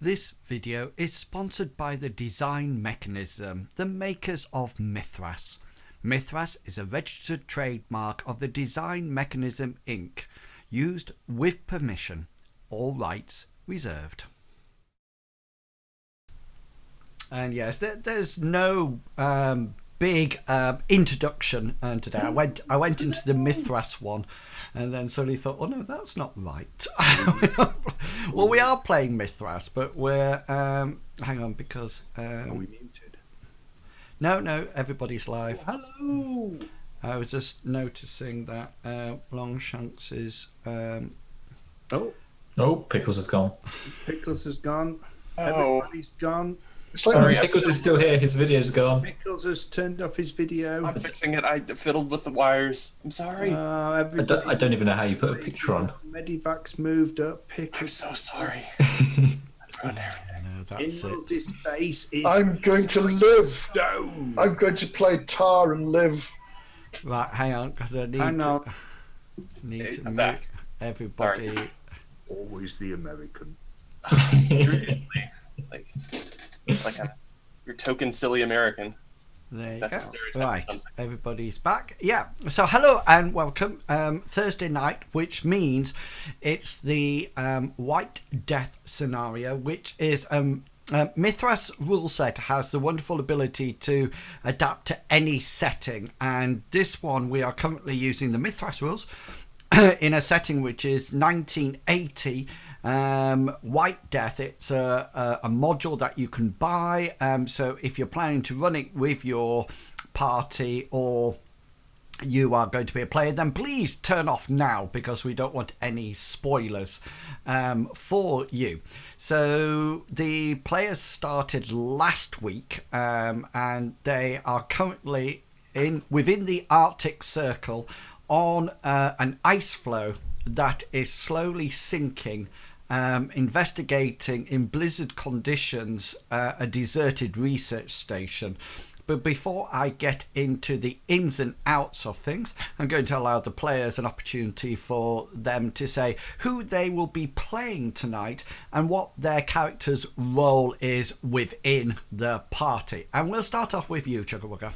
This video is sponsored by the Design Mechanism, the makers of Mythras. Mythras is a registered trademark of the Design Mechanism Inc., used with permission, all rights reserved. And yes, there's no big introduction today. I went into the Mythras one, and then suddenly thought, oh no, that's not right. Well, we are playing Mythras, but we're hang on, because are we muted? No, everybody's live. Oh, hello. I was just noticing that Longshanks is Oh, Pickles is gone. Pickles has gone. Oh. Everybody's gone. Sorry, Pickles is still here. His video's gone. Pickles has turned off his video. I'm fixing it. I fiddled with the wires. I'm sorry. I don't even know how you put a picture on. Medivac's moved up. I'm Pickles. so sorry. no, that's it. Inwils' face is I'm going to live. down. I'm going to play Tarr and live. Right, hang on, because I need Hang on. to I'm make back. everybody. Always the American. Seriously. Like, it's like you're token silly American. There you That's a go. stereotype or Right, something. everybody's back. Yeah, so hello and welcome. Thursday night, which means it's the White Death scenario, which is Mythras rule set has the wonderful ability to adapt to any setting, and this one we are currently using the Mythras rules in a setting which is 1980. White Death, it's a module that you can buy, so if you're planning to run it with your party or you are going to be a player, then please turn off now, because we don't want any spoilers for you. So the players started last week, and they are currently within the Arctic Circle on an ice floe that is slowly sinking, investigating in blizzard conditions a deserted research station. But before I get into the ins and outs of things, I'm going to allow the players an opportunity for them to say who they will be playing tonight and what their character's role is within the party. And we'll start off with you, Chugawugga.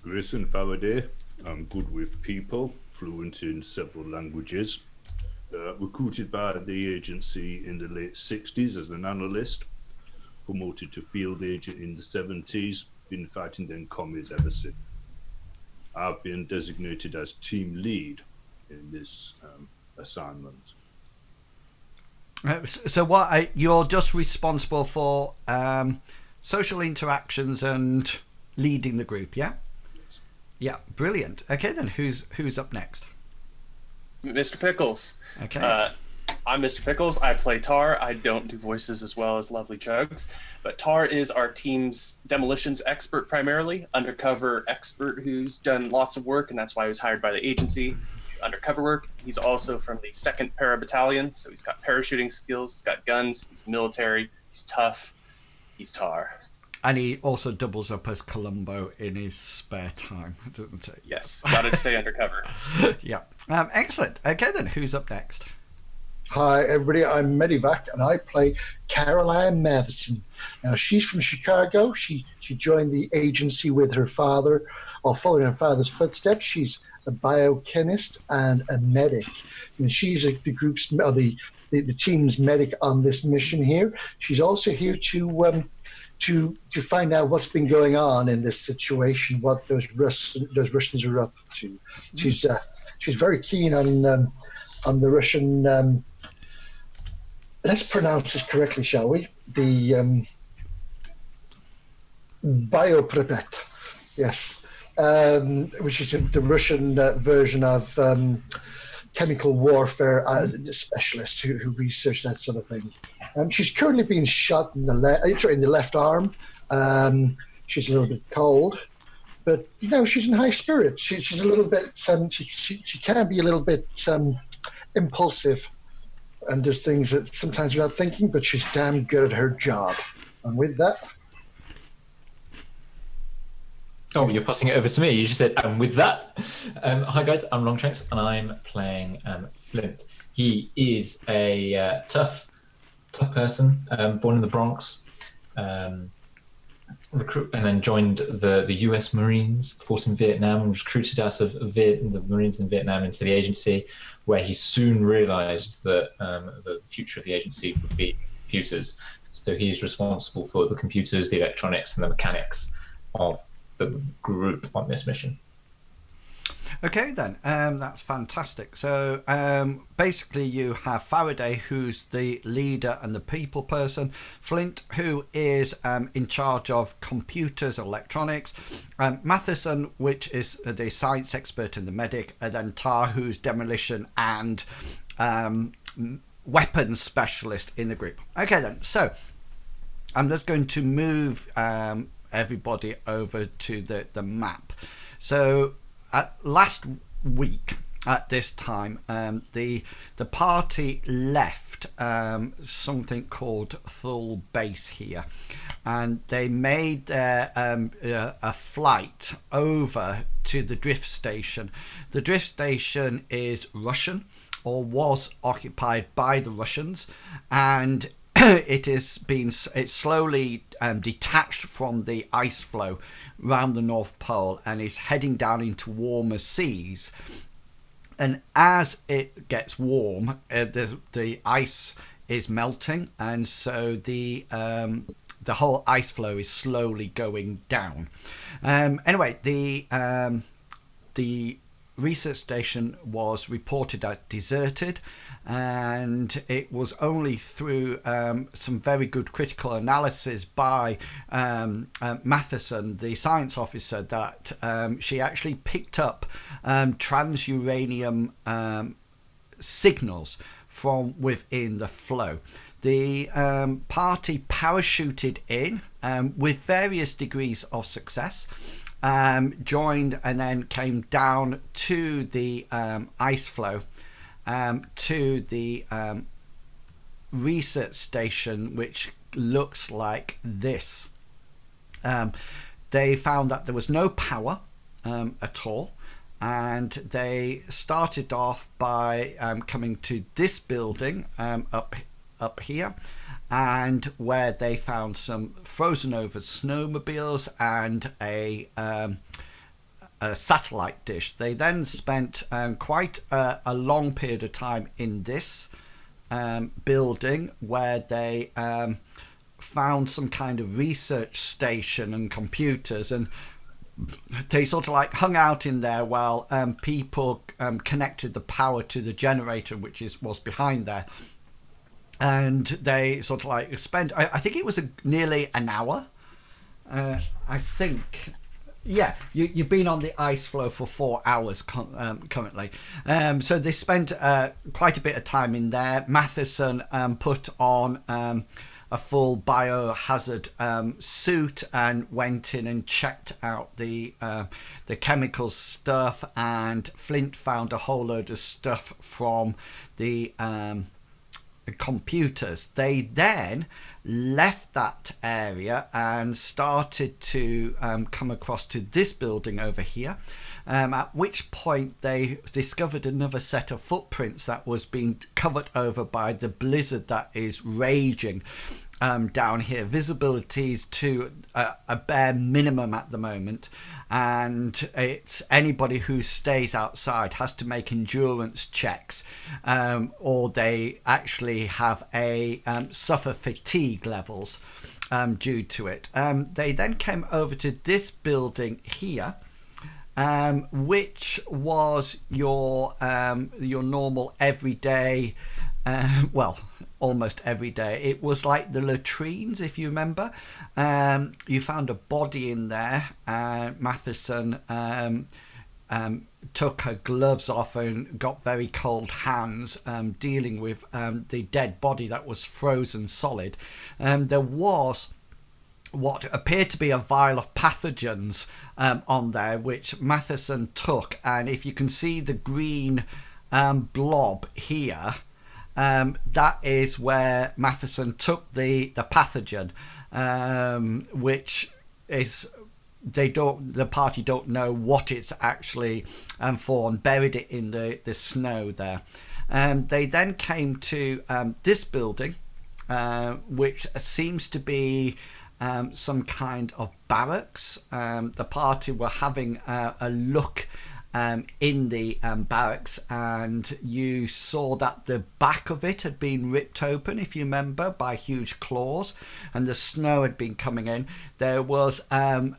Grayson Faraday. I'm good with people, fluent in several languages. Recruited by the agency in the late 60s as an analyst, promoted to field agent in the 70s, been fighting them commies ever since. I've been designated as team lead in this assignment. So what you're just responsible for social interactions and leading the group, yeah? Yes. Yeah, brilliant. Okay, then who's up next? Mr. Pickles. Okay. I'm Mr. Pickles. I play Tarr. I don't do voices as well as Lovely Chugs, but Tarr is our team's demolitions expert, primarily undercover expert who's done lots of work, and that's why he was hired by the agency. Undercover work. He's also from the 2nd Para Battalion, so he's got parachuting skills, he's got guns, he's military, he's tough. He's Tarr. And he also doubles up as Columbo in his spare time, doesn't he? Yes, gotta stay undercover. Yeah. Excellent. Okay, then who's up next? Hi, everybody. I'm Medivac, and I play Caroline Matheson. Now, she's from Chicago. She joined the agency with her father, or following her father's footsteps. She's a biochemist and a medic, and she's the group's or the team's medic on this mission here. She's also here to find out what's been going on in this situation, what those Russians are up to. She's very keen on the Russian. Let's pronounce this correctly, shall we? The Bioprepet, yes, which is the Russian version of chemical warfare specialist who research that sort of thing. She's currently being shot in the left arm. She's a little bit cold, but she's in high spirits. She's a little bit. She can be a little bit impulsive and does things that sometimes without thinking. But she's damn good at her job. And with that. Oh, you're passing it over to me. You just said, and with that. Hi, guys. I'm Longshanks, and I'm playing Flint. He is a tough tough person, born in the Bronx, recruit, and then joined the U.S. Marines, fought in Vietnam, and was recruited out of the Marines in Vietnam into the agency, where he soon realised that the future of the agency would be computers. So he's responsible for the computers, the electronics, and the mechanics of the group on this mission. Okay then, that's fantastic. So basically you have Faraday, who's the leader and the people person, Flint, who is in charge of computers, electronics, Matheson, which is the science expert and the medic, and then Tarr, who's demolition and weapons specialist in the group. Okay then, so I'm just going to move everybody over to the map. So last week at this time, the party left something called Thull Base here, and they made their a flight over to the drift station. The drift station is Russian, or was occupied by the Russians, and it's slowly detached from the ice flow around the North Pole and is heading down into warmer seas. And as it gets warm, the ice is melting, and so the whole ice flow is slowly going down. Anyway, the research station was reported as deserted, and it was only through some very good critical analysis by Matheson, the science officer, that she actually picked up trans-uranium signals from within the flow. The party parachuted in with various degrees of success, joined and then came down to the ice flow, to the research station, which looks like this. They found that there was no power at all, and they started off by coming to this building up here, and where they found some frozen over snowmobiles and a satellite dish. They then spent quite a long period of time in this building, where they found some kind of research station and computers, and they sort of like hung out in there while people connected the power to the generator, which was behind there. And they sort of like spent, I think it was nearly an hour. I think, yeah, you've been on the ice flow for 4 hours currently. So they spent quite a bit of time in there. Matheson put on a full biohazard suit and went in and checked out the chemical stuff, and Flint found a whole load of stuff from the computers. They then left that area and started to come across to this building over here, at which point they discovered another set of footprints that was being covered over by the blizzard that is raging down here. Visibilities to a bare minimum at the moment, and it's anybody who stays outside has to make endurance checks, or they actually have suffer fatigue levels due to it. They then came over to this building here, which was your normal everyday, well, almost every day. It was like the latrines, if you remember. You found a body in there. Matheson took her gloves off and got very cold hands dealing with the dead body that was frozen solid. There was what appeared to be a vial of pathogens on there, which Matheson took, and if you can see the green blob here, that is where Matheson took the pathogen, which is the party don't know what it's actually for, and buried it in the snow there. They then came to this building, which seems to be some kind of barracks. The party were having a look in the barracks, and you saw that the back of it had been ripped open, if you remember, by huge claws, and the snow had been coming in. There was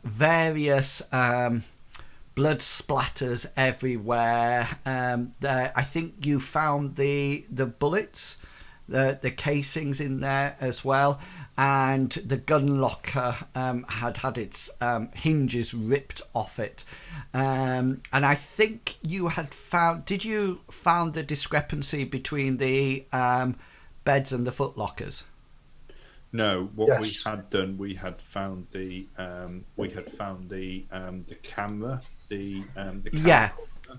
various blood splatters everywhere. I think you found the bullets, the casings in there as well, and the gun locker had its hinges ripped off it. And I think you had found... Did you found the discrepancy between the beds and the foot lockers? No, what Yes. we had done, we had found the camera, the camera. Yeah.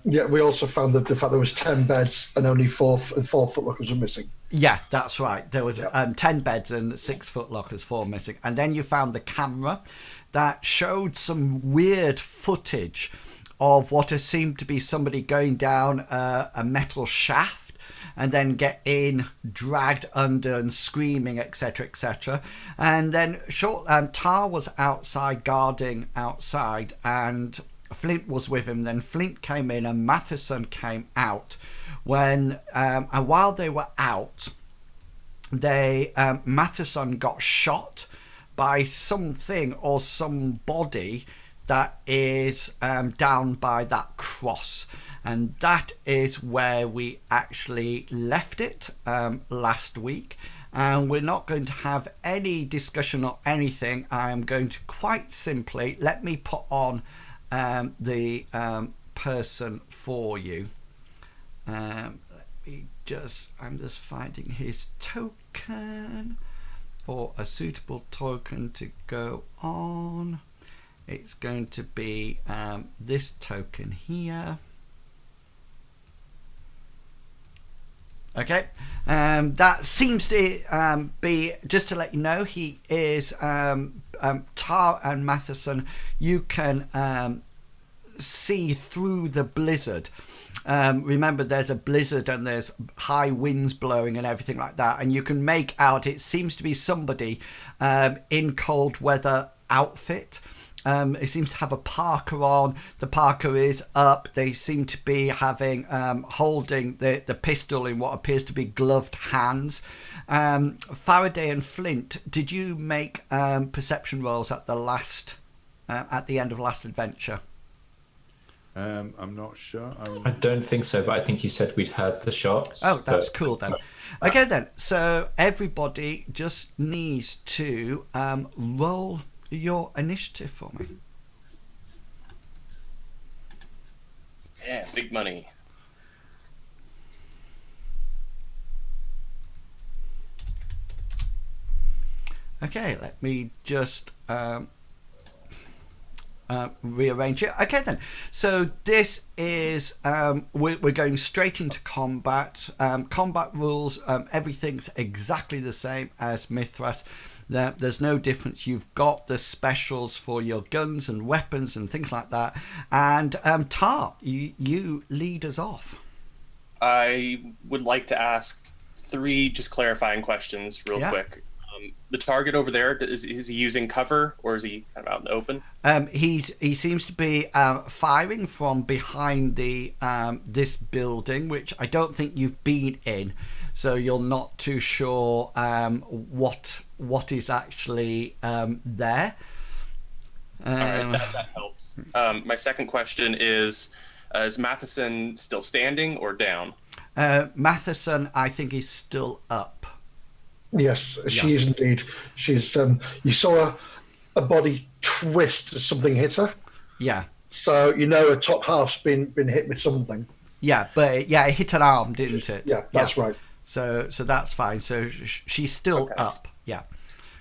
Yeah, we also found that the fact there was 10 beds and only four footlockers were missing. Yeah, that's right. There was Yep. 10 beds and 6 foot lockers, 4 missing. And then you found the camera that showed some weird footage of what has seemed to be somebody going down a metal shaft and then getting dragged under and screaming, etc., etc. And then Tarr was outside, guarding outside, and Flint was with him. Then Flint came in and Matheson came out. And while they were out, Matheson got shot by something or somebody that is down by that cross. And that is where we actually left it last week. And we're not going to have any discussion or anything. I am going to quite simply, let me put on the person for you. I'm just finding his token, or a suitable token to go on. It's going to be this token here. Okay, that seems to be, just to let you know, he is Tarr and Matheson. You can see through the blizzard. Remember, there's a blizzard and there's high winds blowing and everything like that, and you can make out it seems to be somebody in cold weather outfit. It seems to have a parka on. The parka is up. They seem to be having holding the pistol in what appears to be gloved hands. Faraday and Flint, did you make perception rolls at the end of last adventure? I'm not sure. I don't think so, but I think you said we'd heard the shots. Oh, that's but... cool then. Okay then, so everybody just needs to roll your initiative for me. Yeah, big money. Okay, let me just rearrange it. Okay then, so this is we're going straight into combat. Combat rules, everything's exactly the same as Mythras. There's no difference. You've got the specials for your guns and weapons and things like that. And Tarr, you lead us off. I would like to ask 3 just clarifying questions real quick. The target over there, is he using cover, or is he kind of out in the open? He seems to be firing from behind the this building, which I don't think you've been in, so you're not too sure what is actually there. All right, that helps. My second question is Matheson still standing or down? Matheson, I think, is still up. Yes, she is indeed. She's. You saw a body twist as something hit her. Yeah. So you know her top half's been hit with something. Yeah, but it hit an arm, didn't it? Yeah, that's right. So that's fine. So she's still up. Yeah.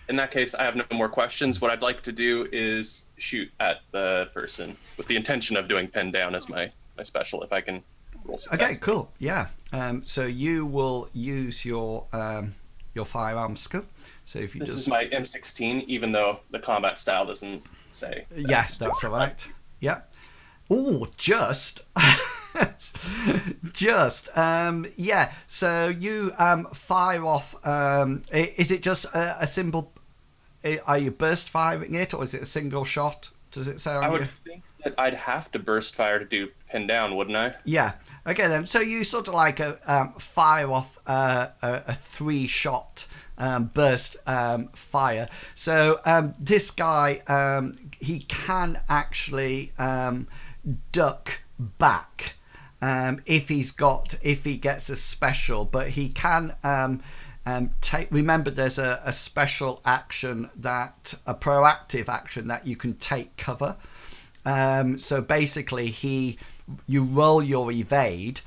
In that case, I have no more questions. What I'd like to do is shoot at the person with the intention of doing pin down as my special, if I can roll success. Okay, cool. Yeah. So you will use your firearm skill. So if you This is my M16, even though the combat style doesn't say. Yeah, that's all right. Yeah. Oh, just. Just yeah. So you fire off. Is it just a simple? Are you burst firing it, or is it a single shot? Does it say on I you? would think that I'd have to burst fire to do pin down, wouldn't I? Yeah. Okay then. So you sort of like fire off a 3-shot burst fire. So this guy he can actually duck back if he gets a special, but he can remember there's a special action, that a proactive action that you can take cover. So basically you roll your evade,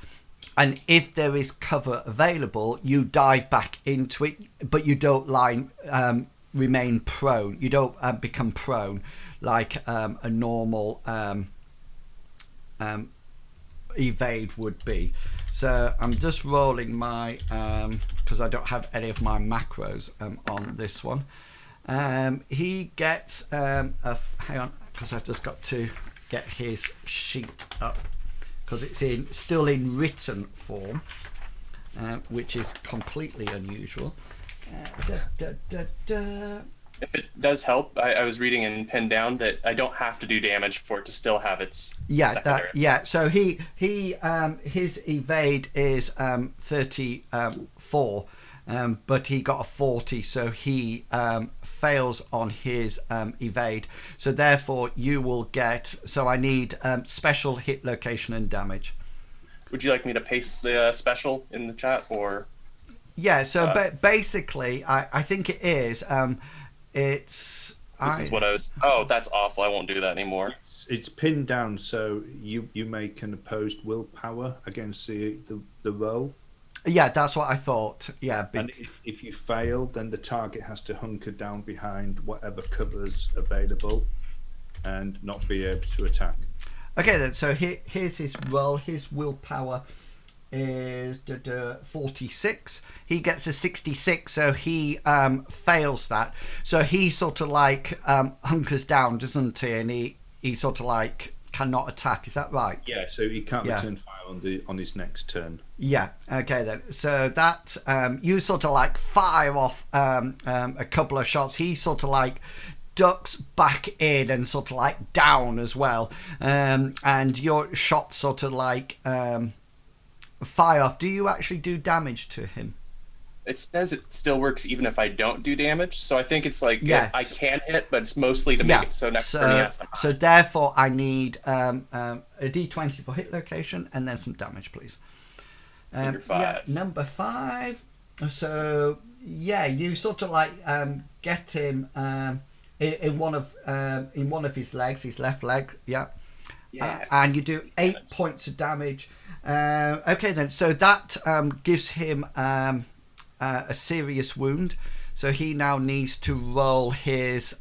and if there is cover available, you dive back into it, but you don't remain prone. You don't become prone like a normal evade would be. So I'm just rolling my because I don't have any of my macros on this one. He gets hang on, because I've just got to get his sheet up, because it's still in written form, which is completely unusual. If it does help, I was reading in Pin Down that I don't have to do damage for it to still have its secondary. So he his evade is 34, but he got a 40, so he fails on his evade. So therefore you will get. So I need special hit location and damage. Would you like me to paste the special in the chat, or? Yeah. So basically, I think it is. This is what I was. Oh, that's awful. I won't do that anymore. It's pinned down, so you make an opposed willpower against the roll. Yeah, that's what I thought. Yeah. And if you fail, then the target has to hunker down behind whatever cover's available and not be able to attack. Okay, then. So here's his roll. His willpower is 46. He gets a 66, so he fails that. So he sort of like hunkers down, doesn't he? And he sort of like cannot attack. Is that right? Yeah. So he can't return fire on his next turn. Yeah. Okay then. So that you sort of like fire off a couple of shots. He sort of like ducks back in and sort of like down as well. And your shot sort of like fire off. Do you actually do damage to him? It says it still works even if I don't do damage, so I think it's like I can hit, but it's mostly to make it so next turn he has to hide. So therefore I need a d20 for hit location and then some damage, please. Number 5. Yeah, number 5. So yeah, you sort of like get him in one of his legs, his left leg. Yeah. And you do 8 points of damage. Okay then, so that gives him a serious wound, so he now needs to roll his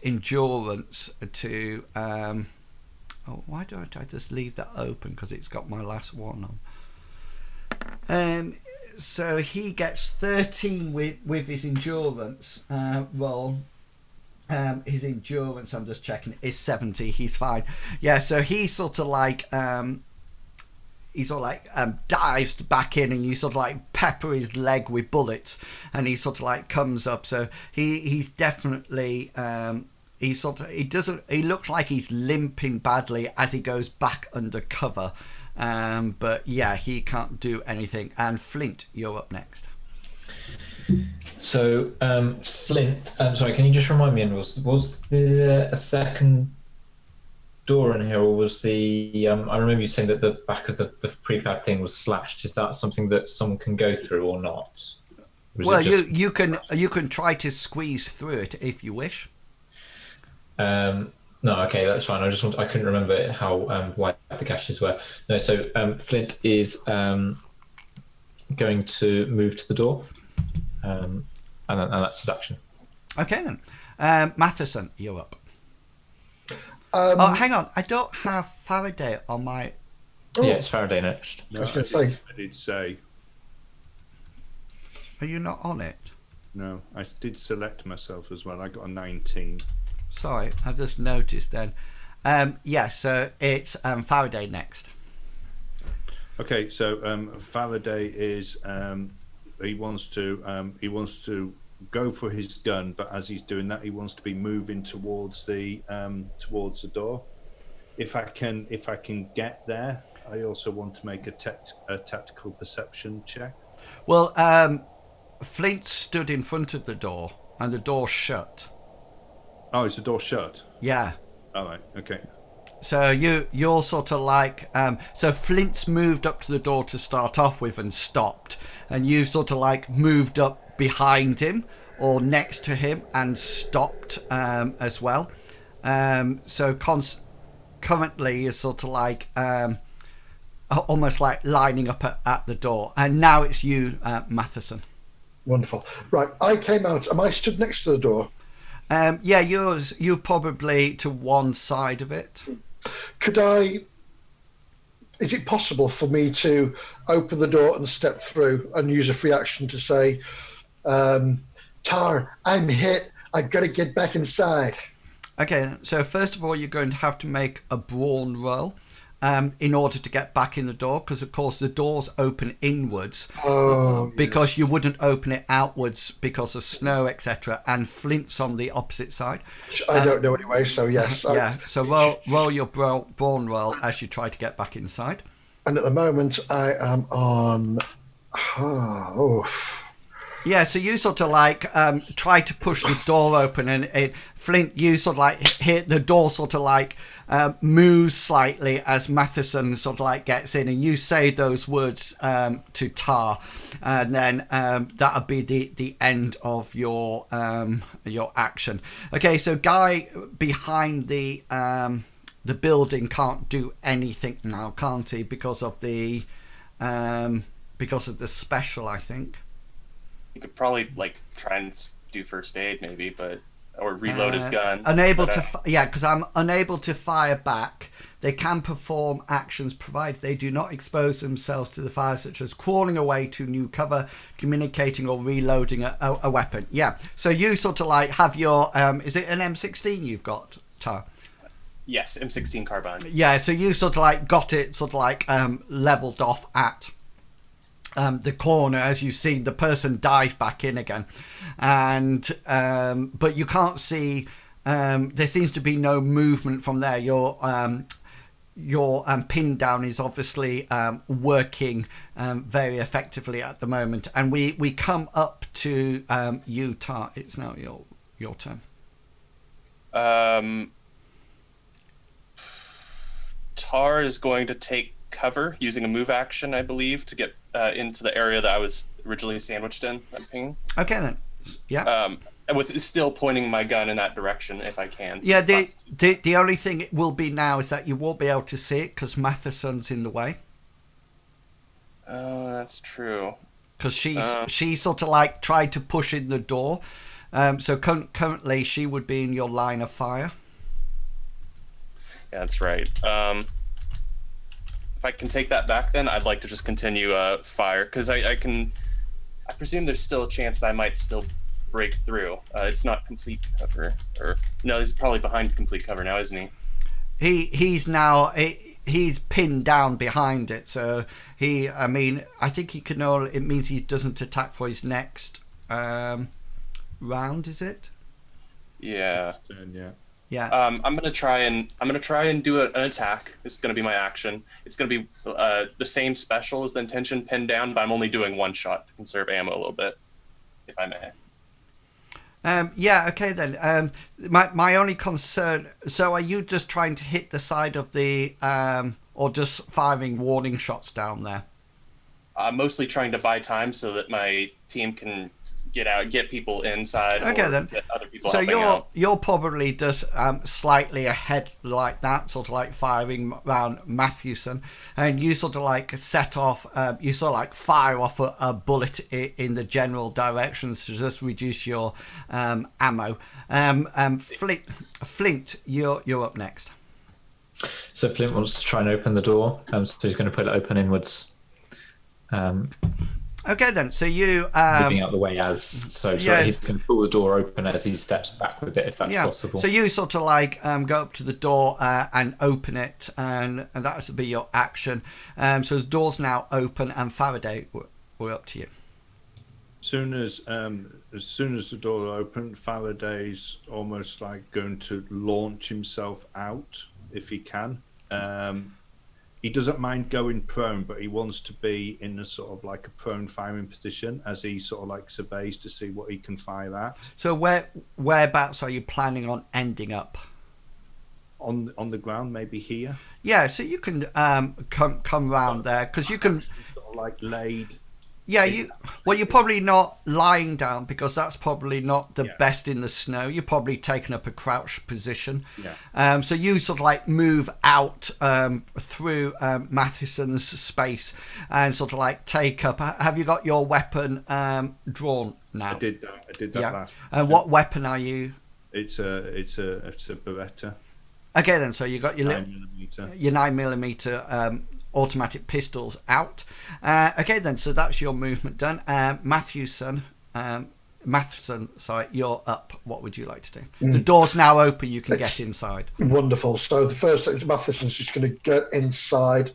endurance to why don't I just leave that open, because it's got my last one on. So he gets 13 with his endurance roll. His endurance, I'm just checking, is 70. He's fine. Yeah, so he sort of like dives back in, and you sort of like pepper his leg with bullets, and he sort of like comes up. So he's definitely he looks like he's limping badly as he goes back under cover. But yeah, he can't do anything. And Flint, you're up next. So Flint, sorry, can you just remind me? Was there a second door in here, or was the? I remember you saying that the back of the prefab thing was slashed. Is that something that someone can go through or not? Well, you can try to squeeze through it if you wish. No, okay, that's fine. I couldn't remember how wide the caches were. No, so Flint is going to move to the door. And that's his action. Okay then. Matheson, you're up. Hang on. I don't have Faraday on my... Yeah, it's Faraday next. No, I was going to say. I did say. Are you not on it? No, I did select myself as well. I got a 19. Sorry, I just noticed then. Yeah, so it's Faraday next. Okay, so Faraday is he wants to go for his gun, but as he's doing that, he wants to be moving towards the door. If I can get there, I also want to make a tactical perception check. Well, Flint stood in front of the door, and the door's shut. Oh, is the door shut? Yeah. All right. Okay. So you're sort of like so Flint's moved up to the door to start off with and stopped, and you sort of like moved up behind him or next to him and stopped as well. So currently is sort of like almost like lining up at the door, and now it's you, Matheson. Wonderful. Right, I came out. Am I stood next to the door? Yeah, you're probably to one side of it. Could I? Is it possible for me to open the door and step through and use a free action to say, "Tarr, I'm hit. I've got to get back inside." Okay, so first of all, you're going to have to make a brawn roll in order to get back in the door, because of course the doors open inwards, because you wouldn't open it outwards because of snow, etc. And Flint's on the opposite side. Which I don't know anyway, so yes. Yeah, so roll your brawn roll as you try to get back inside. And at the moment, I am on. Yeah, so you sort of like try to push the door open, and Flint, you sort of like hit the door, sort of like moves slightly as Matheson sort of like gets in, and you say those words to Tarr, and then that'll be the end of your action. Okay, so Guy behind the building can't do anything now, can't he? Because of the special, I think. He could probably like try and do first aid, maybe, or reload his gun. Because I'm unable to fire back. They can perform actions provided they do not expose themselves to the fire, such as crawling away to new cover, communicating, or reloading a weapon. Yeah. So you sort of like have your is it an M16 you've got, Tarr? Yes, M16 carbine. Yeah. So you sort of like got it sort of like leveled off at the corner as you see the person dive back in again, and but you can't see. There seems to be no movement from there. Your pin down is obviously working very effectively at the moment, and we come up to you, Tarr. It's now your turn. Tarr is going to take cover using a move action, I believe, to get into the area that I was originally sandwiched in. Okay then. Yeah. With still pointing my gun in that direction if I can. Yeah. The only thing it will be now is that you won't be able to see it because Matheson's in the way. That's true. Because she sort of like tried to push in the door. So currently she would be in your line of fire. Yeah, that's right. If I can take that back, then I'd like to just continue fire, because I presume there's still a chance that I might still break through. It's not complete cover, or no, he's probably behind complete cover now, isn't he? He's pinned down behind it, so I think he can only. It means he doesn't attack for his next round, is it? Yeah. Yeah. Yeah. I'm gonna try and do an attack. This is gonna be my action. It's gonna be the same special as the intention, pinned down, but I'm only doing one shot to conserve ammo a little bit, if I may. Yeah. Okay then. My only concern. So, are you just trying to hit the side of the, or just firing warning shots down there? I'm mostly trying to buy time so that my team can get people inside. Okay, then. Get other people so out. you're probably just slightly ahead like that, sort of like firing around Mathewson, and you sort of like set off. You sort of like fire off a bullet in the general directions to just reduce your ammo. Flint, you're up next. So Flint wants to try and open the door. So he's going to put it open inwards. Okay then. So you moving out the way as so he's going to pull the door open as he steps back with it, if that's possible. So you sort of like go up to the door and open it, and that would be your action. So the door's now open, and Faraday, we're up to you. As soon as the door opened, Faraday's almost like going to launch himself out if he can. He doesn't mind going prone, but he wants to be in a sort of like a prone firing position as he sort of like surveys to see what he can fire at. So whereabouts are you planning on ending up? On the ground, maybe here. Yeah, so you can come round there because you can sort of like laid. Yeah, you're probably not lying down because that's probably not the best in the snow. You're probably taking up a crouched position. Yeah. So you sort of like move out through Matheson's space and sort of like take up. Have you got your weapon drawn now? I did that last. And what weapon are you? It's a Beretta. Okay, then. So you got your 9mm. Your 9mm automatic pistols out. Okay, then. So that's your movement done. Matheson, sorry, you're up. What would you like to do? The door's now open. You can get inside. Wonderful. So the first thing, Matheson's just going to get inside,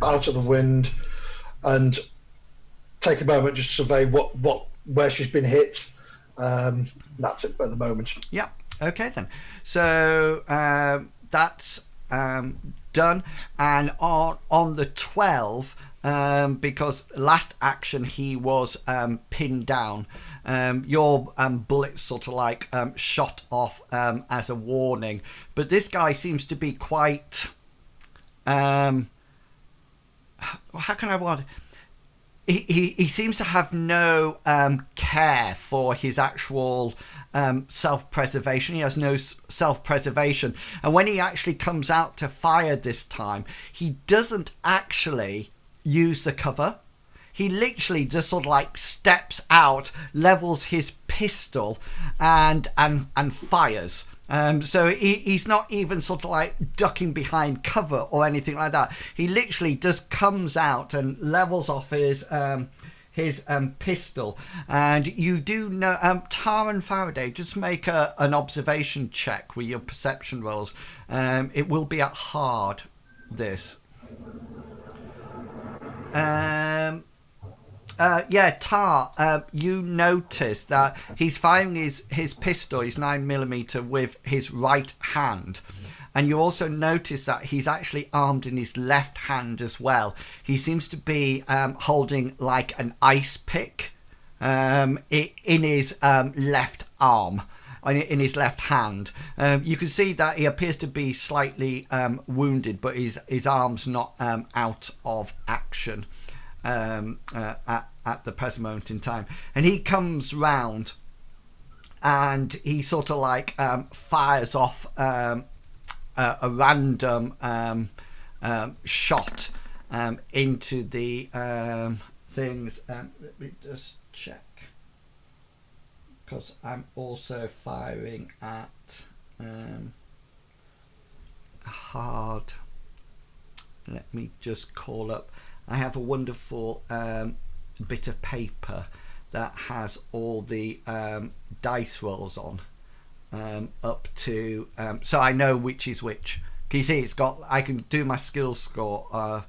out of the wind, and take a moment just to survey where she's been hit. That's it at the moment. Yeah. Okay then. So that's done, and on the 12, because last action he was pinned down. Your bullets sort of like shot off as a warning, but this guy seems to be quite. How can I word it? He seems to have no care for his actual self-preservation. He has no self-preservation. And when he actually comes out to fire this time, he doesn't actually use the cover. He literally just sort of like steps out, levels his pistol and fires. So he's not even sort of like ducking behind cover or anything like that. He literally just comes out and levels off his pistol. And you do know, Tarr and Faraday, just make an observation check with your perception rolls. It will be at hard, this. Tarr, you notice that he's firing his pistol, his 9mm, with his right hand. And you also notice that he's actually armed in his left hand as well. He seems to be holding like an ice pick in his left arm, in his left hand. You can see that he appears to be slightly wounded, but his arm's not out of action at the present moment in time. And he comes round and he sort of like fires off a random shot into the things. Let me just check, because I'm also firing at hard. Let me just call up. I have a wonderful bit of paper that has all the dice rolls on up to, so I know which is which. Can you see it's got, I can do my skills score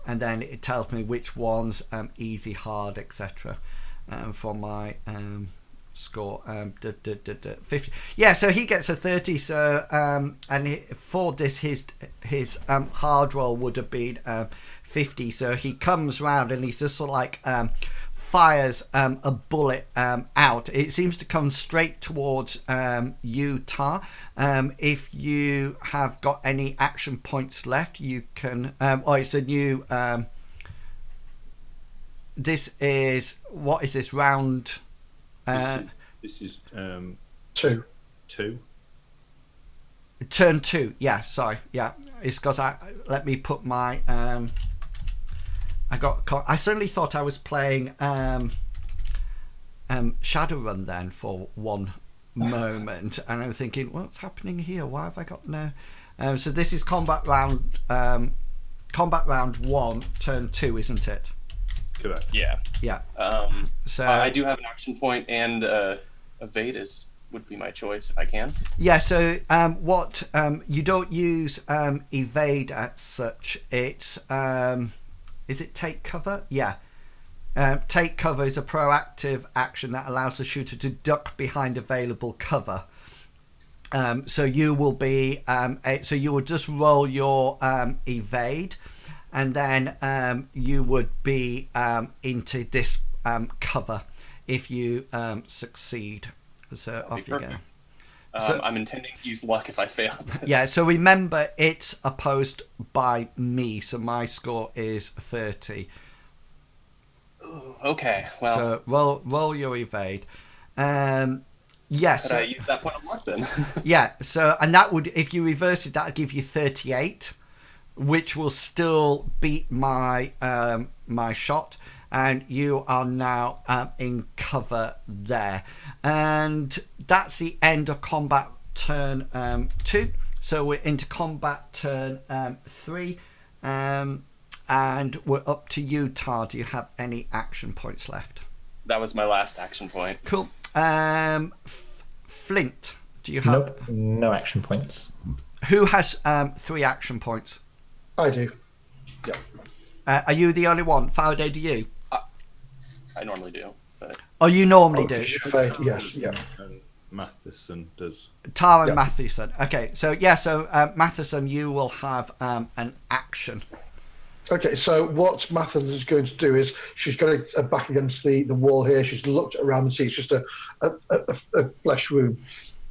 and then it tells me which one's easy, hard, etc. From my score. 50. Yeah, so he gets a 30. So and for this his hard roll would have been 50. So he comes round and he's just sort of like fires a bullet out. It seems to come straight towards you, Tarr. If you have got any action points left, you can. It's a new. This is, what is this round? This is 2. Turn 2. Yeah, sorry. Yeah, it's because let me put my I suddenly thought I was playing Shadowrun then for one moment, and I'm thinking, what's happening here? Why have I got no? So this is combat round 1, turn 2, isn't it? Correct. Yeah. Yeah. So I do have an action point, and evade would be my choice if I can. yeah. So what you don't use evade as such. It's is it take cover? Yeah. Take cover is a proactive action that allows the shooter to duck behind available cover. So you will be so you would just roll your evade, and then you would be into this cover if you succeed. So off you go. So, I'm intending to use luck if I fail this. Yeah. So remember, it's opposed by me, so my score is 30. Ooh, okay. Well. So roll your evade. Yes. Could I use that point of luck then? Yeah, so and that would, if you reverse it, that would give you 38, which will still beat my my shot, and you are now in cover there, and that's the end of combat turn 2. So we're into combat turn 3, and we're up to you, Tarr. Do you have any action points left? That was my last action point. Cool. Flint, do you have? Nope, no action points. Who has 3 action points? I do. Yeah. Are you the only one? Faraday, do you? I normally do, but Oh, you normally do. Yes, yeah. And Matheson does. Tarr and Yeah. Matheson. Okay, so yeah, so Matheson, you will have an action. Okay, so what Mathis is going to do is she's got her back against the wall here. She's looked around and sees just a flesh wound.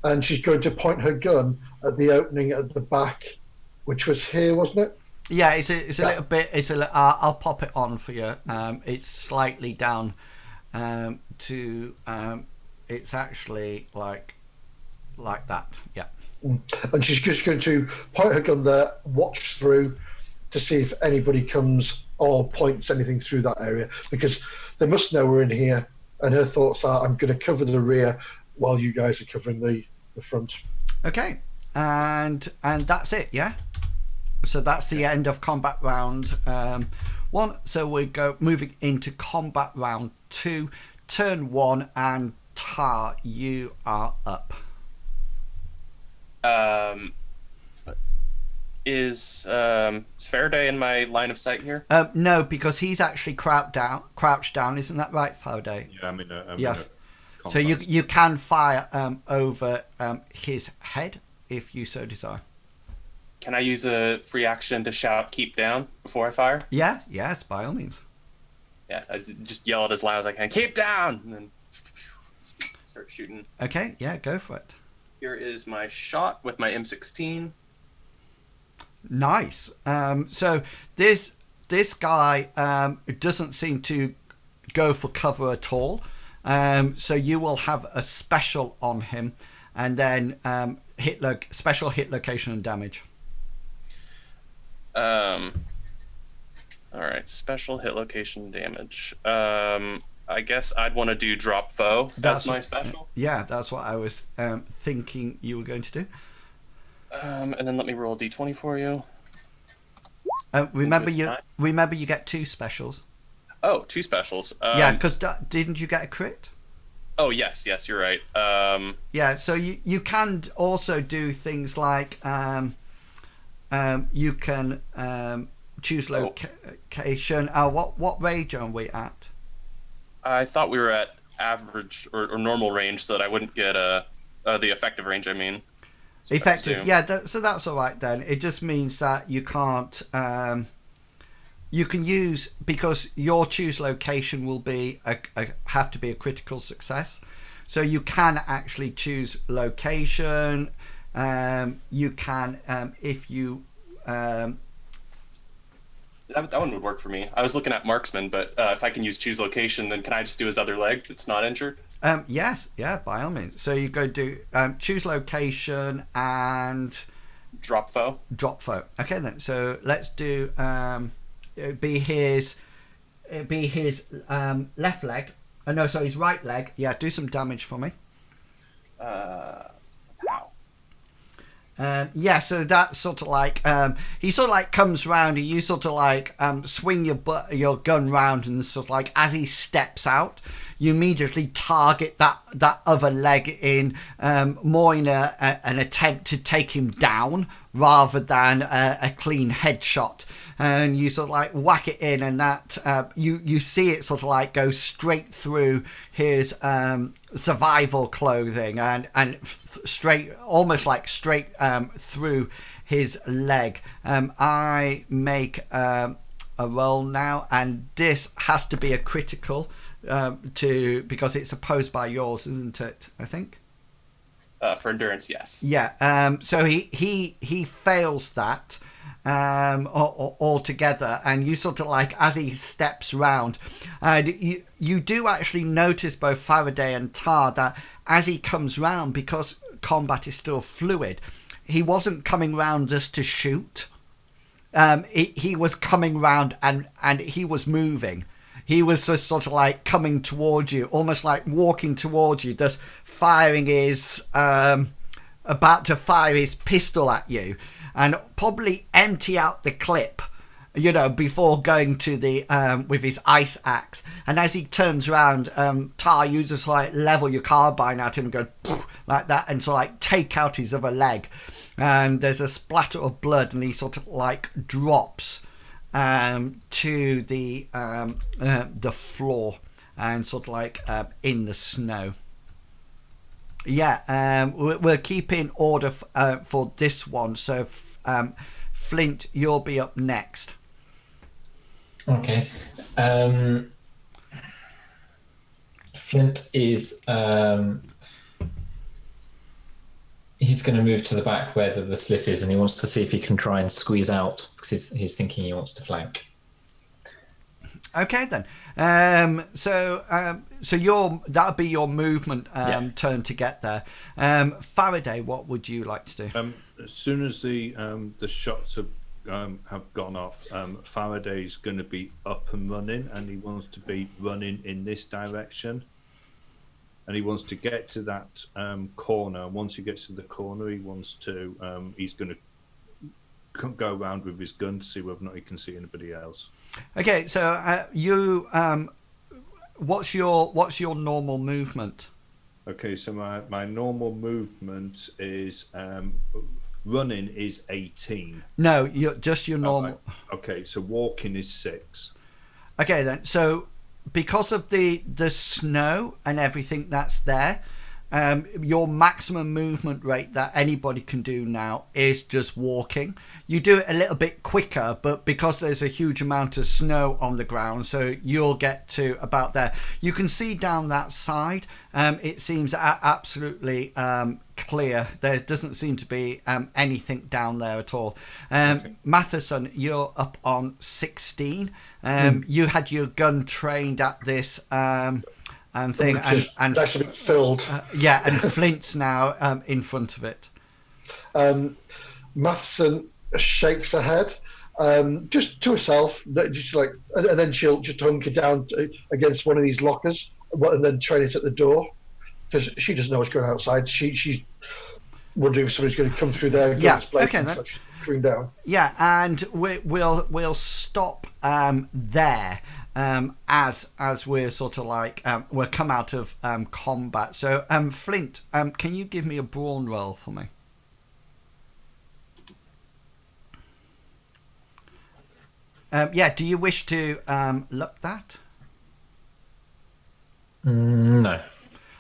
And she's going to point her gun at the opening at the back, which was here, wasn't it? Yeah, it's a little bit. I'll pop it on for you. It's slightly down to. It's actually like that. Yeah. And she's just going to point her gun there, watch through to see if anybody comes or points anything through that area, because they must know we're in here. And her thoughts are, I'm going to cover the rear while you guys are covering the front. Okay, and that's it. Yeah. So that's the end of combat round 1. So we go moving into combat round 2, turn 1, and Tarr, you are up. is Faraday in my line of sight here? No, because he's actually crouched down. Isn't that right, Faraday? Yeah, I'm in a So you can fire over his head if you so desire. Can I use a free action to shout "keep down" before I fire? Yeah, yes, by all means. Yeah, I just yell it as loud as I can. Keep down, and then start shooting. Okay, yeah, go for it. Here is my shot with my M16. Nice. So this guy doesn't seem to go for cover at all. So you will have a special on him, and then special hit location and damage. All right, special hit location damage. I guess I'd want to do drop foe. That's my special. Yeah, that's what I was thinking you were going to do. And then let me roll a d20 for you. Remember you get 2 specials. Oh, 2 specials. Yeah, because didn't you get a crit? Oh yes, you're right. Yeah, so you can also do things like you can choose location. What range are we at? I thought we were at average or normal range, so that I wouldn't get the effective range. I mean, effective. Yeah, so that's all right then. It just means that you can't. You can use, because your choose location will be have to be a critical success. So you can actually choose location. You can if you. That one would work for me. I was looking at marksman, but if I can use choose location, then can I just do his other leg that's not injured? Yes, yeah, by all means. So you go do choose location and drop foe. Okay then. So let's do it'd be his left leg. Oh no, so his right leg. Yeah, do some damage for me. Wow. Yeah, so that's sort of like he sort of like comes round and you sort of like swing your gun round, and sort of like as he steps out, you immediately target that other leg in more in an attempt to take him down rather than a clean headshot. And you sort of like whack it in, and that you see it sort of like go straight through his survival clothing and straight, almost like straight through his leg. I make a roll now, and this has to be a critical because it's opposed by yours, isn't it? I think. For endurance, yes. Yeah. So he fails that altogether, and you sort of like as he steps round, and you do actually notice both Faraday and Tarr that as he comes round, because combat is still fluid, he wasn't coming round just to shoot. He was coming round and he was moving. He was just sort of like coming towards you, almost like walking towards you, just firing his about to fire his pistol at you, and probably empty out the clip, before going to the with his ice axe. And as he turns around, Tarr, you just like level your carbine at him and go like that, and sort of like take out his other leg, and there's a splatter of blood, and he sort of like drops to the floor and sort of like in the snow. Yeah, we're keeping order for this one. So, Flint, you'll be up next. Okay. Flint is he's going to move to the back where the slit is, and he wants to see if he can try and squeeze out, because he's thinking he wants to flank. Okay then. So that'll be your movement turn to get there. Faraday, what would you like to do? As soon as the shots have gone off, Faraday's going to be up and running, and he wants to be running in this direction. And he wants to get to that corner. Once he gets to the corner, he wants to. He's going to go around with his gun to see whether or not he can see anybody else. Okay, so you, what's your normal movement? Okay, so my normal movement is running is 18. No, just your normal. Okay, so walking is 6. Okay then, so because of the snow and everything that's there, your maximum movement rate that anybody can do now is just walking. You do it a little bit quicker, but because there's a huge amount of snow on the ground, so you'll get to about there. You can see down that side, it seems absolutely clear. There doesn't seem to be anything down there at all. Okay. Matheson, you're up on 16. You had your gun trained at this and thing, and that's a bit filled. and Flint's now in front of it. Matheson shakes her head, just to herself, just like, and then she'll just hunker down against one of these lockers, and then train it at the door, because she doesn't know what's going outside. She's wondering if somebody's going to come through there. Yeah, okay, then. She's down. Yeah, and we'll stop there. As we're sort of like we'll come out of combat. So Flint, can you give me a brawn roll for me? Do you wish to look that? No.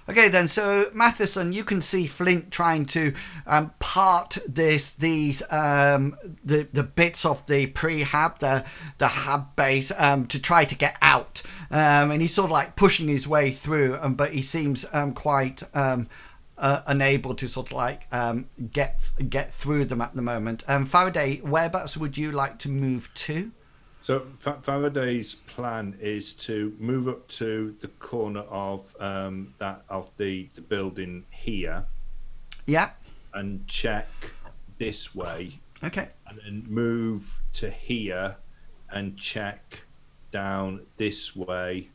Okay then, so Matheson, you can see Flint trying to part the bits of the prehab, the hab base, to try to get out, and he's sort of like pushing his way through, but he seems quite unable to sort of like get through them at the moment. Faraday, whereabouts would you like to move to? So Faraday's plan is to move up to the corner of the building here. Yeah. And check this way. Okay. And then move to here and check down this way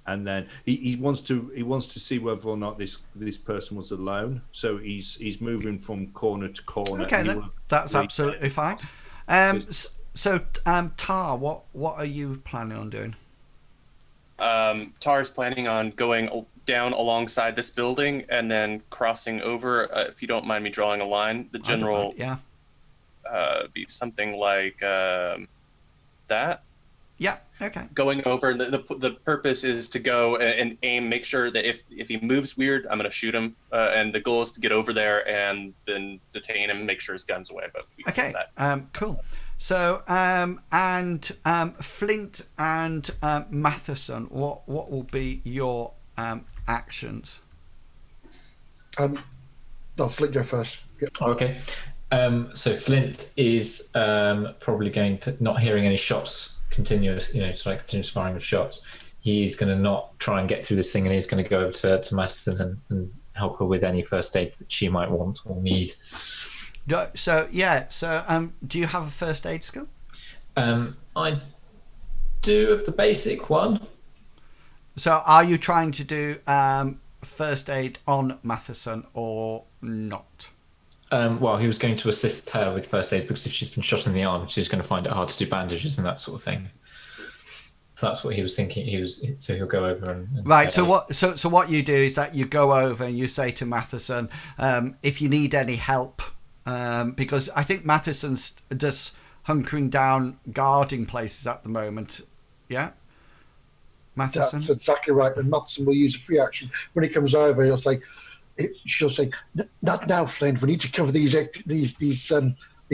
and then he wants to see whether or not this person was alone. So he's moving from corner to corner. Okay, that's absolutely fine. So, Tarr, what are you planning on doing? Tar's planning on going down alongside this building and then crossing over. If you don't mind me drawing a line, the general be something like that. Yeah. Okay. Going over. The purpose is to go and aim. Make sure that if he moves weird, I'm going to shoot him. And the goal is to get over there and then detain him, and make sure his gun's away. But we can do that. Cool. So, Flint and Matheson, what will be your actions? No, Flint, go first. Yep. Okay. So Flint is probably going to, not hearing any shots, continuous firing of shots. He's going to not try and get through this thing, and he's going to go over to Matheson and help her with any first aid that she might want or need. So do you have a first aid skill? I do have the basic one. So are you trying to do first aid on Matheson or not? Well, he was going to assist her with first aid because if she's been shot in the arm, she's going to find it hard to do bandages and that sort of thing. So that's what he was thinking. So he'll go over and right. So what you do is that you go over and you say to Matheson, if you need any help, because I think Matheson's just hunkering down, guarding places at the moment. Yeah, Matheson. That's exactly right. And Matheson will use a free action when he comes over. She'll say, "Not now, Flint. We need to cover these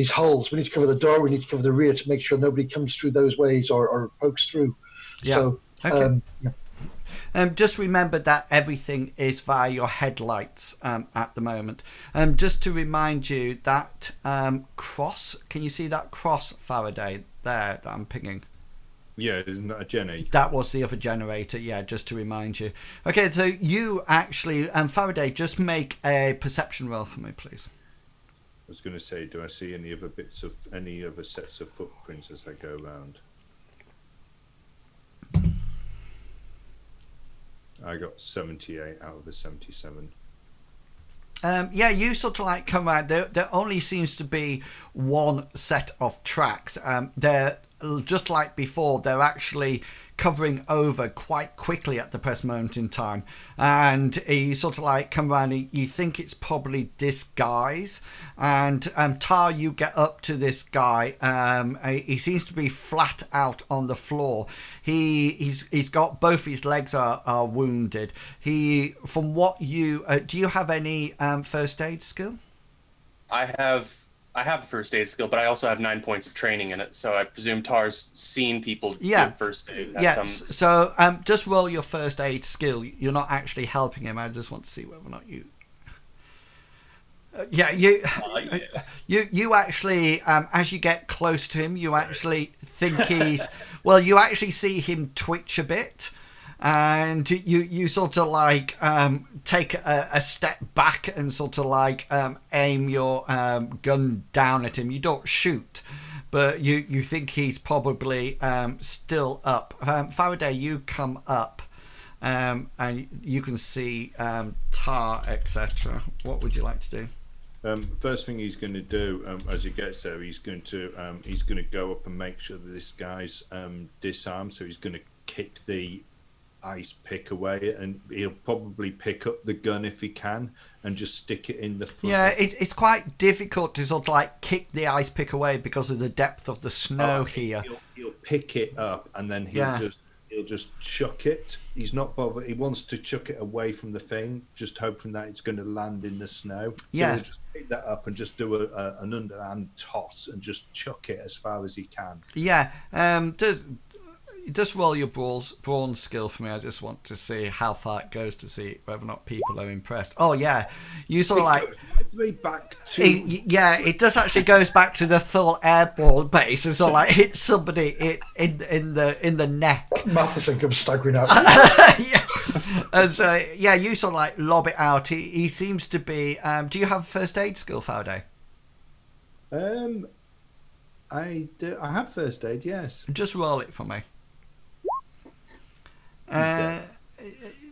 holes. We need to cover the door. We need to cover the rear to make sure nobody comes through those ways or pokes through." Yeah. So, okay. Just remember that everything is via your headlights at the moment. Just to remind you that cross. Can you see that cross, Faraday, there that I'm pinging? Yeah, isn't that a generator? That was the other generator, yeah, just to remind you. Okay, so you actually, Faraday, just make a perception roll for me, please. I was going to say, do I see any other sets of footprints as I go around? I got 78 out of the 77. Yeah, you sort of like come out. There only seems to be one set of tracks. They're just like before. They're actually covering over quite quickly at the present moment in time, and you sort of like come around and you think it's probably this guy's, and Tarr, you get up to this guy. He seems to be flat out on the floor. He's got both his legs are wounded. From what you do, you have any first aid skill? I have the first aid skill, but I also have 9 points of training in it. So I presume Tar's seen people give first aid. So just roll your first aid skill. You're not actually helping him. I just want to see whether or not you. You actually, as you get close to him, you actually think he's. Well, you actually see him twitch a bit. And you sort of like take a step back and sort of like aim your gun down at him. You don't shoot, but you think he's probably still up. Faraday, you come up and you can see Tarr, etc. What would you like to do? First thing he's going to do as he gets there, he's going to go up and make sure that this guy's disarmed. So he's going to kick the ice pick away, and he'll probably pick up the gun if he can and just stick it in the front. Yeah, it's quite difficult to sort of like kick the ice pick away because of the depth of the snow here. He'll pick it up and then he'll just chuck it. He's not bothered. He wants to chuck it away from the thing, just hoping that it's going to land in the snow. So he'll just pick that up and just do an underhand toss and just chuck it as far as he can. Yeah, just roll your brawn skill for me. I just want to see how far it goes to see whether or not people are impressed. Oh yeah, you sort of like. It does actually goes back to the Thor airborne base and sort of like hits somebody in the neck. Matheson comes staggering out. Yeah, and so you sort of like lob it out. He seems to be. Do you have a first aid skill, Faraday? I do. I have first aid. Yes. Just roll it for me.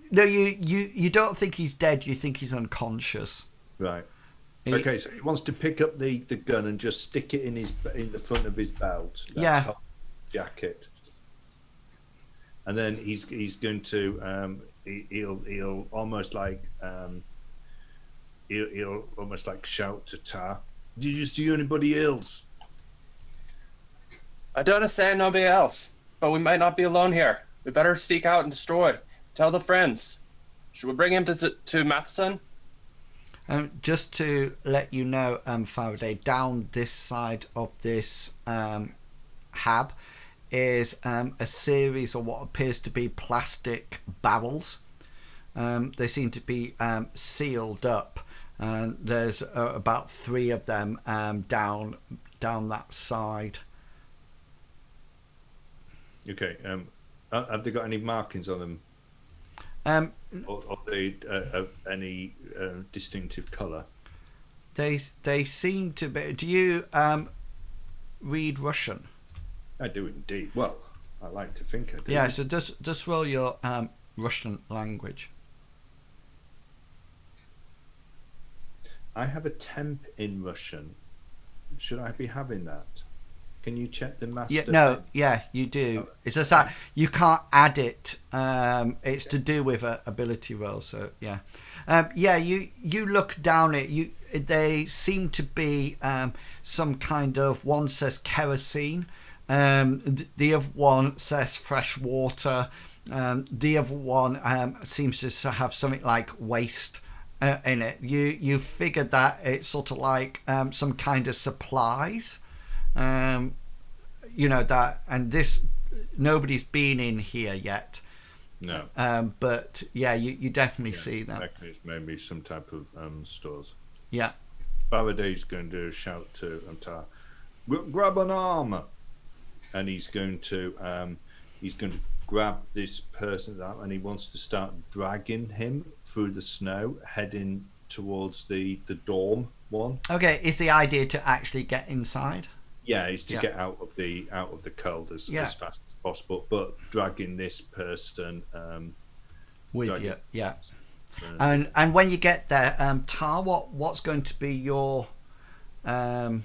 No, you don't think he's dead. You think he's unconscious. Right. Okay, so he wants to pick up the gun and just stick it in the front of his belt. Yeah. Top jacket. And then he's going to he'll almost like he'll almost like shout to Tarr. Did you see anybody else? I don't understand nobody else, but we might not be alone here. We better seek out and destroy. Tell the friends. Should we bring him to Matheson? Just to let you know, Faraday, down this side of this hab is a series of what appears to be plastic barrels. They seem to be sealed up, and there's about 3 of them down that side. Okay. Have they got any markings on them? Or they any distinctive colour? They seem to be. Do you read Russian? I do indeed. Well, I like to think I do. Yeah. So just roll your Russian language. I have a temp in Russian. Should I be having that? Can you check the master? Yeah, no, yeah, you do. It's just that you can't add it. It's to do with a ability roll. So yeah, yeah. You look down it. They seem to be some kind of, one says kerosene, the other one says fresh water, the other one seems to have something like waste in it. You figured that it's sort of like some kind of supplies. You know that, and this, nobody's been in here yet. No. But yeah, you definitely see that. It's maybe some type of stores. Yeah. Faraday's going to shout to Tarr, grab an arm, and he's going to grab this person out, and he wants to start dragging him through the snow, heading towards the dorm one. Okay, is the idea to actually get inside? Yeah, is to get out of the cold as fast as possible, but dragging this person with you. Yeah. And when you get there, Tarr, what's going to be your? Are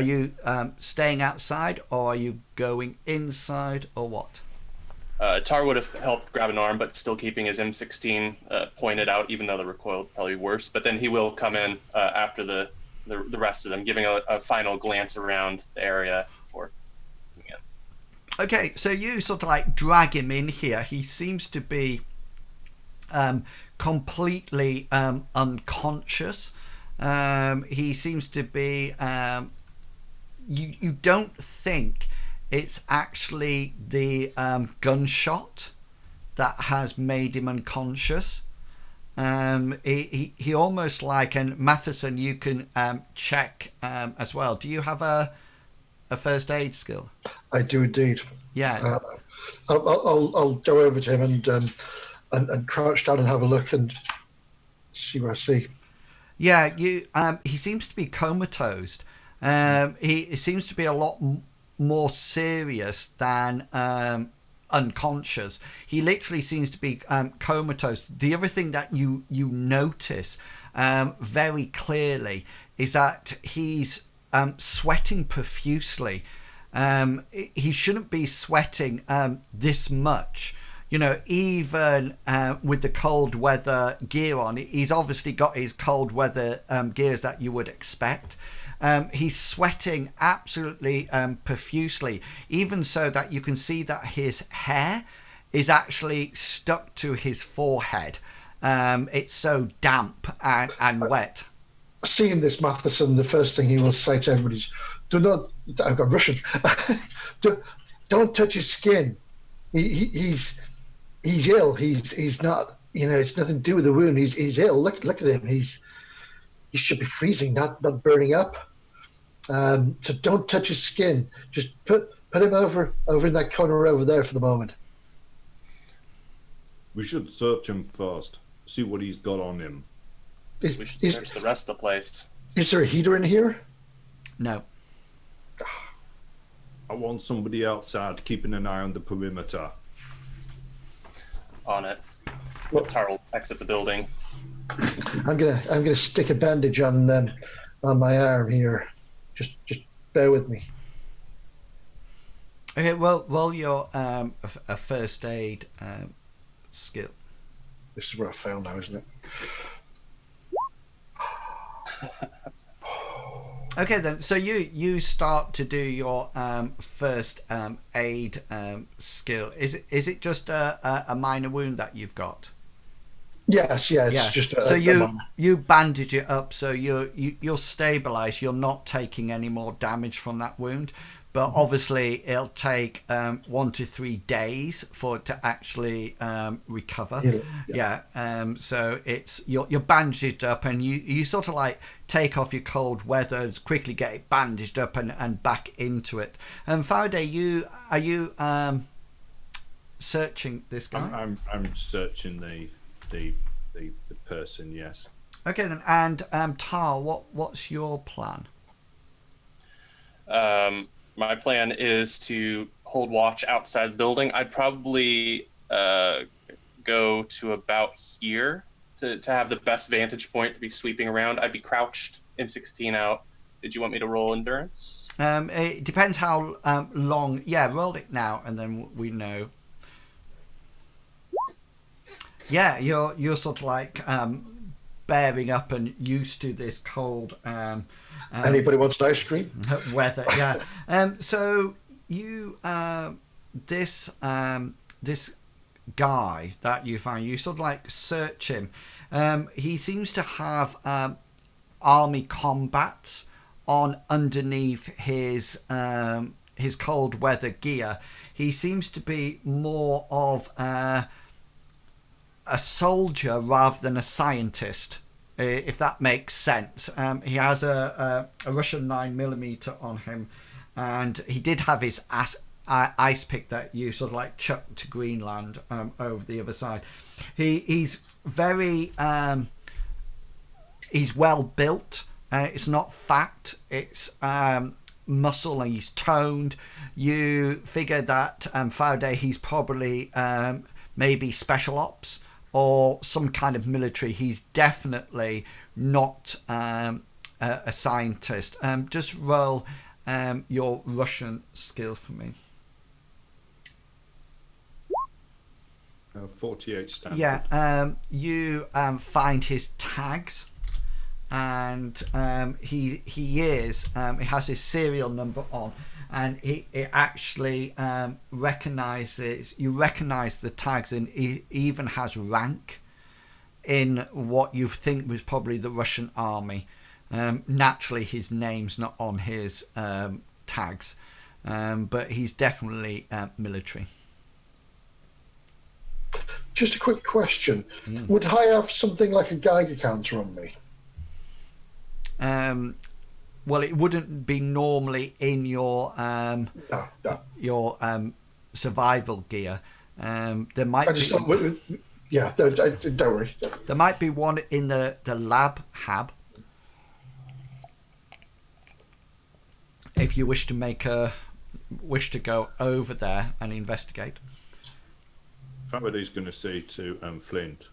you staying outside, or are you going inside, or what? Tarr would have helped grab an arm, but still keeping his M16 pointed out, even though the recoil would probably be worse. But then he will come in after the rest of them, giving a final glance around the area before coming in. Okay, so you sort of like drag him in here. He seems to be completely unconscious. He seems to be. You don't think it's actually the gunshot that has made him unconscious. He almost like, and Matheson, you can check as well. Do you have a first aid skill? I do indeed. Yeah. I'll go over to him and crouch down and have a look and see what I see. Yeah, he seems to be comatose. He seems to be a lot more serious than unconscious. He literally seems to be comatose. The other thing that you notice very clearly is that he's sweating profusely. He shouldn't be sweating this much. You know, even with the cold weather gear on, he's obviously got his cold weather gears that you would expect. He's sweating absolutely profusely, even so that you can see that his hair is actually stuck to his forehead. It's so damp and wet. Seeing this, Matheson, the first thing he will say to everybody is, "Do not." I've got Russian. Don't touch his skin. He's ill. He's not. You know, it's nothing to do with the wound. He's ill. Look at him. He should be freezing, not burning up. So don't touch his skin. Just put him over in that corner over there for the moment. We should search him first. See what he's got on him. We should search the rest of the place. Is there a heater in here? No. I want somebody outside keeping an eye on the perimeter. on it. Well- Tarr will exit the building. I'm gonna stick a bandage on my arm here. Just bear with me. Okay, well, roll your a first aid skill. This is where I fail now, isn't it? Okay, then. So you start to do your first aid skill. Is it just a minor wound that you've got? Yes, yeah, it's just so a moment. you bandage it up so you're stabilized. You're not taking any more damage from that wound, but obviously it'll take 1 to 3 days for it to actually recover. So it's you're bandaged up, and you sort of like take off your cold weather, quickly get it bandaged up and back into it. Faraday, are you searching this guy? I'm searching the person. Yes. Okay then, and Tarr, what's your plan? My plan is to hold watch outside the building. I'd probably go to about here to have the best vantage point to be sweeping around. I'd be crouched in 16 out. Did you want me to roll endurance? It depends how long. Yeah, roll it now, and then we know. Yeah, you're sort of like bearing up and used to this cold. Anybody wants an ice cream? Weather, yeah. So you, this guy that you find, you sort of like search him. He seems to have army combats on underneath his cold weather gear. He seems to be more of a soldier rather than a scientist, if that makes sense. He has a Russian 9mm on him, and he did have his ice pick that you sort of like chucked to Greenland over the other side. He's very he's well built. It's not fat, it's muscle, and he's toned. You figure that Faraday, he's probably maybe special ops or some kind of military. He's definitely not a scientist. Just roll your Russian skill for me. 48 standard. Yeah, you find his tags, and he has his serial number on, and it actually recognizes. You recognize the tags, and he even has rank in what you think was probably the Russian army. Naturally, his name's not on his tags, but he's definitely military. Just a quick question. Would I have something like a Geiger counter on me? Well, it wouldn't be normally in your No. your survival gear. There might be. Don't worry. There might be one in the lab hab. If you wish to go over there and investigate. Faraday's going to say to Flint,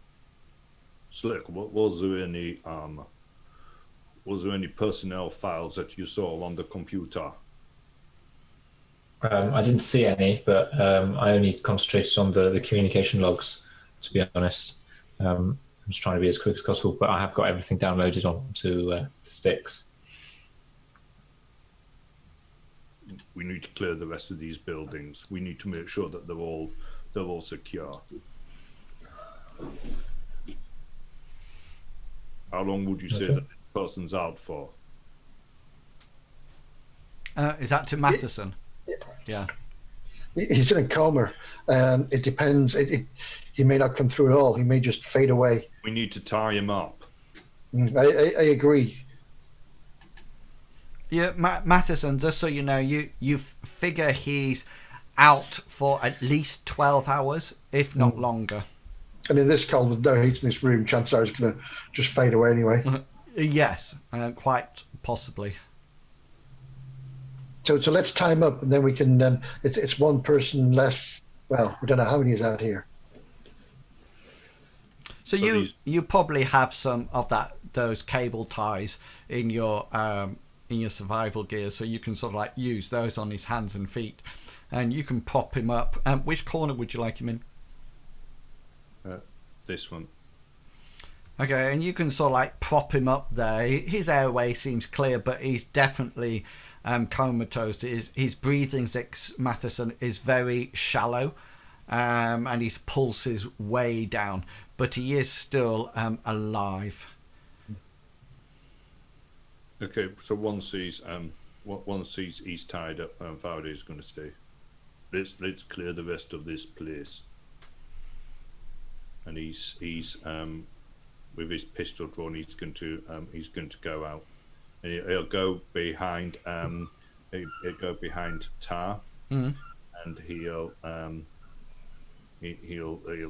Slick, was there any personnel files that you saw on the computer? I didn't see any, but I only concentrated on the communication logs, to be honest. I'm just trying to be as quick as possible, but I have got everything downloaded onto sticks. We need to clear the rest of these buildings. We need to make sure that they're all secure. How long would you say that this person's out for? Is that to Matheson? Yeah. He's in a coma. It depends. He may not come through at all. He may just fade away. We need to tie him up. I agree. Yeah, Matheson, just so you know, you figure he's out for at least 12 hours, if not longer. And in this cold, with no heat in this room, chances are he's going to just fade away anyway. Yes, quite possibly. So let's time up, and then we can. It's one person less. Well, we don't know how many is out here. So you probably have some of those cable ties in your survival gear, so you can sort of like use those on his hands and feet, and you can prop him up. Which corner would you like him in? This one. Okay, and you can sort of like prop him up there. His airway seems clear, but he's definitely comatose. His breathing, Matheson, is very shallow, and his pulse is way down, but he is still alive. Okay, so once he's tied up, Faraday's going to stay. Let's clear the rest of this place. And he's with his pistol drawn, he's going to go out, and he'll go behind Tarr, and he'll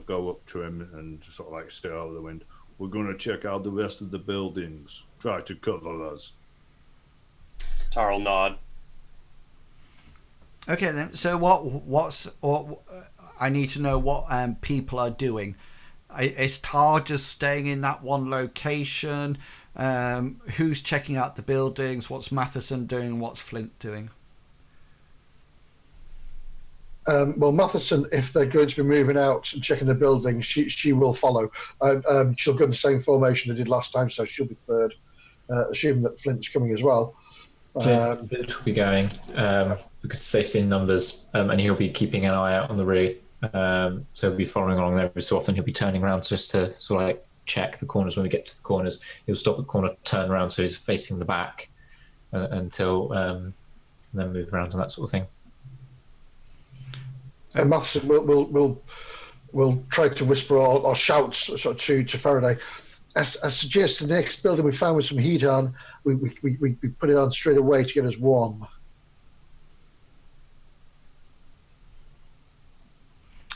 go up to him and sort of like stare out the window. We're going to check out the rest of the buildings. Try to cover us. Tarr will nod. Okay then. So what's I need to know what people are doing. Is Tarr just staying in that one location? Who's checking out the buildings? What's Matheson doing? What's Flint doing? Well, Matheson, if they're going to be moving out and checking the buildings, she will follow. She'll go in the same formation they did last time, so she'll be third, assuming that Flint's coming as well. Flint will be going because safety in numbers, and he'll be keeping an eye out on the rear. So he'll be following along there every so often. He'll be turning around just to sort of like check the corners when we get to the corners. He'll stop at the corner, turn around so he's facing the back until and then move around and that sort of thing. And Matheson will try to whisper or shout sort of to Faraday. I suggest the next building we found with some heat on, we put it on straight away to get us warm.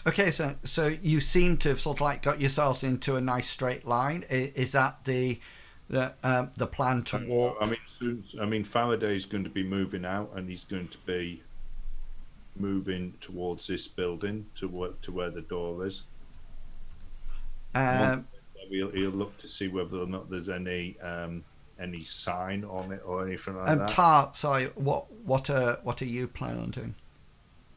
Okay, so you seem to have sort of like got yourselves into a nice straight line. Is that the plan to walk? I mean, Faraday's going to be moving out, and he's going to be moving towards this building to where the door is. He'll look to see whether or not there's any sign on it or anything like that. Tarr, sorry, what are you planning on doing?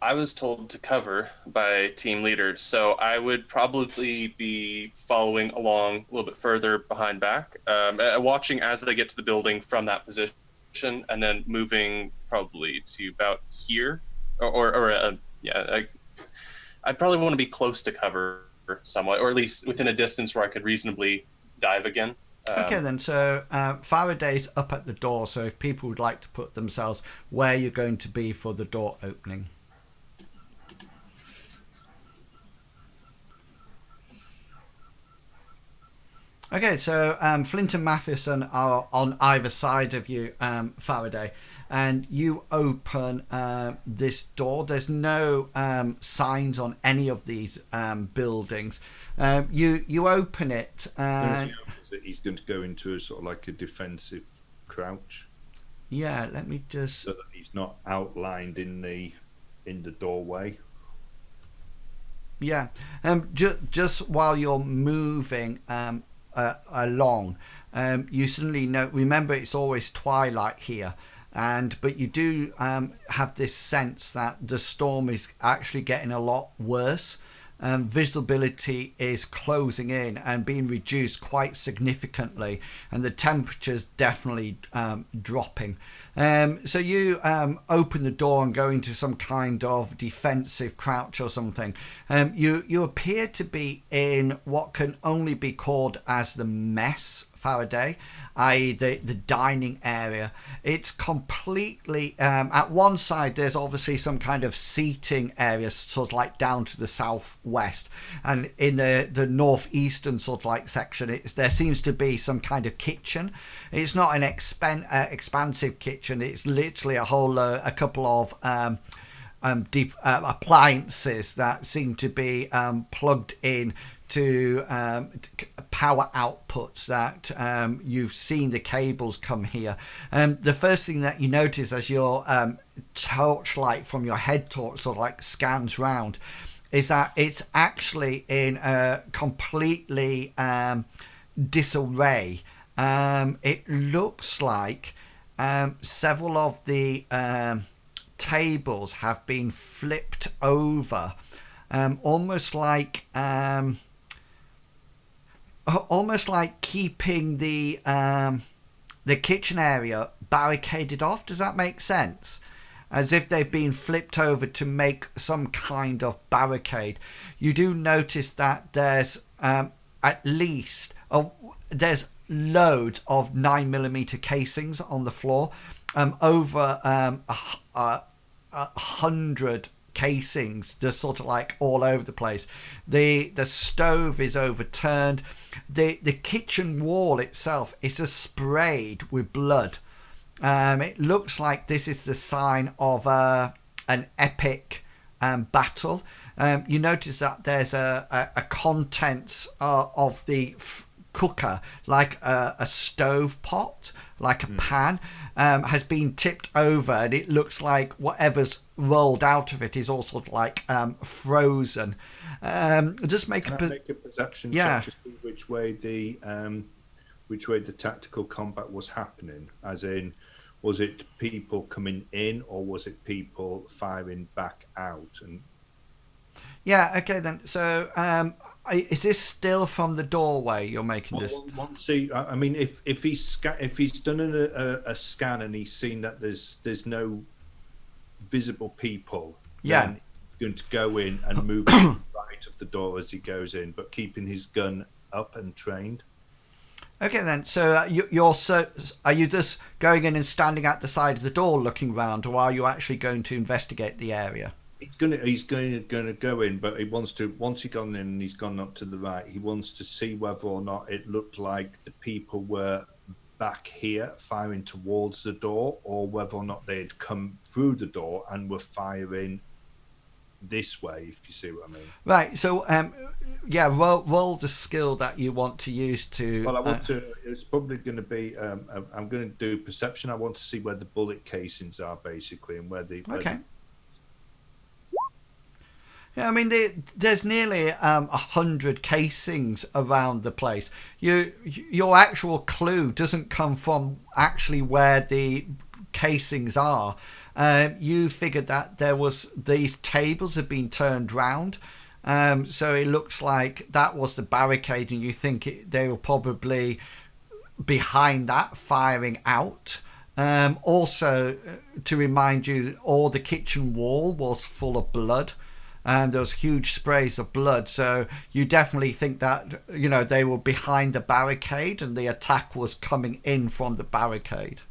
I was told to cover by team leaders, so I would probably be following along a little bit further behind back, watching as they get to the building from that position, and then moving probably to about here, I'd probably want to be close to cover somewhat, or at least within a distance where I could reasonably dive again. Okay then, so Faraday's up at the door, so if people would like to put themselves where you're going to be for the door opening. Okay, so Flint and Matheson are on either side of you, Faraday, and you open this door. There's no signs on any of these buildings. You open it. He's going to go into a sort of like a defensive crouch. Yeah, let me just. So that he's not outlined in the doorway. Yeah, just while you're moving along, you suddenly remember it's always twilight here, but you do have this sense that the storm is actually getting a lot worse. Visibility is closing in and being reduced quite significantly, and the temperature's definitely dropping. So you open the door and go into some kind of defensive crouch or something. You appear to be in what can only be called as the mess, Faraday, i.e. the dining area. It's completely at one side there's obviously some kind of seating area sort of like down to the southwest, and in the northeastern sort of like section there seems to be some kind of kitchen. It's not an expansive kitchen, it's literally a couple of appliances that seem to be plugged in to power outputs that you've seen the cables come here. The first thing that you notice as your torchlight from your head torch sort of like scans round is that it's actually in a completely disarray. It looks like several of the tables have been flipped over, almost like keeping the kitchen area barricaded off. Does that make sense? As if they've been flipped over to make some kind of barricade. You do notice that there's at least there's loads of 9mm casings on the floor, over 100 casings, just sort of like all over the place. The stove is overturned. The kitchen wall itself is just sprayed with blood. It looks like this is the sign of an epic battle. You notice that there's a contents of the cooker, like a stove pot, like a pan, has been tipped over, and it looks like whatever's rolled out of it is all sort of like frozen. Just make Can I make a perception check to see which way the tactical combat was happening? As in, was it people coming in, or was it people firing back out? And yeah, okay then. So, is this still from the doorway you're making this? Once I mean, if he's done a scan and he's seen that there's no visible people, then he's going to go in and move to the right of the door as he goes in, but keeping his gun up and trained. Okay then. So are you just going in and standing at the side of the door looking round, or are you actually going to investigate the area? He's going to go in, but he wants to, once he's gone in and he's gone up to the right, he wants to see whether or not it looked like the people were back here firing towards the door, or whether or not they had come through the door and were firing this way, if you see what I mean. Right. So roll the skill that you want to use to. Well, I want to. It's probably going to be. I'm going to do perception. I want to see where the bullet casings are, basically, and where the. Okay. Yeah, I mean, there's nearly 100 casings around the place. Your actual clue doesn't come from actually where the casings are. You figured that these tables had been turned round, so it looks like that was the barricade, and you think they were probably behind that firing out. Also, to remind you, all the kitchen wall was full of blood. And there was huge sprays of blood, so you definitely think that they were behind the barricade and the attack was coming in from the barricade.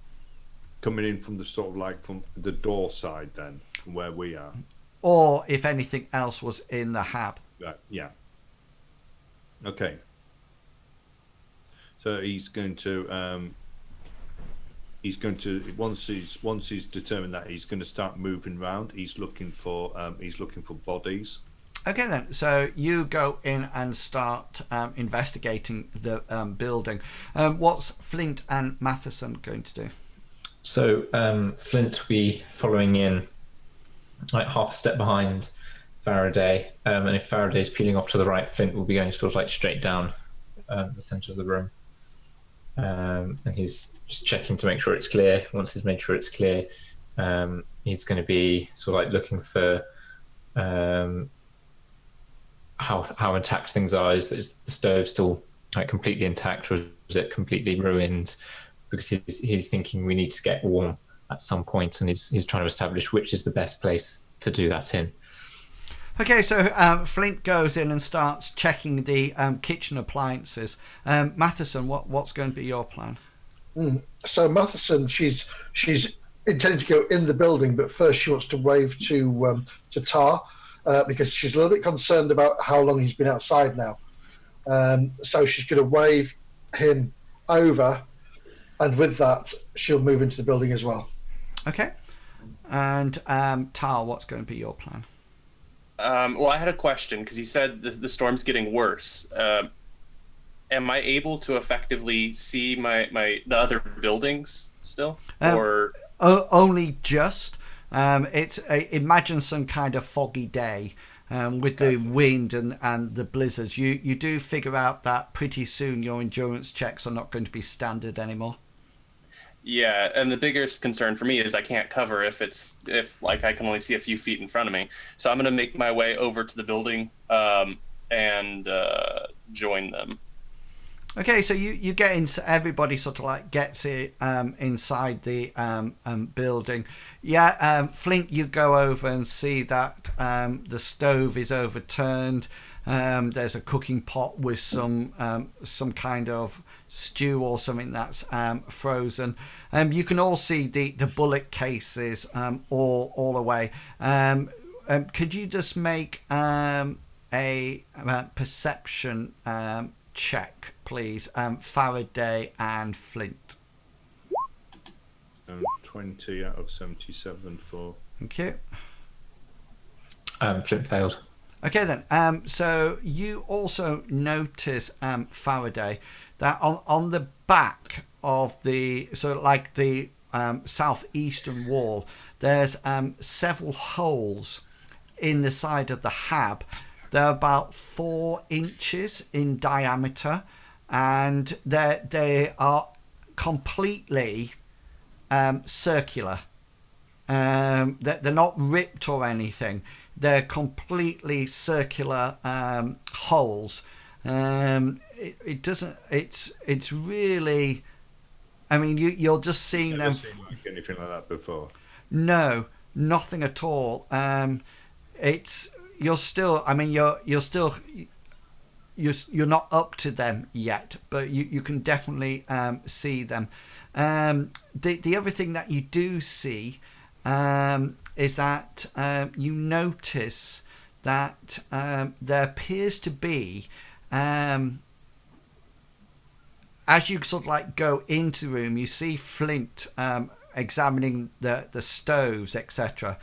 Coming in from the sort of like from the door side, then, from where we are. Or if anything else was in the hab. Yeah. Okay. So he's going to once he's determined that, he's going to start moving around. He's looking for bodies. Okay then, so you go in and start investigating the building. What's Flint and Matheson going to do? So Flint will be following in, like half a step behind Faraday, and if Faraday's peeling off to the right, Flint will be going sort of like straight down the centre of the room. And he's just checking to make sure it's clear. Once he's made sure it's clear, he's going to be sort of like looking for how intact things are. Is the stove still like completely intact, or is it completely ruined? Because he's thinking we need to get warm at some point, and he's trying to establish which is the best place to do that in. Okay, so Flint goes in and starts checking the kitchen appliances. Matheson, what's going to be your plan? So Matheson, she's intending to go in the building, but first she wants to wave to Tarr because she's a little bit concerned about how long he's been outside now. So she's going to wave him over, and with that, she'll move into the building as well. Okay, and Tarr, what's going to be your plan? Well, I had a question because you said the storm's getting worse. Am I able to effectively see the other buildings still, or only just? Imagine some kind of foggy day. with the wind and the blizzards. You do figure out that pretty soon your endurance checks are not going to be standard anymore. Yeah, and the biggest concern for me is I can't cover if like I can only see a few feet in front of me. So I'm going to make my way over to the building and join them. Okay, so you get in. Everybody sort of like gets it inside the building. Yeah, Flint, you go over and see that the stove is overturned. There's a cooking pot with some kind of stew or something that's frozen. You can all see the bullet cases all away. Could you just make a perception check, please, Faraday and Flint? 20 out of 77 for. Thank you. Flint failed. Okay then. So you also notice, Faraday, that on the back of the sort of like the southeastern wall, there's several holes in the side of the hab. They're about 4 inches in diameter, and they are completely circular. They're not ripped or anything. They're completely circular holes. It doesn't. It's really. I mean, you're just seeing Never them. seen like anything like that before. No, nothing at all. It's. You're still. I mean, you're still. You're not up to them yet, but you can definitely see them. The other thing that you do see is that you notice that there appears to be, as you sort of like go into the room, you see Flint examining the stoves, etc.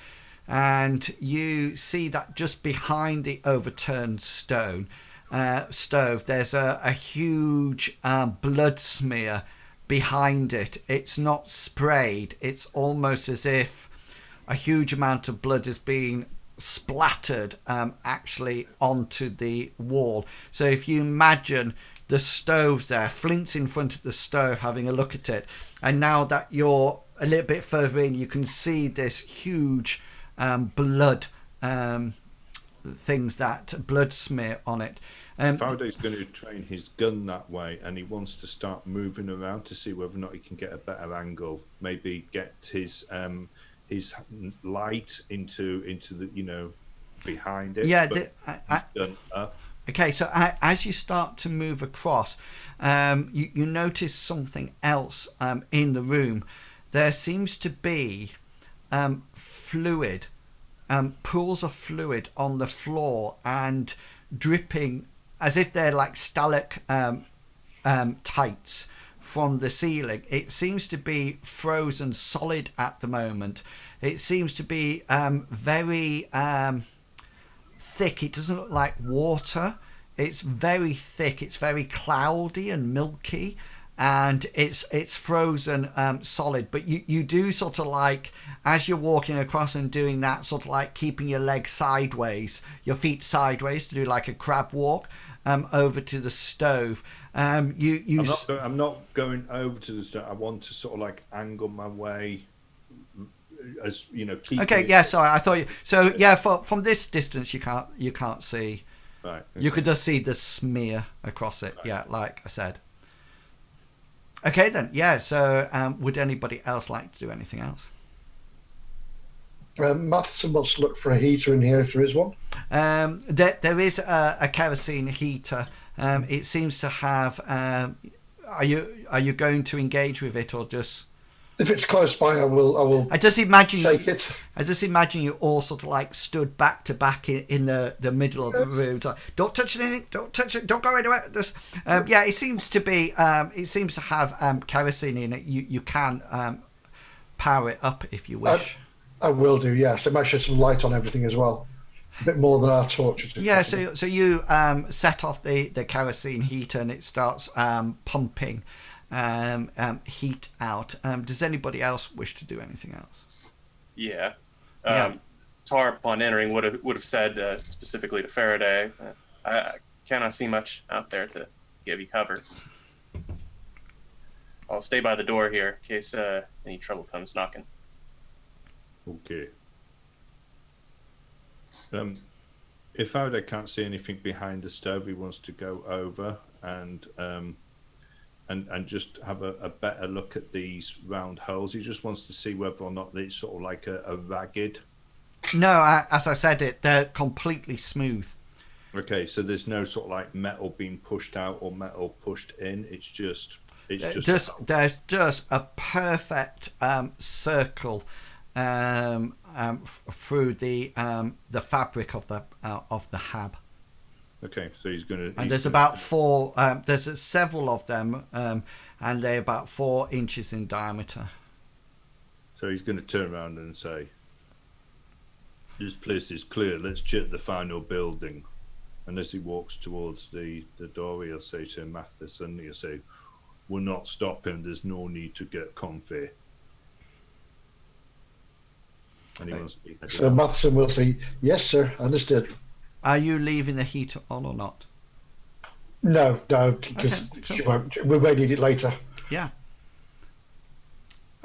And you see that just behind the overturned stove, there's a huge blood smear behind it. It's not sprayed. It's almost as if a huge amount of blood is being splattered actually onto the wall. So if you imagine the stove's there, Flint's in front of the stove having a look at it, and now that you're a little bit further in, you can see this huge blood things, that blood smear on it. Faraday's going to train his gun that way, and he wants to start moving around to see whether or not he can get a better angle. Maybe get his light into the behind it. Yeah, gun up. Okay, so as you start to move across, you notice something else in the room. There seems to be fluid, pools of fluid on the floor and dripping as if they're like stalactites from the ceiling. It seems to be frozen solid at the moment. It seems to be very thick. It doesn't look like water. It's very thick. It's very cloudy and milky, and it's frozen solid. But you do sort of like, as you're walking across and doing that, sort of like keeping your legs sideways, your feet sideways, to do like a crab walk over to the stove. I'm not going over to the stove. I want to sort of like angle my way, as Okay, yeah. Sorry, I thought you. So yeah, from this distance, you can't see. Right. Okay. You could just see the smear across it. Right. Yeah, like I said. Okay then, yeah. So, would anybody else like to do anything else? Matheson wants to look for a heater in here if there is one. There is a kerosene heater. It seems to have. Are you going to engage with it or just? If it's close by, I will. I just imagine take it. I just imagine you all sort of like stood back to back in the middle of the room. So, don't touch anything. Don't touch it. Don't go anywhere. Just, yeah, it seems to be. It seems to have kerosene in it. You can power it up if you wish. I will do. Yes, it might shed some light on everything as well. A bit more than our torches. Yeah. So you set off the kerosene heater and it starts pumping heat out. Does anybody else wish to do anything else? Yeah. Yeah. Tarr, upon entering, would have said specifically to Faraday, I cannot see much out there to give you cover. I'll stay by the door here in case any trouble comes knocking. Okay. If Faraday can't see anything behind the stove, he wants to go over and just have a better look at these round holes. He just wants to see whether or not it's sort of like a ragged. No, as I said, they're completely smooth. Okay, so there's no sort of like metal being pushed out or metal pushed in. There's just a perfect circle through the fabric of the hab. Okay, so he's going to. And there's about four. There's several of them, and they're about 4 inches in diameter. So he's going to turn around and say, "This place is clear. Let's check the final building." And as he walks towards the door, he'll say to Matheson, he'll say, "We're not stopping. There's no need to get comfy." And he wants to be. So Matheson will say, "Yes, sir. Understood." Are you leaving the heater on or not? No, because Okay, we may need it later. Yeah.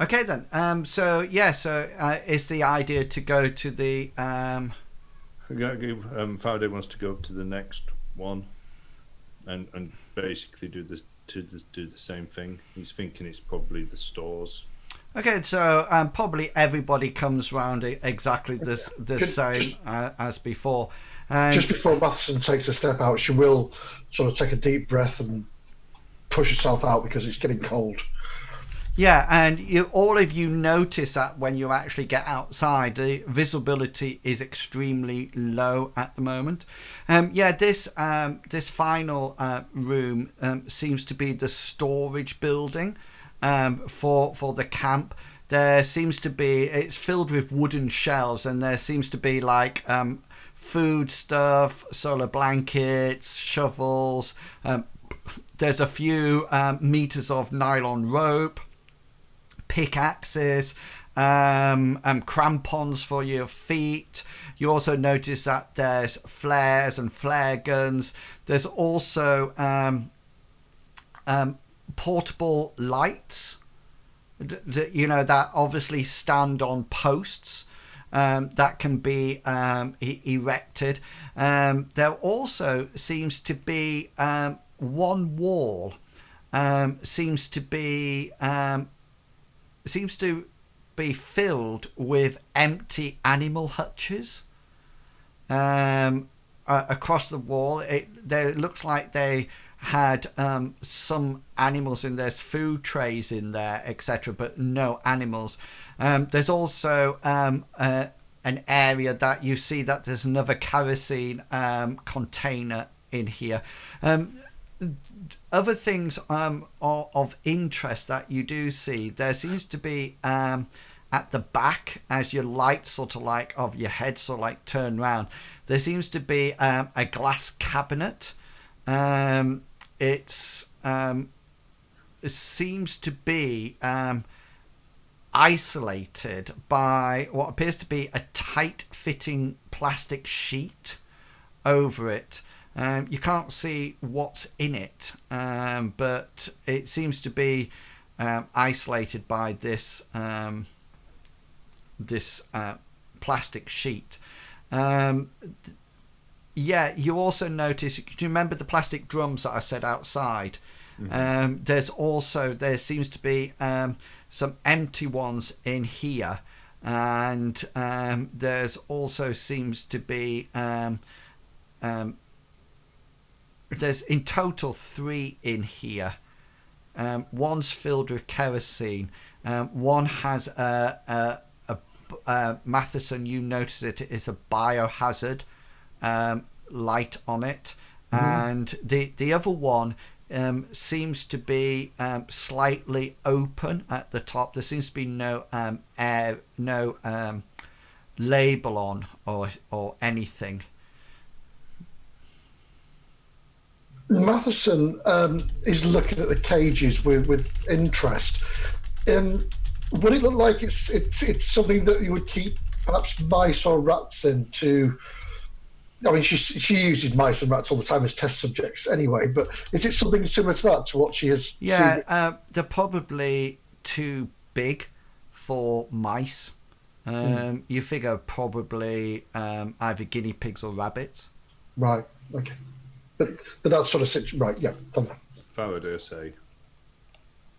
Okay then. So is the idea to go to the Faraday wants to go up to the next one, and basically do the same thing. He's thinking it's probably the stores. Okay, so probably everybody comes round exactly the same as before. And Just before Matheson takes a step out, she will sort of take a deep breath and push herself out because it's getting cold. yeah, and all of you notice that when you actually get outside, the visibility is extremely low at the moment. This final room seems to be the storage building for the camp. There seems to be, it's filled with wooden shelves, and there seems to be like food stuff, solar blankets, shovels. There's a few meters of nylon rope, pickaxes, crampons for your feet. You also notice that there's flares and flare guns. There's also portable lights, that obviously stand on posts. That can be erected. There also seems to be one wall seems to be filled with empty animal hutches across the wall. It looks like they had some animals in. There's food trays in there, etc., but no animals. There's also an area that you see that there's another kerosene container in here. Other things of interest that you do see, there seems to be at the back, as your light sort of like of your head sort of like turn round, there seems to be a glass cabinet. It seems to be isolated by what appears to be a tight-fitting plastic sheet over it. You can't see what's in it, but it seems to be isolated by this plastic sheet. You also notice, do you remember the plastic drums that I said outside? Mm-hmm. There seems to be some empty ones in here, and there's also seems to be there's in total 3 in here. One's filled with kerosene. One has a Matheson, you notice it is a biohazard light on it, and the other one seems to be slightly open at the top. There seems to be no label on or anything. Matheson is looking at the cages with interest. Would it look like it's something that you would keep perhaps mice or rats into. I mean, she uses mice and rats all the time as test subjects anyway. But is it something similar to that, to what she has seen? Yeah, they're probably too big for mice. You figure probably either guinea pigs or rabbits. Right. Okay. But that sort of situation. Right. Yeah. Faraday say,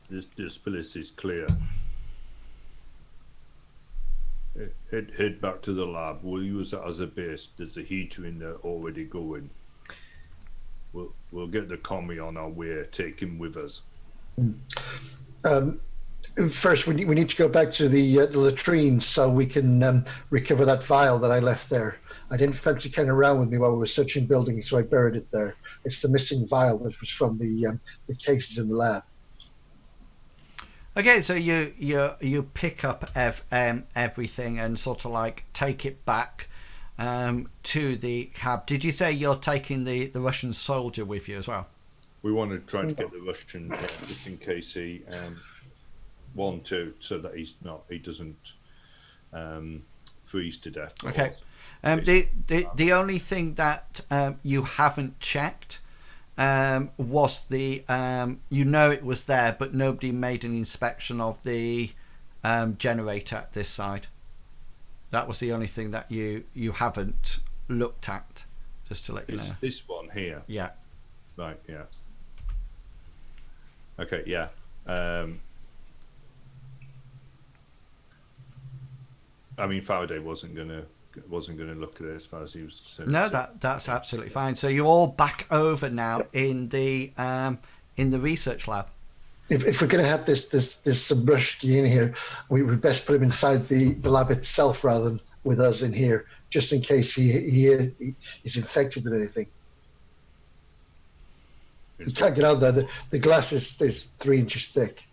this place is clear. Head back to the lab. We'll use that as a base. There's a heater in there already going. We'll get the commie on our way. Take him with us. First, we need to go back to the latrines so we can recover that vial that I left there. I didn't fancy carrying around with me while we were searching buildings, so I buried it there. It's the missing vial that was from the cases in the lab. Okay, so you pick up everything and sort of like take it back to the cab. Did you say you're taking the Russian soldier with you as well? We want to try to get the Russian just in case he so that he doesn't freeze to death. Okay. The only thing that you haven't checked was the it was there, but nobody made an inspection of the generator at this side. That was the only thing that you haven't looked at, just to let you know. This one here. Yeah. Right. Yeah. Okay. Yeah. I mean, Faraday wasn't gonna look at it as far as he was concerned. No, that's absolutely fine. So you're all back over now in the research lab. If we're going to have this Sabrushki in here, we would best put him inside the lab itself rather than with us in here, just in case he is infected with anything. You can't get out there. The glass is 3 inches thick.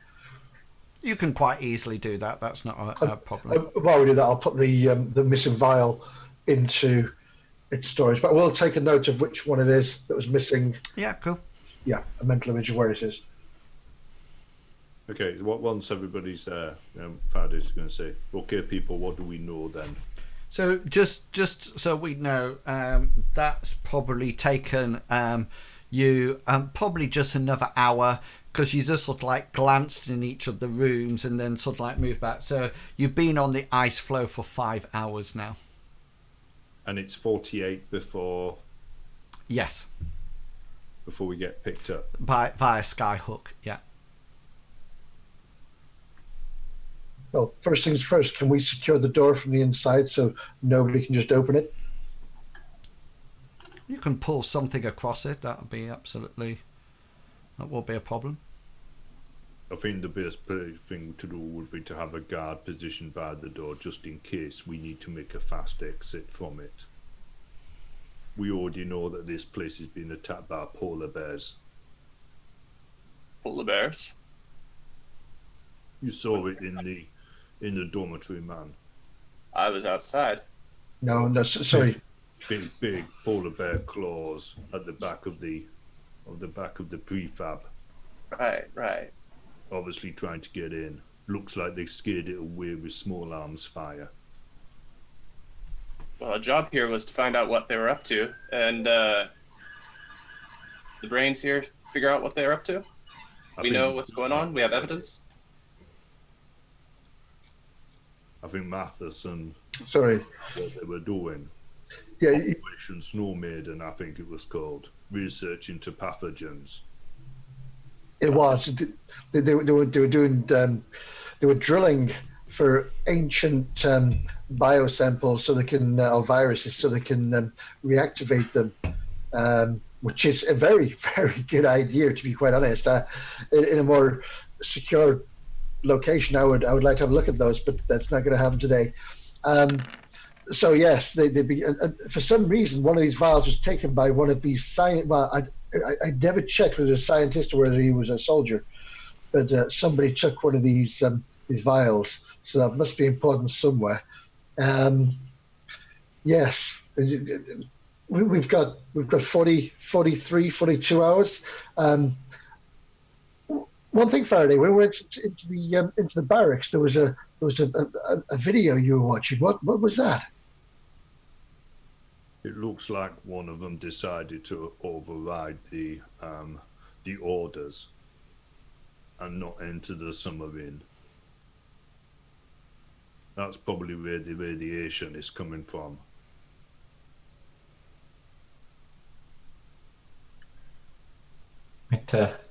You can quite easily do that. That's not a problem. While we do that, I'll put the missing vial into its storage. But we'll take a note of which one it is that was missing. Yeah, cool. Yeah, a mental image of where it is. Okay, once everybody's there, Faraday's going to say, "Okay, people, what do we know then?" So just so we know, that's probably taken you probably just another hour, because you just sort of like glanced in each of the rooms and then sort of like moved back. So you've been on the ice floe for 5 hours now. And it's 48 before. Yes. Before we get picked up via skyhook. Yeah. Well, first things first. Can we secure the door from the inside so nobody can just open it? You can pull something across it. That won't be a problem. I think the best thing to do would be to have a guard positioned by the door just in case we need to make a fast exit from it. We already know that this place has been attacked by polar bears. Polar bears? You saw it in the dormitory, man. I was outside. No, that's sorry. Big polar bear claws at the back of the prefab. Right. Obviously trying to get in. Looks like they scared it away with small arms fire. Well, our job here was to find out what they were up to, and the brains here figure out what they're up to. We know what's going on. We have evidence. I think Mythras and Sorry. what they were doing. Yeah. Operation Snow Maiden, I think it was called. Research into pathogens. It was. They were doing. They were drilling for ancient biosamples so they can, or viruses, so they can reactivate them, which is a very, very good idea, to be quite honest. In a more secure location, I would like to have a look at those, but that's not going to happen today. So yes, they for some reason one of these vials was taken by one of these science. Well, I never checked whether it was a scientist or whether he was a soldier, but somebody took one of these vials, so that must be important somewhere. Yes, we've got 40, 43, 42 hours. One thing, Faraday, when we went into the barracks, there was a video you were watching. What was that? It looks like one of them decided to override the orders and not enter the submarine. That's probably where the radiation is coming from.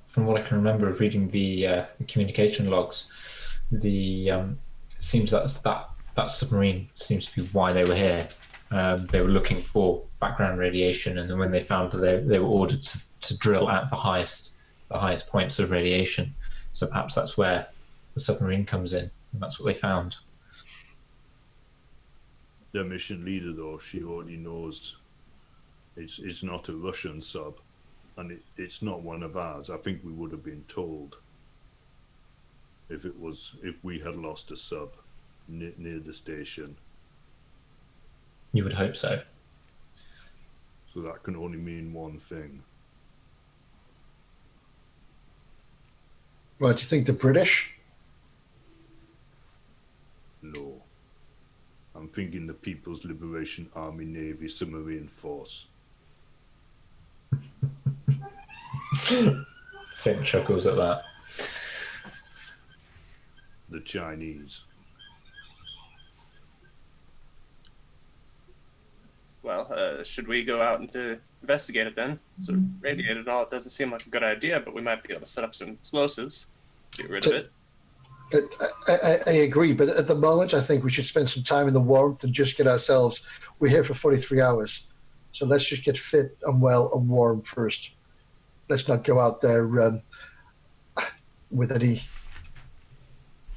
From what I can remember of reading the communication logs, the seems that submarine seems to be why they were here. They were looking for background radiation, and then when they found that they were ordered to drill at the highest points of radiation. So perhaps that's where the submarine comes in, and that's what they found. The mission leader, though, she already knows it's not a Russian sub, and it's not one of ours. I think we would have been told if we had lost a sub near the station. You would hope so. So that can only mean one thing. Well, do you think the British? No. I'm thinking the People's Liberation Army Navy Submarine Force. Finn chuckles at that. The Chinese. Well, should we go out and to investigate it then? So radiated and all, it doesn't seem like a good idea, but we might be able to set up some explosives, get rid of it. I agree, but at the moment, I think we should spend some time in the warmth and just get ourselves. We're here for 43 hours, so let's just get fit and well and warm first. Let's not go out there with any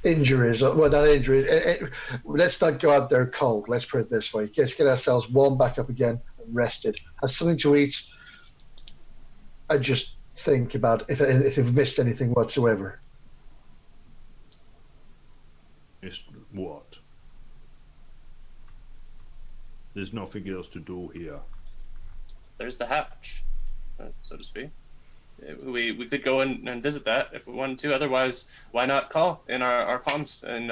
injuries. Well, not injuries. Let's not go out there cold. Let's put it this way. Let's get ourselves warmed back up again and rested. Have something to eat. I just think about if we've missed anything whatsoever. It's what? There's nothing else to do here. There's the hatch, so to speak. We could go in and visit that if we wanted to. Otherwise, why not call in our comms and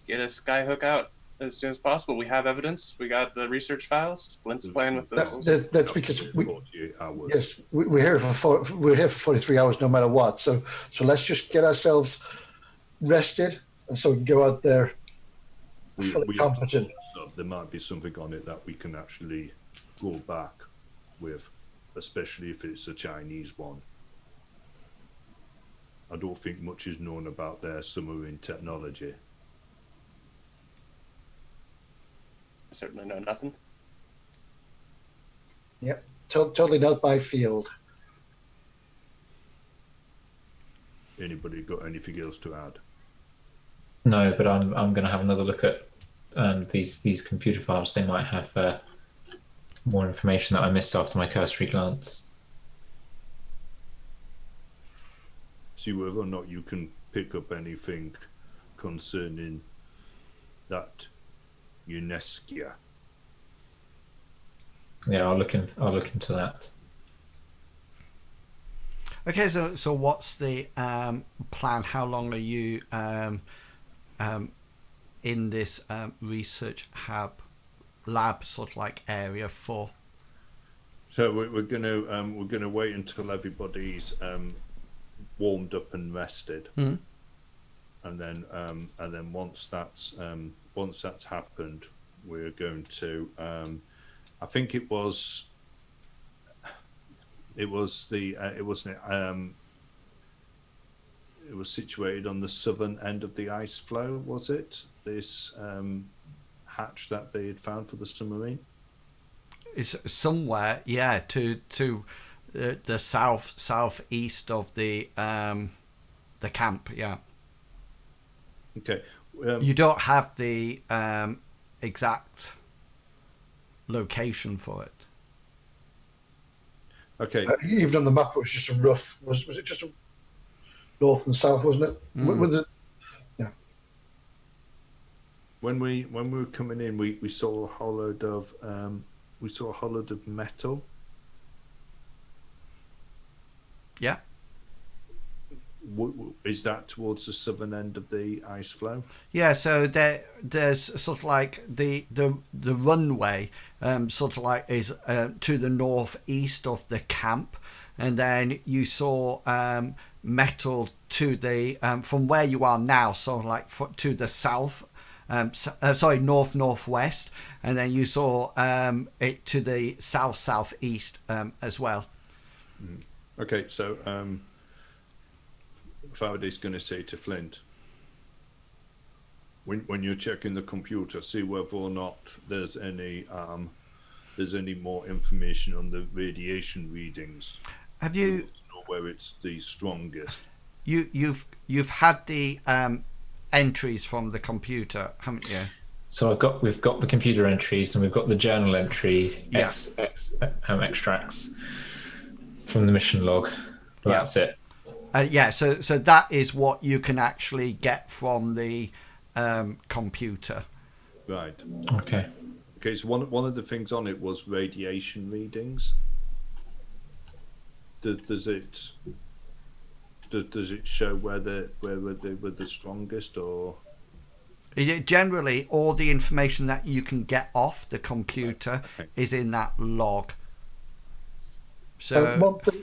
get a skyhook out as soon as possible? We have evidence. We got the research files. Flint's playing with this. That's because we're here for 43 hours no matter what. So let's just get ourselves rested, and so we can go out there fully competent. There might be something on it that we can actually go back with, especially if it's a Chinese one. I don't think much is known about their submarine technology. I certainly know nothing. Yep, totally not by field. Anybody got anything else to add? No, but I'm going to have another look at these computer files. They might have more information that I missed after my cursory glance. See whether or not you can pick up anything concerning that UNESCO. Yeah, I'll look into that. Okay, so what's the plan? How long are you in this research lab sort of like area for? So we're gonna wait until everybody's warmed up and rested, and then once that's happened, we're going to. I think it was situated on the southern end of the ice floe. Was it this hatch that they had found for the submarine? It's somewhere, yeah, to the southeast of the camp, yeah. Okay. You don't have the exact location for it. Okay. Even on the map, it was just a rough. Was it just a north and south? Wasn't it? With it? Yeah. When we were coming in, we saw a hollowed of metal. Yeah. is that towards the southern end of the ice flow? Yeah, so there's sort of like the runway, sort of like is to the northeast of the camp, and then you saw metal to the from where you are now, sort of like to the south. Northwest, and then you saw it to the southeast as well. Okay, so Faraday's going to say to Flint, when you're checking the computer, see whether or not there's any more information on the radiation readings. Have you know where it's the strongest? You've had the entries from the computer, haven't you? So we've got the computer entries and we've got the journal entries, Yeah. extracts from the mission log. Yeah. That's it. So that is what you can actually get from the computer. Right. Okay. Okay. So one of the things on it was radiation readings. Does it show where they were the strongest, or? Generally, all the information that you can get off the computer is in that log. So one thing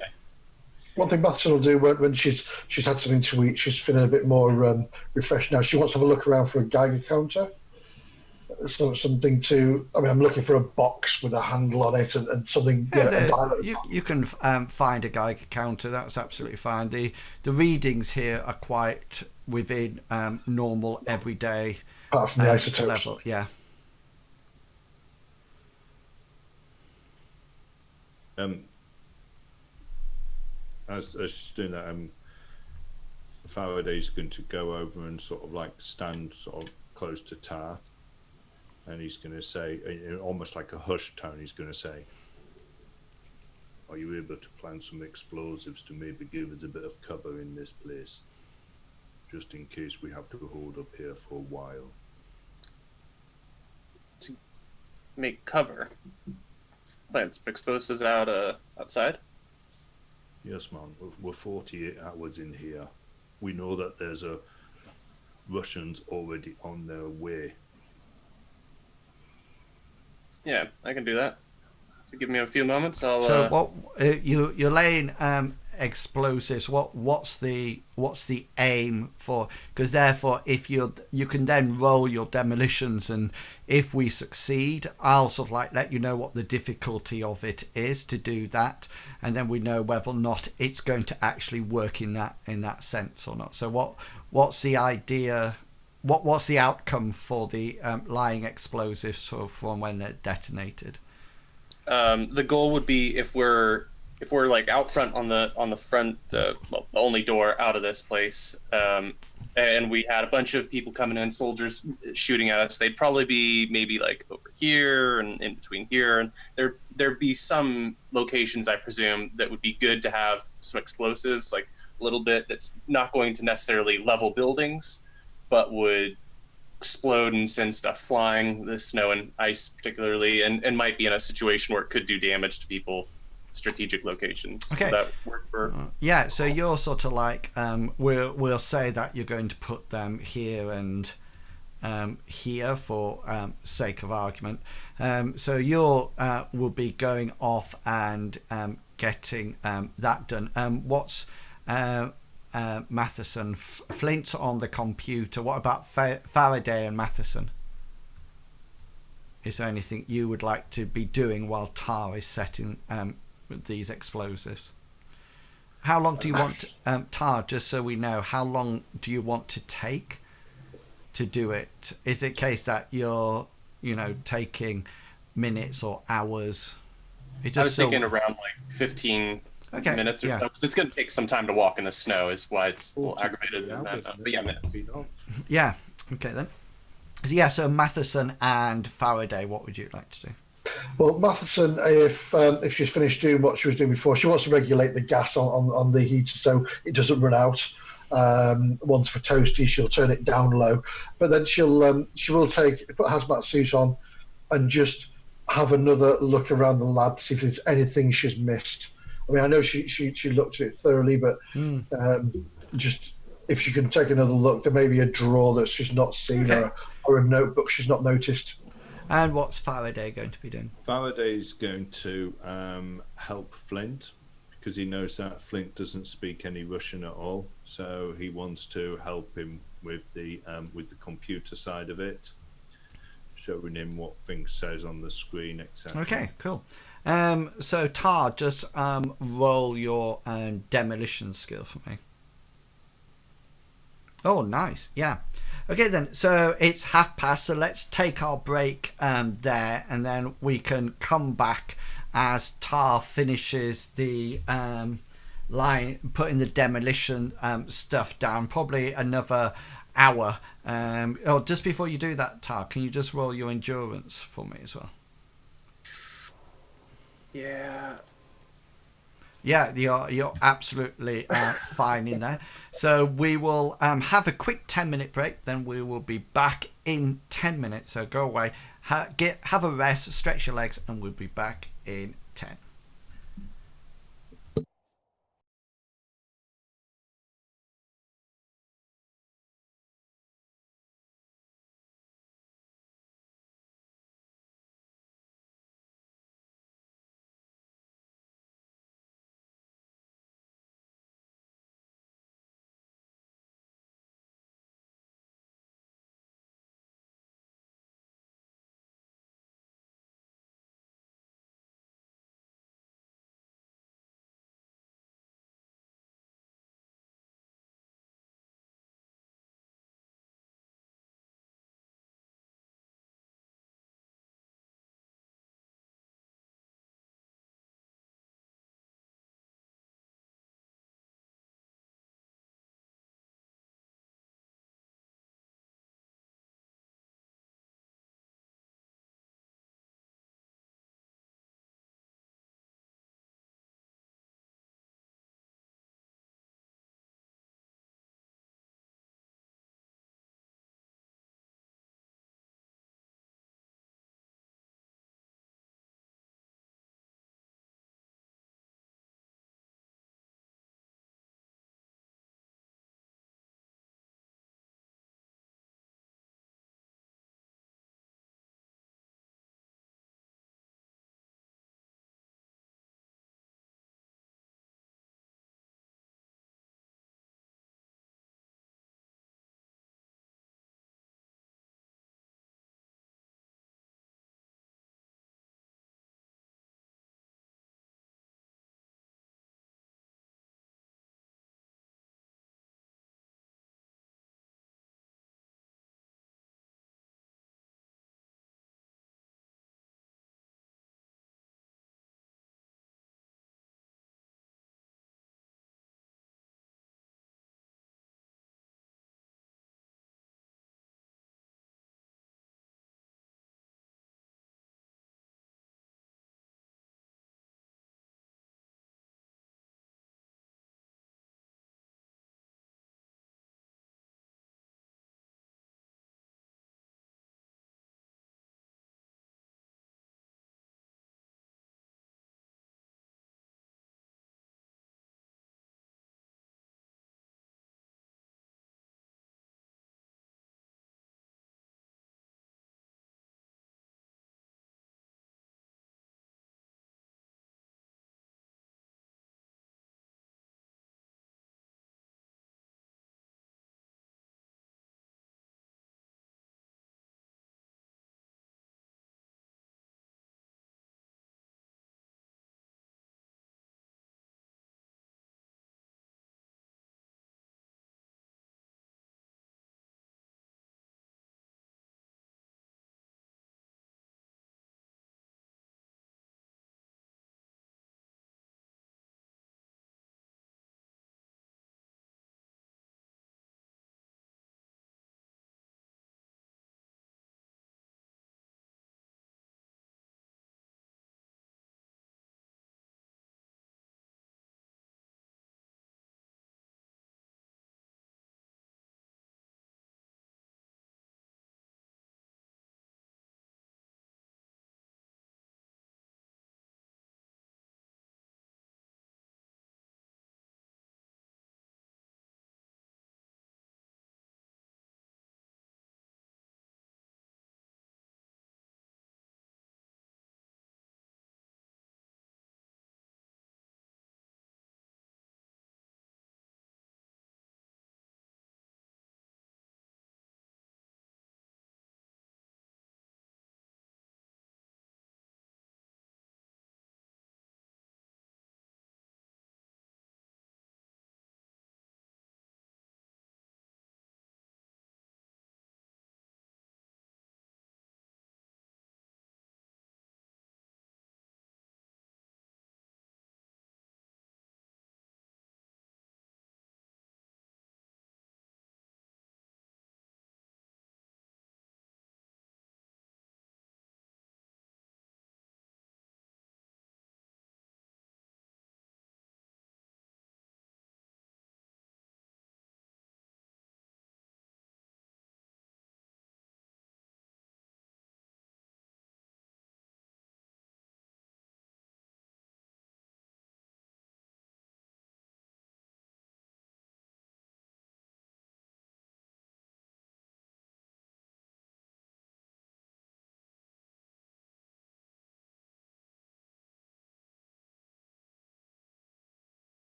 Matheson will do when she's had something to eat, she's feeling a bit more refreshed now. She wants to have a look around for a Geiger counter. So something to. I mean, I'm looking for a box with a handle on it and something. You can find a Geiger counter. That's absolutely fine. The readings here are quite within normal everyday apart from the isotopes level. Yeah. As she's doing that, Faraday's going to go over and sort of like stand sort of close to Tarr. And he's going to say, almost like a hushed tone, he's going to say, are you able to plant some explosives to maybe give us a bit of cover in this place? Just in case we have to hold up here for a while. To make cover? Plant some explosives outside? Yes, man. We're 48 hours in here. We know that there's Russians already on their way. Yeah, I can do that. If you give me a few moments, I'll. So what you're laying explosives? What's the aim for? Because therefore, if you can then roll your demolitions, and if we succeed, I'll sort of like let you know what the difficulty of it is to do that, and then we know whether or not it's going to actually work in that sense or not. So what's the idea? What's the outcome for the lying explosives from when they're detonated? The goal would be if we're like out front on the front, the only door out of this place, and we had a bunch of people coming in, soldiers shooting at us. They'd probably be maybe like over here and in between here, and there'd be some locations, I presume, that would be good to have some explosives, like a little bit that's not going to necessarily level buildings, but would explode and send stuff flying, the snow and ice particularly, and might be in a situation where it could do damage to people, strategic locations. Okay. Does that work for? Yeah, so you're sort of like, we'll say that you're going to put them here and here for sake of argument. So you will be going off and getting that done. What's Matheson? Flint's on the computer. What about Faraday and Matheson? Is there anything you would like to be doing while Tarr is setting these explosives? How long do you want, Tarr, just so we know, how long do you want to take to do it? Is it a case that you're, taking minutes or hours? I was thinking around like 15 minutes or so, because it's going to take some time to walk in the snow, is why it's a little aggravated. But yeah, minutes. Yeah, okay then. Yeah, so Matheson and Faraday, what would you like to do? Well, Matheson, if she's finished doing what she was doing before, she wants to regulate the gas on the heater so it doesn't run out. Once for toasty, she'll turn it down low, but then she will put hazmat suit on and just have another look around the lab to see if there's anything she's missed. I mean, I know she looked at it thoroughly, but just if you can take another look, there may be a drawer that's just not seen, Okay. or a notebook she's not noticed. And what's Faraday going to be doing? Faraday's going to help Flint because he knows that Flint doesn't speak any Russian at all. So he wants to help him with the computer side of it, showing him what things says on the screen, etc. Okay, cool. So Tarr, just roll your demolition skill for me. Oh, nice. Yeah. Okay, then. So it's past. So let's take our break there, and then we can come back as Tarr finishes the line, putting the demolition stuff down. Probably another hour. Just before you do that, Tarr, can you just roll your endurance for me as well? Yeah. Yeah, you're absolutely fine in there. So we will have a quick 10-minute break. Then we will be back in 10 minutes. So go away, have a rest, stretch your legs, and we'll be back in 10.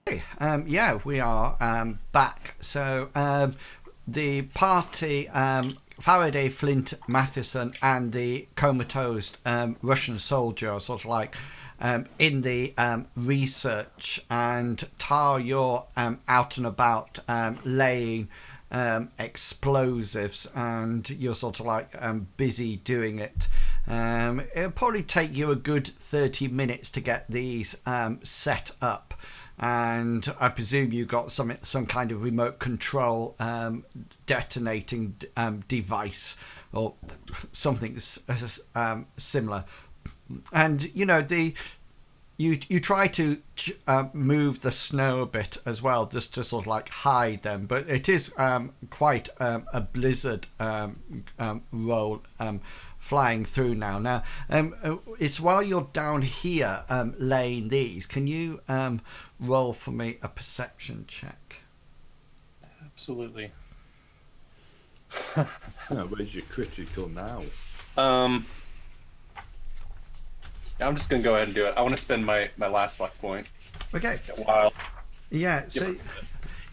Yeah, we are back. So the party, Faraday, Flint, Matheson, and the comatose Russian soldier are sort of like in the research, and Tarr, you're out and about laying explosives, and you're sort of like busy doing it. It'll probably take you a good 30 minutes to get these set up. And I presume you got some kind of remote control detonating device or something similar. And you try to move the snow a bit as well, just to sort of like hide them. But it is quite a blizzard roll flying through now. Now, it's while you're down here laying these. Can you roll for me a perception check? Absolutely. Where's your critical now? I'm just gonna go ahead and do it. I want to spend my last luck point. Okay. Wow. Yeah. So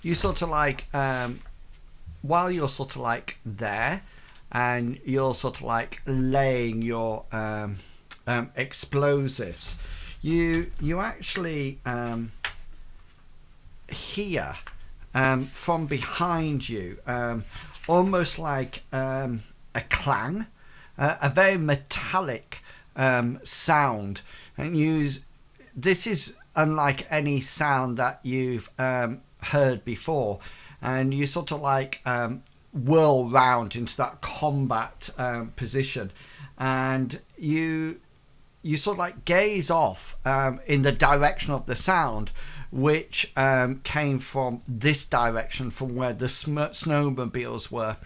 you sort of like while you're sort of like there, and you're sort of like laying your explosives, you actually hear from behind you almost like a clang, a very metallic sound, and this is unlike any sound that you've heard before, and you sort of like whirl round into that combat position, and you sort of like gaze off in the direction of the sound, which came from this direction, from where the snowmobiles were,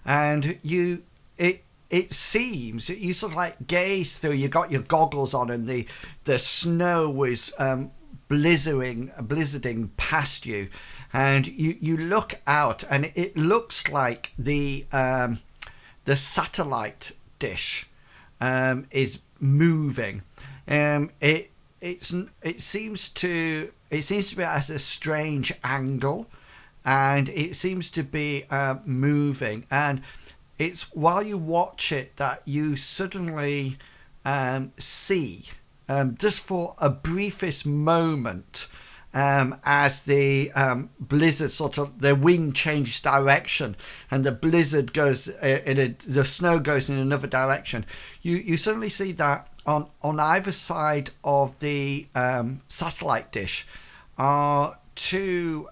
and it seems you sort of like gaze through. You got your goggles on, and the snow is blizzarding past you, and you look out, and it looks like the satellite dish is moving. It seems to be at a strange angle, and it seems to be moving, and it's while you watch it that you suddenly see, just for a briefest moment, as the blizzard the wind changes direction, and the blizzard goes the snow goes in another direction. You suddenly see that on either side of the satellite dish are two.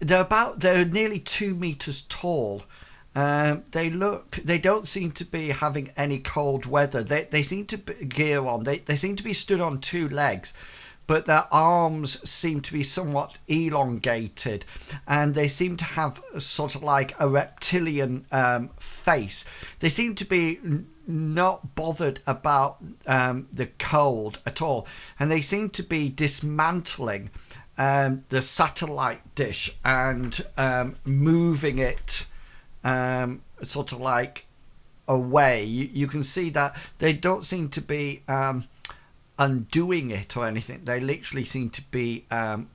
They're nearly 2 meters tall. They don't seem to be having any cold weather. They seem to be gear on. They seem to be stood on two legs, but their arms seem to be somewhat elongated, and they seem to have sort of like a reptilian face. They seem to be not bothered about the cold at all, and they seem to be dismantling the satellite dish and moving it sort of like away. You can see that they don't seem to be undoing it or anything. They literally seem to be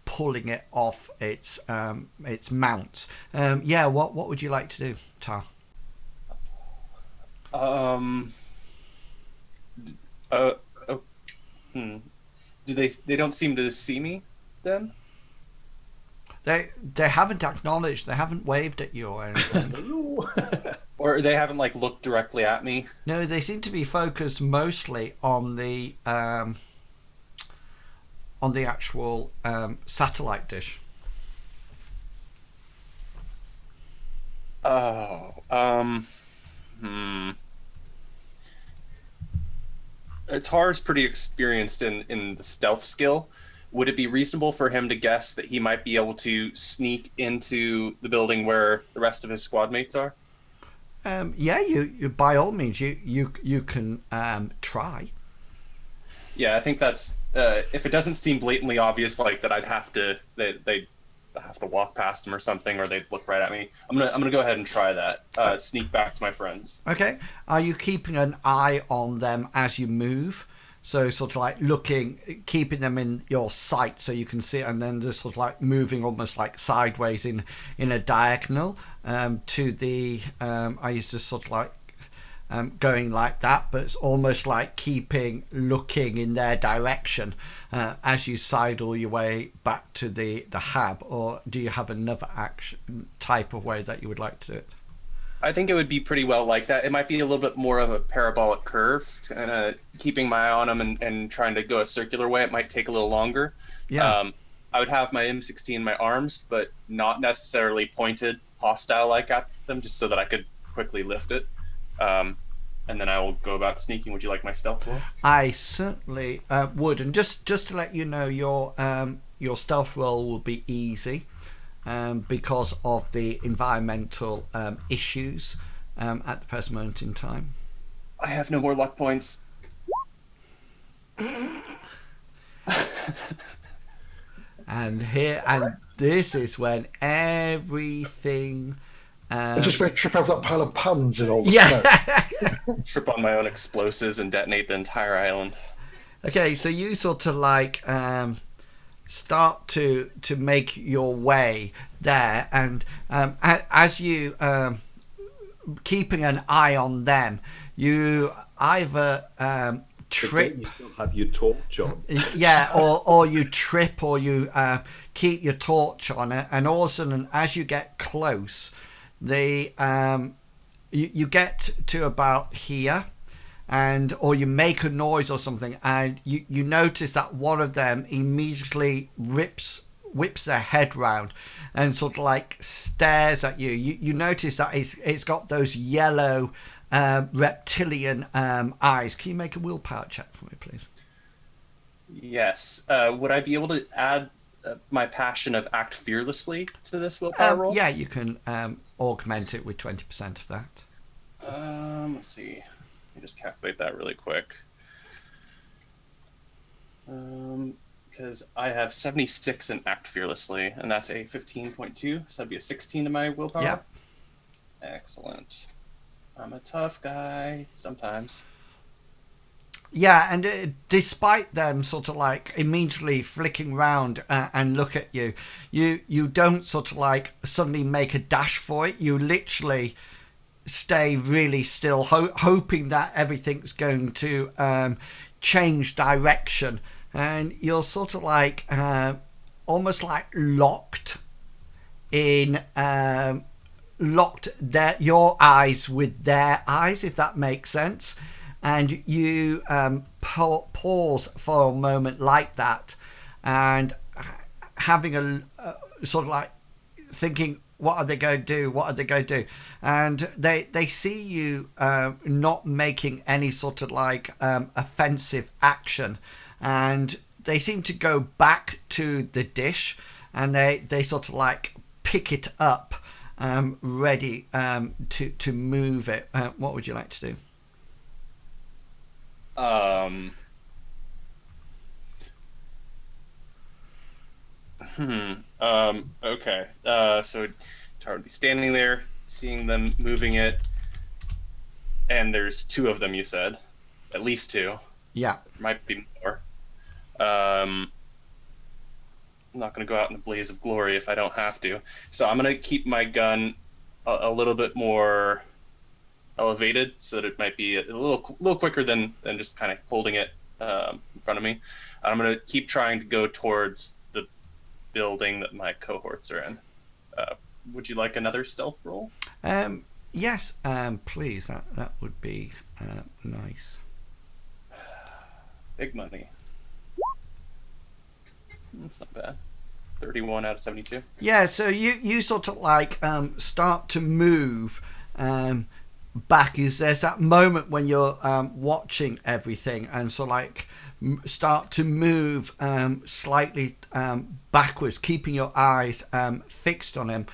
pulling it off its mounts. What would you like to do, Tarr? Do they don't seem to see me then? They haven't acknowledged. They haven't waved at you or anything. Or they haven't like looked directly at me? No, they seem to be focused mostly on the actual satellite dish. Tar's pretty experienced in the stealth skill. Would it be reasonable for him to guess that he might be able to sneak into the building where the rest of his squad mates are? You by all means, you can try. Yeah, I think that's if it doesn't seem blatantly obvious, like that, I'd have to they'd have to walk past him or something, or they'd look right at me. I'm gonna go ahead and try that. Sneak back to my friends. Okay. Are you keeping an eye on them as you move? So sort of like looking, keeping them in your sight so you can see it, and then just sort of like moving almost like sideways in a diagonal to the. I used to sort of like going like that, but it's almost like looking in their direction as you sidle your way back to the hab. Or do you have another action type of way that you would like to do it? I think it would be pretty well like that. It might be a little bit more of a parabolic curve, and keeping my eye on them and trying to go a circular way. It might take a little longer. Yeah. I would have my M16 in my arms, but not necessarily pointed hostile like at them, just so that I could quickly lift it. And then I will go about sneaking. Would you like my stealth roll? I certainly would. And just to let you know, your stealth roll will be easy because of the environmental issues at the present moment in time. I have no more luck points. And this is when everything. I just might trip over that pile of puns and all the Yeah. Trip on my own explosives and detonate the entire island. Okay, so you sort of like start to make your way there, and as you keeping an eye on them, you either trip. You still have your torch on. Yeah, or you trip, or you keep your torch on it, and all of a sudden, as you get close, you get to about here, or you make a noise or something, and you notice that one of them immediately whips their head round and sort of like stares at you. You notice that it's got those yellow reptilian eyes. Can you make a willpower check for me, please? Yes. Would I be able to add my passion of act fearlessly to this willpower roll? Yeah, you can augment it with 20% of that. Let's see. Let me just calculate that really quick. Because I have 76 in act fearlessly, and that's a 15.2, so that'd be a 16 to my willpower. Yeah. Excellent. I'm a tough guy sometimes. Yeah, and despite them sort of like immediately flicking round and look at you, you don't sort of like suddenly make a dash for it. You literally stay really still, hoping that everything's going to change direction, and you're sort of like almost like locked your eyes with their eyes, if that makes sense. And you pause for a moment like that, and having a sort of like thinking, what are they going to do? What are they going to do? And they see you not making any sort of like offensive action, and they seem to go back to the dish, and they sort of like pick it up, ready to move it. What would you like to do? Okay. So Tarr would be standing there, seeing them moving it, and there's two of them, you said? At least two. Yeah. Might be more. I'm not going to go out in a blaze of glory if I don't have to. So I'm going to keep my gun a little bit more elevated, so that it might be a little quicker than just kind of holding it in front of me. I'm going to keep trying to go towards the building that my cohorts are in. Would you like another stealth roll? Yes, please. That would be nice. Big money. That's not bad. 31 out of 72. Yeah, so you sort of like start to move back. There's that moment when you're watching everything and sort of like start to move slightly backwards, keeping your eyes fixed on him,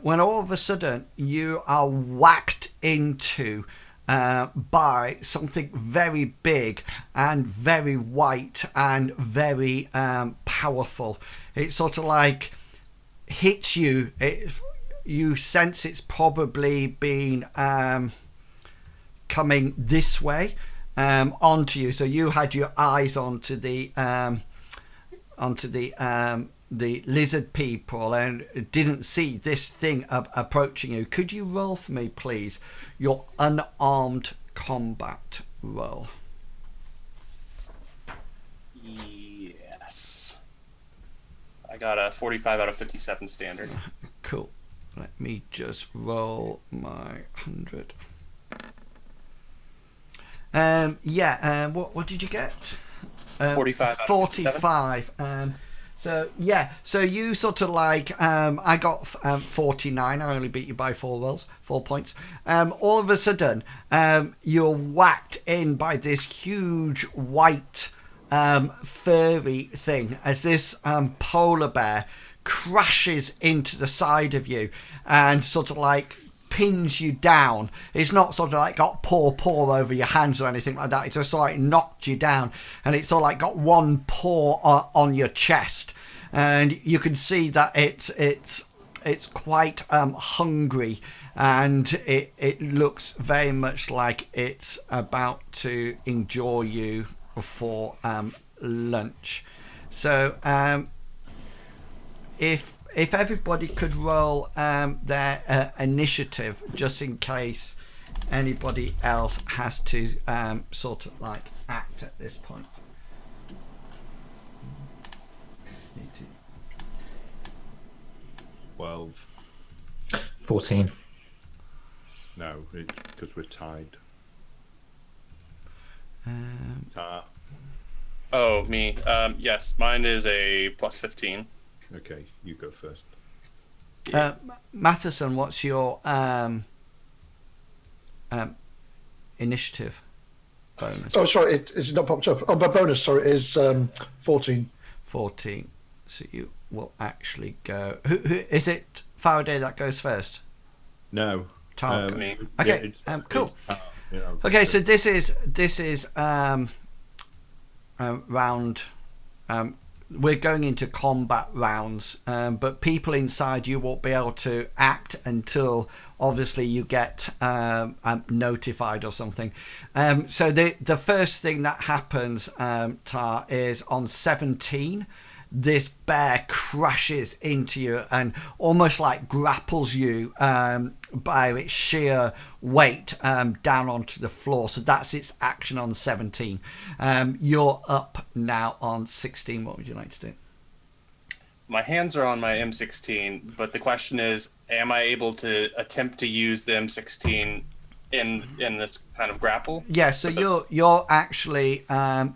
when all of a sudden you are whacked into by something very big and very white and very powerful. It sort of like hits you. You sense it's probably been coming this way, onto you. So you had your eyes onto the lizard people and didn't see this thing approaching you. Could you roll for me, please, your unarmed combat roll? Yes. I got a 45 out of 57 standard. Cool. Let me just roll my 100. What did you get? 45. 45. So you sort of like, I got 49. I only beat you by 4 points. All of a sudden, you're whacked in by this huge white furry thing as this polar bear crashes into the side of you and sort of like pins you down. It's not sort of like got paw over your hands or anything like that. It's just like knocked you down, and it's sort of like got one paw on your chest, and you can see that it's quite hungry, and it looks very much like it's about to enjoy you for lunch. So if everybody could roll their initiative, just in case anybody else has to sort of like act at this point. 12. 14. No, because we're tied. Tarr. Oh, me. Yes, mine is a plus 15. Okay, you go first. Matheson, what's your initiative bonus? Oh, sorry, it's not popped up. Oh, my bonus, sorry, is 14. 14. So you will actually go. Who is it? Faraday that goes first. No. Tarr. Me. Okay. Yeah, Cool. Yeah, Okay, so this is round. We're going into combat rounds, but people inside you won't be able to act until obviously you get notified or something. So the first thing that happens, Tarr, is on 17. This bear crashes into you and almost like grapples you by its sheer weight down onto the floor. So that's its action on 17. You're up now on 16. What would you like to do? My hands are on my M16, but the question is, am I able to attempt to use the M16 in this kind of grapple? Yeah, so you're actually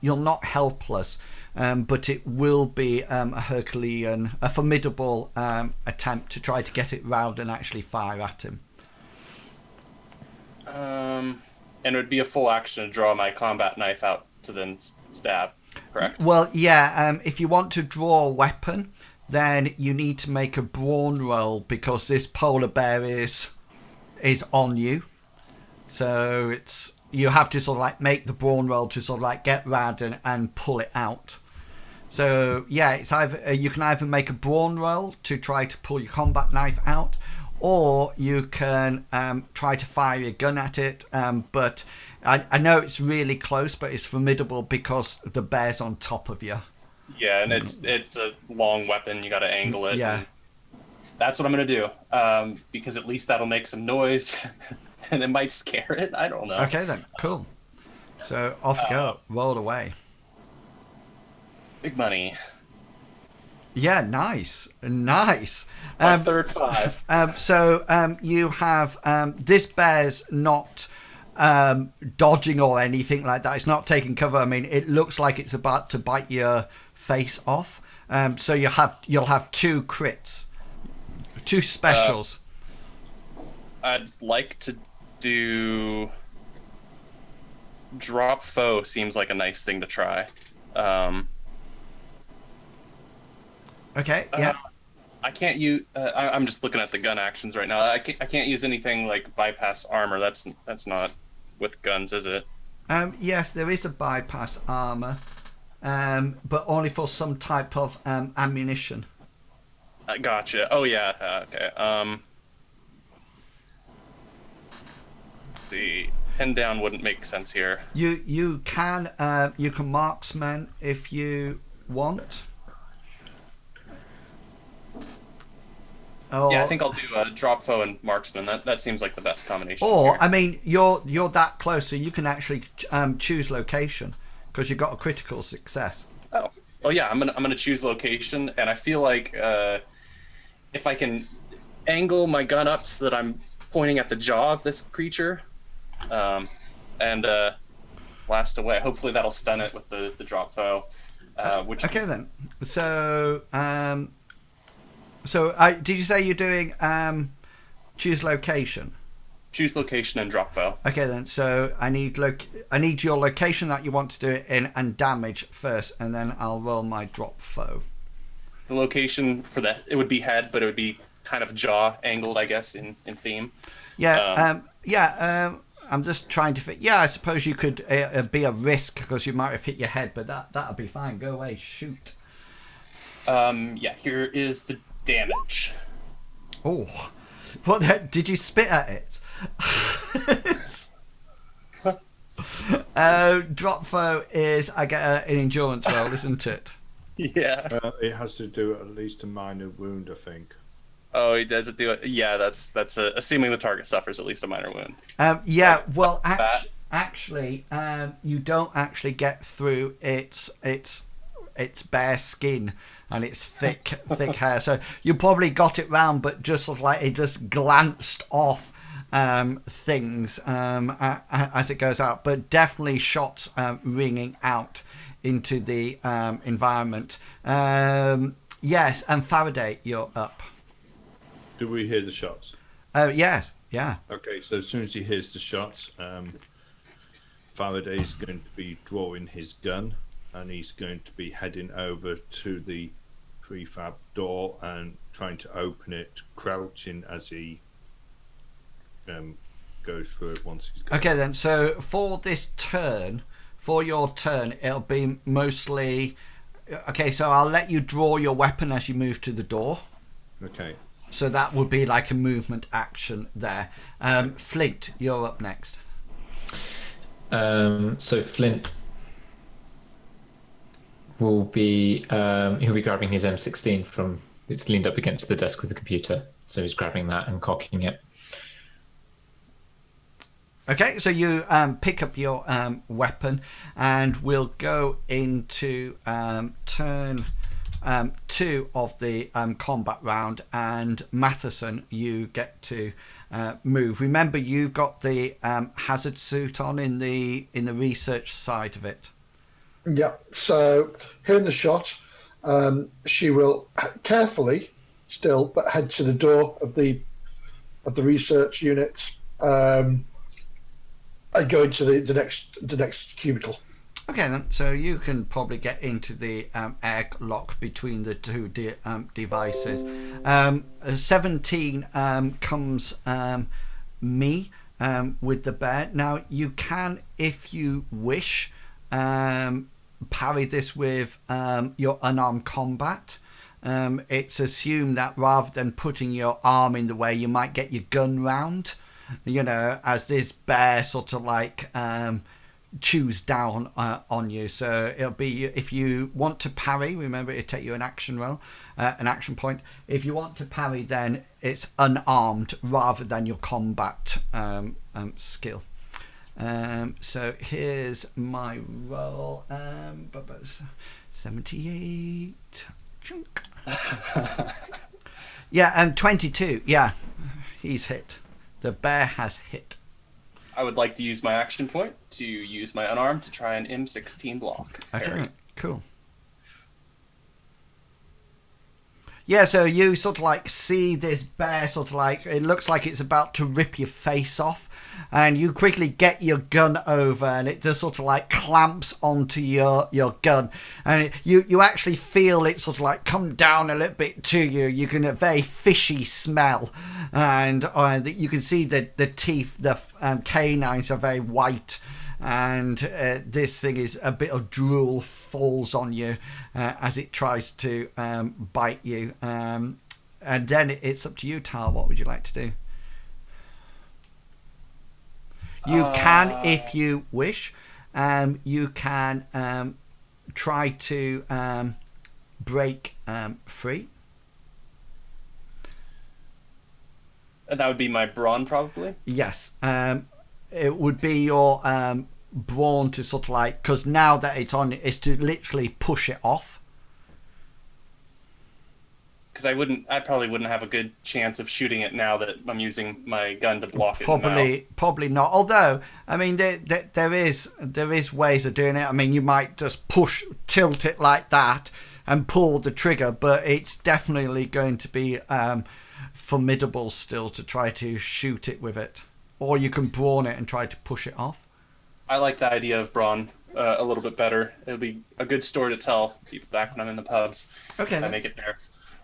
you're not helpless. But it will be a Herculean, a formidable attempt to try to get it round and actually fire at him. And it would be a full action to draw my combat knife out to then stab, correct? Well, yeah, if you want to draw a weapon, then you need to make a brawn roll because this polar bear is on you. So you have to sort of like make the brawn roll to sort of like get round and pull it out. So yeah, it's either you can either make a brawn roll to try to pull your combat knife out, or you can try to fire your gun at it. But I know it's really close, but it's formidable because the bear's on top of you. Yeah, and it's a long weapon. You got to angle it. Yeah. That's what I'm gonna do, because at least that'll make some noise, and it might scare it. I don't know. Okay then, cool. So off you go, roll away. Big money. Yeah, nice. Third 5. So you have this bear's not dodging or anything like that. It's not taking cover. I mean, it looks like it's about to bite your face off. So you'll have 2 crits, 2 specials. I'd like to do drop foe. Seems like a nice thing to try. Okay. Yeah. I can't use. I'm just looking at the gun actions right now. I can't use anything like bypass armor. That's not with guns, is it? Yes, there is a bypass armor, but only for some type of ammunition. Gotcha. Oh yeah. Okay. Let's see. pinned down wouldn't make sense here. You can marksman if you want. Yeah, I think I'll do a drop foe and marksman. That seems like the best combination. Or here. I mean, you're that close, so you can actually choose location because you got a critical success. Oh yeah, I'm gonna choose location, and I feel like if I can angle my gun up so that I'm pointing at the jaw of this creature, and blast away. Hopefully that'll stun it with the drop foe. Okay then. So did you say you're doing choose location? Choose location and drop foe. Okay then. So I need your location that you want to do it in and damage first, and then I'll roll my drop foe. The location for that, it would be head, but it would be kind of jaw angled, I guess, in theme. Yeah. I'm just trying to fit. Yeah, I suppose you could be a risk because you might have hit your head, but that'll be fine. Go away, shoot. Yeah. Here is the damage. Oh, what did you spit at it? Drop foe is I get an endurance roll, isn't it? Yeah. It has to do at least a minor wound, I think. Oh, he does it do it. Yeah, that's assuming the target suffers at least a minor wound. Yeah. Well, actually, you don't actually get through its bare skin and its thick hair. So you probably got it round, but just sort of like it just glanced off things as it goes out. But definitely shots ringing out into the environment. Yes, and Faraday, you're up. Do we hear the shots? Yes, yeah. Okay, so as soon as he hears the shots, Faraday's going to be drawing his gun, and he's going to be heading over to the prefab door and trying to open it, crouching as he goes through it once he's gone. Okay then, so for your turn, it'll be mostly... Okay, so I'll let you draw your weapon as you move to the door. Okay. So that would be like a movement action there. Flint, you're up next. So Flint will be he'll be grabbing his M16 from it's leaned up against the desk with the computer, so he's grabbing that and cocking it. Okay, so you pick up your weapon, and we'll go into turn 2 of the combat round, and Matheson, you get to move. Remember, you've got the hazard suit on in the research side of it. Yeah. So hearing the shot, she will carefully, still, but head to the door of the research unit. I go into the next cubicle. Okay then, so you can probably get into the egg lock between the two devices. 17 comes me with the bear. Now you can, if you wish, parry this with your unarmed combat. It's assumed that rather than putting your arm in the way, you might get your gun round, as this bear sort of like chews down on you. So it'll be, if you want to parry, remember it'll take you an action roll, an action point. If you want to parry, then it's unarmed rather than your combat skill. So here's my roll. 78 chunk. Yeah, and 22. Yeah, he's hit. The bear has hit. I would like to use my action point to use my unarmed to try an M16 block. Okay, cool. Yeah, so you sort of like see this bear sort of like, it looks like it's about to rip your face off, and you quickly get your gun over, and it just sort of like clamps onto your gun, and you actually feel it sort of like come down a little bit to you. You can a very fishy smell, and you can see the teeth, the canines are very white, and this thing is a bit of drool falls on you as it tries to bite you, and then it's up to you, Tarr. What would you like to do? You can, if you wish, you can try to break free. That would be my brawn, probably. Yes, it would be your brawn to sort of like, because now that it's on, is to literally push it off. Because I probably wouldn't have a good chance of shooting it now that I'm using my gun to block it. Probably not. Although, I mean, there is ways of doing it. I mean, you might just tilt it like that and pull the trigger, but it's definitely going to be formidable still to try to shoot it with it. Or you can brawn it and try to push it off. I like the idea of brawn a little bit better. It'll be a good story to tell people back when I'm in the pubs. Okay. If I make it there.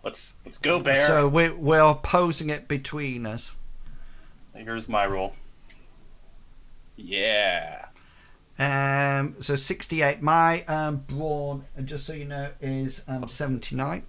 Let's go, bear. So we're posing it between us. Here's my roll. Yeah. So 68. My brawn, just so you know, is 79.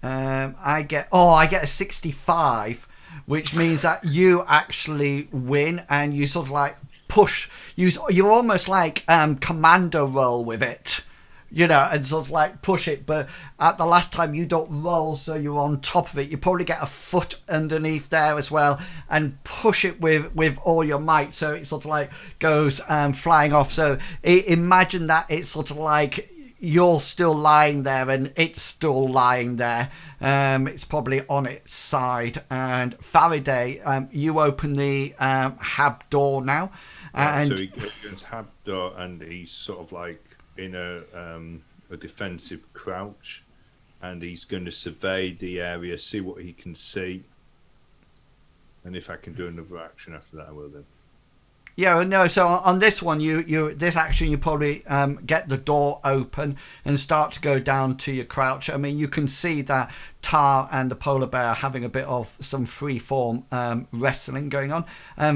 I get a 65, which means that you actually win, and you sort of like push. You're almost like commando roll with it. And sort of like push it, but at the last time you don't roll, so you're on top of it. You probably get a foot underneath there as well, and push it with all your might, so it sort of like goes flying off. So imagine that it's sort of like you're still lying there and it's still lying there. It's probably on its side. And Faraday, you open the hab door now, and so he goes hab door, and he's sort of like in a defensive crouch, and he's going to survey the area, see what he can see, and if I can do another action after that, I will then. Yeah, no. So on this one, this action, you probably get the door open and start to go down to your crouch. I mean, you can see that Tarr and the polar bear are having a bit of some free-form wrestling going on.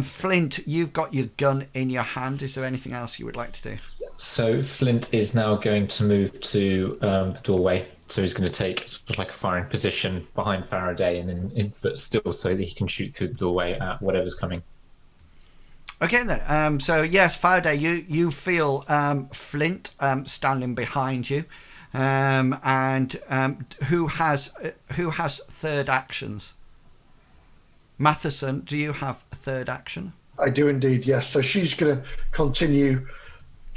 Flint, you've got your gun in your hand. Is there anything else you would like to do? So Flint is now going to move to the doorway. So he's going to take sort of like a firing position behind Faraday, and then, but still so that he can shoot through the doorway at whatever's coming. Okay then. So yes, Faraday, you feel Flint standing behind you, and who has third actions? Matheson, do you have a third action? I do indeed, yes. So she's going to continue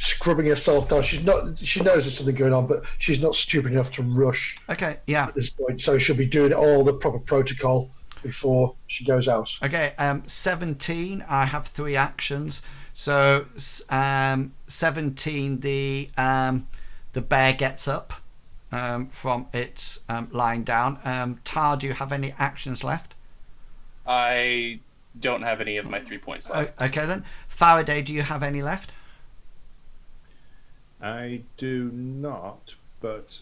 scrubbing herself down. She knows there's something going on, but she's not stupid enough to rush. Okay, yeah. At this point, so she'll be doing all the proper protocol before she goes out. Okay, 17. I have 3 actions. So 17, the bear gets up from its lying down. Tarr, do you have any actions left? I don't have any of my 3 points left. Okay then. Faraday, do you have any left? I do not, but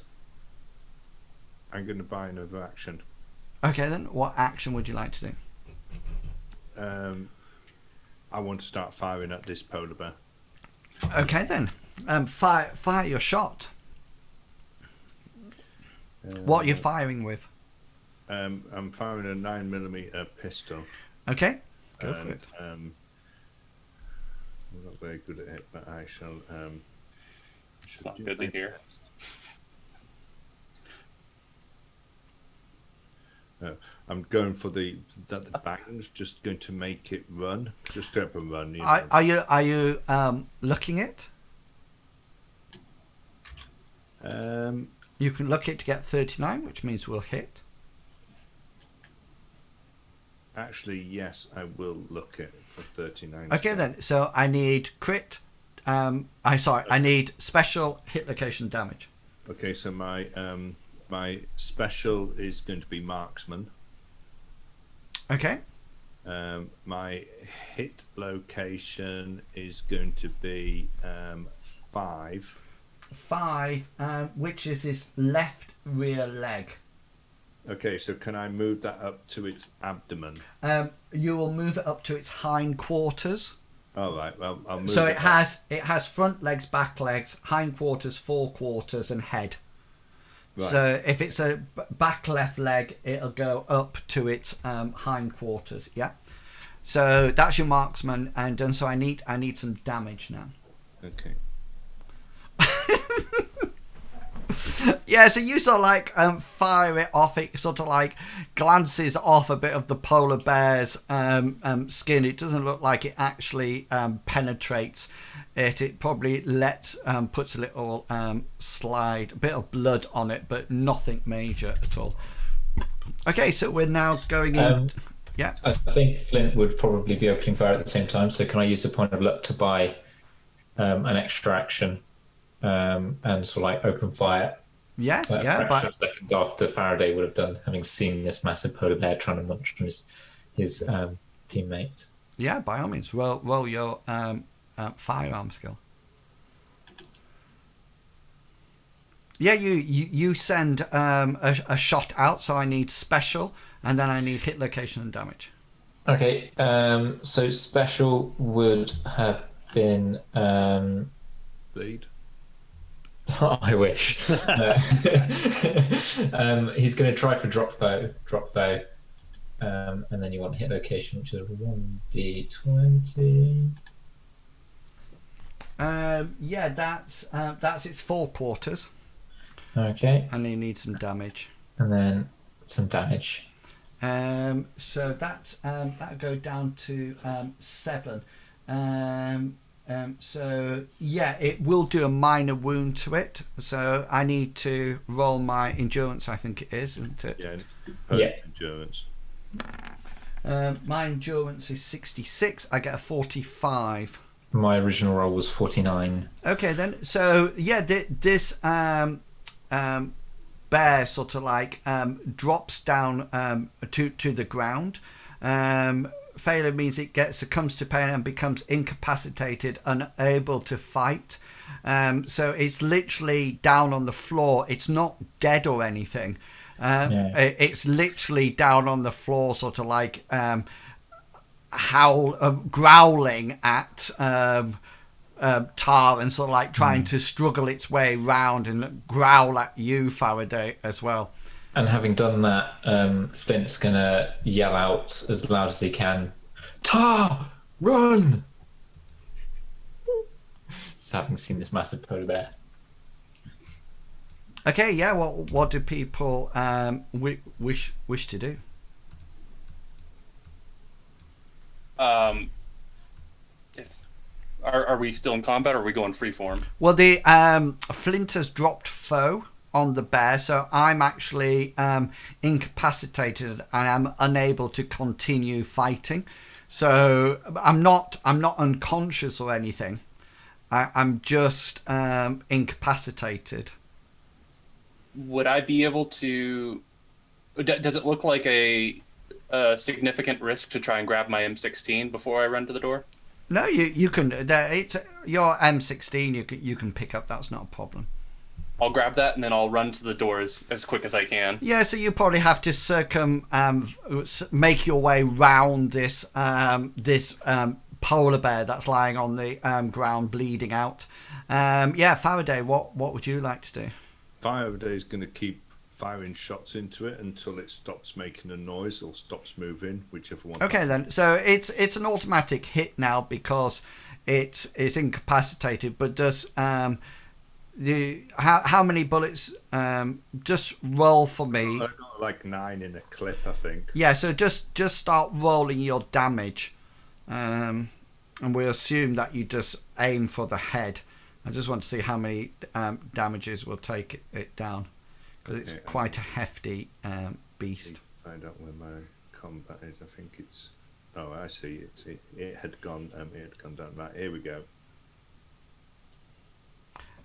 I'm going to buy another action. Okay then. What action would you like to do? I want to start firing at this polar bear. Okay then. Fire your shot. What are you firing with? I'm firing a 9mm pistol. Okay, go for it. I'm not very good at it, but I shall. It's not good to hear. I'm going for the bangs, just going to make it run. Just go up and run. Are you looking it? You can look it to get 39, which means we'll hit. Actually, yes, I will look it for 39. Okay then. So I need crit. I need special hit location damage. Okay, so my special is going to be marksman. Okay. My hit location is going to be 5. 5, which is his left rear leg. Okay, so can I move that up to its abdomen? You will move it up to its hind quarters. All right. Well, I'll move. So it has front legs, back legs, hind quarters, fore quarters, and head. Right. So if it's a back left leg, it'll go up to its hindquarters. Yeah. So that's your marksman, and done. So I need some damage now. Okay. Yeah, so you sort of like fire it off. It sort of like glances off a bit of the polar bear's skin. It doesn't look like it actually penetrates it. It probably puts a little slide, a bit of blood on it, but nothing major at all. Okay, so we're now going in. Yeah. I think Flint would probably be opening fire at the same time. So can I use the point of luck to buy an extra action and sort of like open fire? Yes, A yeah. fraction of a second after Faraday would have done, having seen this massive polar bear trying to munch on his teammate. Yeah, by all means, roll your firearm skill. Yeah, you send a shot out, so I need special, and then I need hit location and damage. Okay, so special would have been Bleed. I wish. He's going to try for drop bow, and then you want hit location, which is 1d20. Yeah, that's its 4 quarters. Okay, And you need some damage. and then some damage. So that'll go down to 7. So yeah, it will do a minor wound to it. So I need to roll my endurance. I think it is, isn't it? Yeah. Endurance. My endurance is 66. I get a 45. My original roll was 49. Okay then. So yeah, this bear sort of like drops down to the ground. Failure means it succumbs to pain and becomes incapacitated, unable to fight. So it's literally down on the floor. It's not dead or anything. It's literally down on the floor, sort of like growling at Tarr and sort of like trying to struggle its way round and growl at you, Faraday, as well. And having done that, Flint's going to yell out as loud as he can, "Tarr, run!" Just having seen this massive polar bear. Okay, yeah. What do people wish to do? Are we still in combat, or are we going freeform? Well, the Flint has dropped foe on the bear, so I'm actually incapacitated and I'm unable to continue fighting. So I'm not unconscious or anything. I'm just incapacitated. Would I be able to? Does it look like a significant risk to try and grab my M16 before I run to the door? No, you can. It's your M16. You can pick up. That's not a problem. I'll grab that and then I'll run to the door as quick as I can. Yeah, so you probably have to make your way round this polar bear that's lying on the ground, bleeding out. Yeah, Faraday, what would you like to do? Faraday's going to keep firing shots into it until it stops making a noise or stops moving, whichever one. Okay, then. So it's an automatic hit now because it is incapacitated. But does how many bullets? Just roll for me. I've got like 9 in a clip, I think. Yeah. So just start rolling your damage, and we assume that you just aim for the head. I just want to see how many damages will take it down. Because it's quite a hefty beast. Find out where my combat is. I think it's. Oh, I see. It had gone. It had gone down. Right, here we go.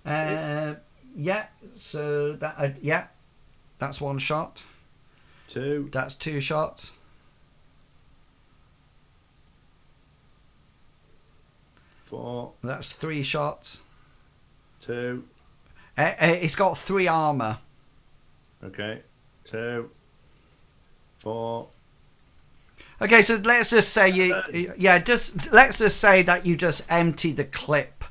Yeah. So that that's 1 shot. 2. That's 2 shots. 4. That's 3 shots. 2. It's got 3 armor. Okay. 2. 4. Okay, so let's just say let's just say that you just empty the clip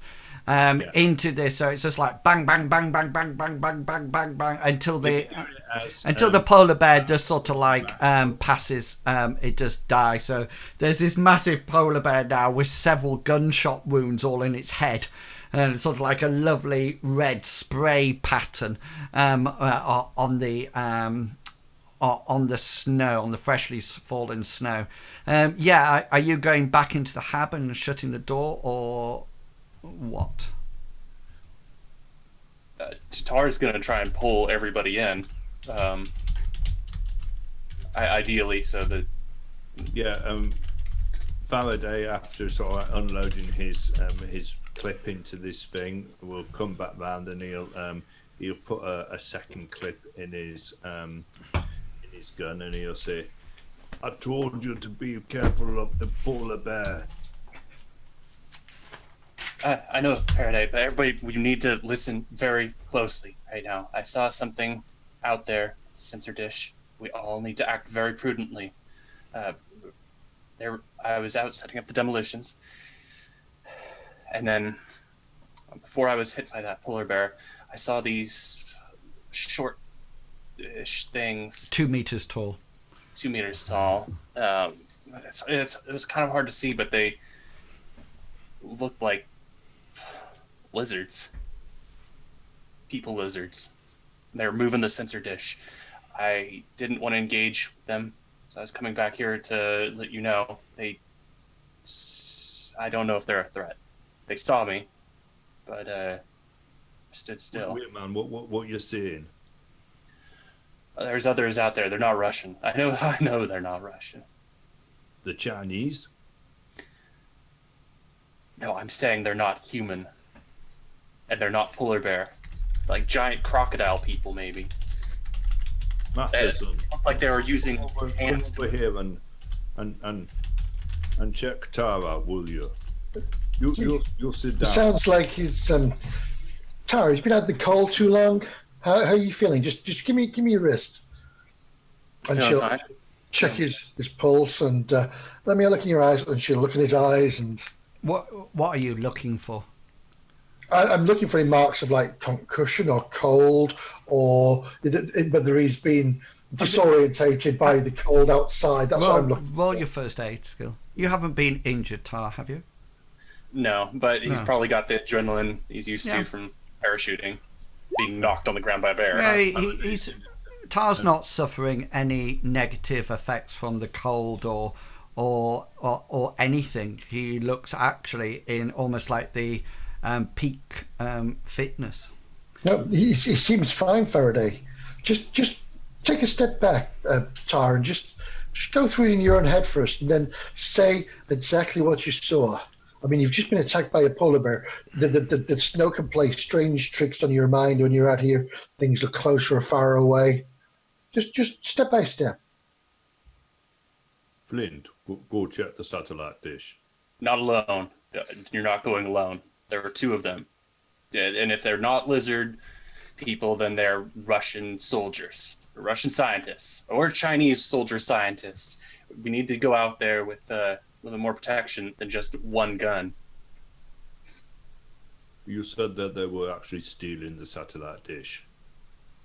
into this. So it's just like bang, bang, bang, bang, bang, bang, bang, bang, bang, bang, until the polar bear just sort of like passes. It just dies. So there's this massive polar bear now with several gunshot wounds all in its head. And it's sort of like a lovely red spray pattern on the snow, on the freshly fallen snow. Are you going back into the hab and shutting the door, or what? Tarr's going to try and pull everybody in, ideally, so that. Faraday, after sort of unloading his clip into this thing, will come back round and he'll put a second clip in his gun, and he'll say, "I told you to be careful of the polar bear." I know, Faraday, but everybody, you need to listen very closely right now. I saw something out there, sensor dish. We all need to act very prudently. I was out setting up the demolitions, and then before I was hit by that polar bear, I saw these short-ish things. 2 meters tall. 2 meters tall. It was kind of hard to see, but they looked like lizards. People lizards. They were moving the sensor dish. I didn't want to engage with them, so I was coming back here to let you know. I don't know if they're a threat. They saw me, but I stood still. Wait, man, what you're saying? There's others out there. They're not Russian. I know they're not Russian. The Chinese? No, I'm saying they're not human. And they're not polar bear. Like giant crocodile people, maybe. Masterson, like they were using hands. Come over here and check Tarr out, will you? You'll sit down. It sounds like he's Tarr, he's been out in the cold too long. How are you feeling? Just give me your wrist. And Feeling she'll fine. check his pulse, and let me look in your eyes, and she'll look in his eyes. And What are you looking for? I'm looking for any marks of like concussion or cold, or whether he's been disorientated by the cold outside. That's what I'm looking for. Roll your first aid skill. You haven't been injured, Tarr, have you? No, but he's No. probably got the adrenaline he's used to from parachuting, being knocked on the ground by a bear. Yeah, Tar's not suffering any negative effects from the cold or anything. He looks actually in almost like the peak fitness. No, he seems fine, Faraday. Just take a step back, Tarr, and just go through it in your own head first, and then say exactly what you saw. I mean, you've just been attacked by a polar bear. The snow can play strange tricks on your mind when you're out here. Things look closer or far away. Just step by step. Flint, go check the satellite dish. Not alone. You're not going alone. There are two of them. And if they're not lizard people, then they're Russian soldiers, Russian scientists, or Chinese soldier scientists. We need to go out there with a little more protection than just one gun. You said that they were actually stealing the satellite dish.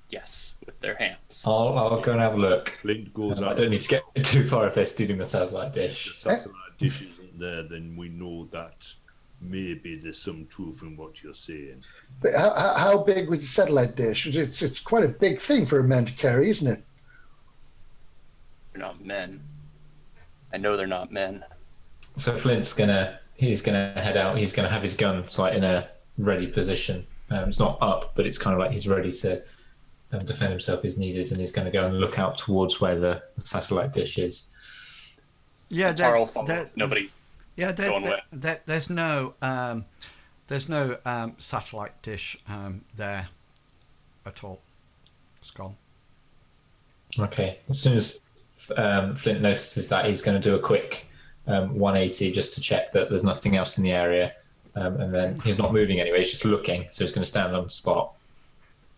Yes, with their hands. I'll go and have a look. Flint goes I out. don't need to get too far if they're stealing the satellite If dish. the satellite dish isn't there, then we know that maybe there's some truth in what you're saying. But how big was the satellite dish? It's quite a big thing for a man to carry, isn't it? They're not men. I know they're not men. So Flint's he's gonna head out. He's gonna have his gun like in a ready position. It's not up, but it's kind of like he's ready to defend himself as needed, and he's going to go and look out towards where the satellite dish is. Yeah, Tarr will follow. Nobody. Yeah, going away. there's no satellite dish there at all. It's gone. Okay. As soon as Flint notices that, he's going to do a quick 180 just to check that there's nothing else in the area, and then he's not moving anyway. He's just looking, so he's going to stand on the spot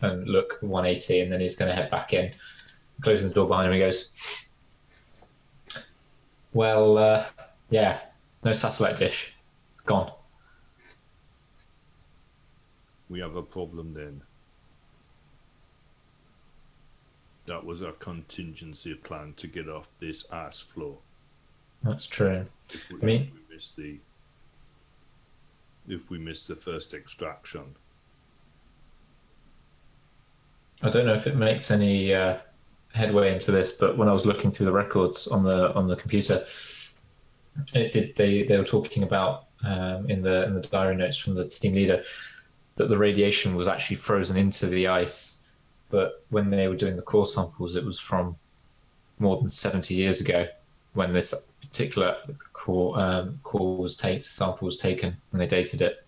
and look 180, and then he's going to head back in, closing the door behind him. He goes, "Well, yeah, no satellite dish, gone." We have a problem then. That was our contingency plan to get off this ice floor. That's true. If I mean, if we miss the first extraction. I don't know if it makes any headway into this, but when I was looking through the records on the computer, it did. They were talking about in the diary notes from the team leader that the radiation was actually frozen into the ice, but when they were doing the core samples, it was from more than 70 years ago when this particular core sample was taken, and they dated it.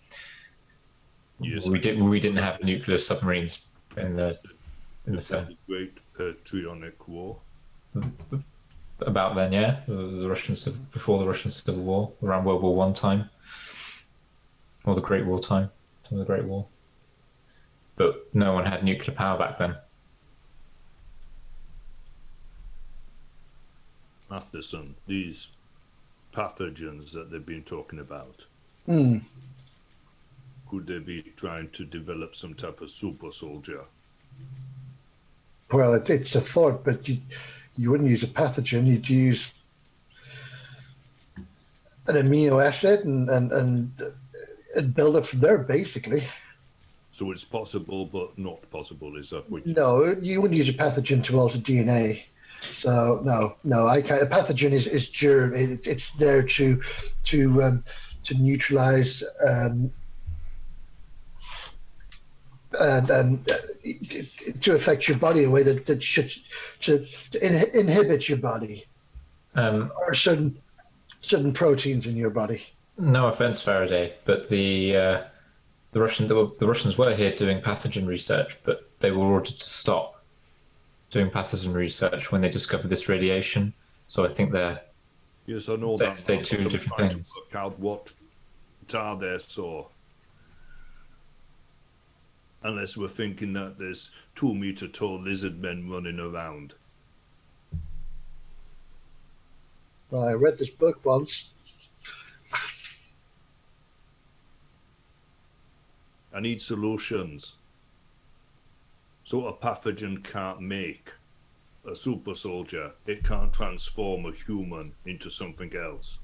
Yes, we didn't have nuclear submarines in the Great Patriotic War. About then, yeah, the Russians before the Russian Civil War, around World War I time, or the Great War time, of the Great War. But no one had nuclear power back then. Matheson, these pathogens that they've been talking about, could they be trying to develop some type of super soldier? Well, it's a thought, but you wouldn't use a pathogen. You'd use an amino acid and build it from there, basically. So it's possible, but not possible. Is that what? No, you wouldn't use a pathogen to alter DNA. So no, I can't. A pathogen is germ. It's there to neutralize to affect your body in a way that should to inhibit your body or certain proteins in your body. No offense, Faraday, but the Russians were here doing pathogen research, but they were ordered to stop doing pathogen research when they discovered this radiation. So I think they're yes, I know that. They're two different things. To work out what Tarr there saw. Unless we're thinking that there's 2 meter tall lizard men running around. Well, I read this book once. I need solutions. So a pathogen can't make a super soldier. It can't transform a human into something else.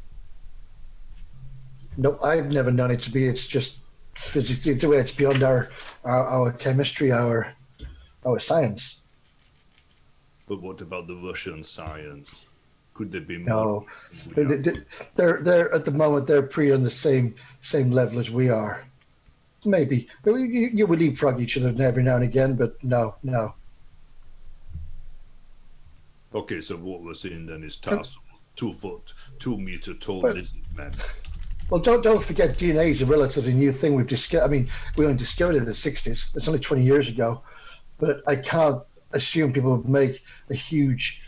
No, I've never known it to be. It's just physically the way it's beyond our chemistry, our science. But what about the Russian science? Could there be No, more? they're at the moment they're pretty on the same level as we are. Maybe you will leapfrog each other every now and again, but no. Okay, so what we're seeing then is Tarr's 2 meter tall lizard men. Well, don't forget DNA is a relatively new thing we've discovered. I mean, we only discovered it in the 60s. It's only 20 years ago. But I can't assume people would make a huge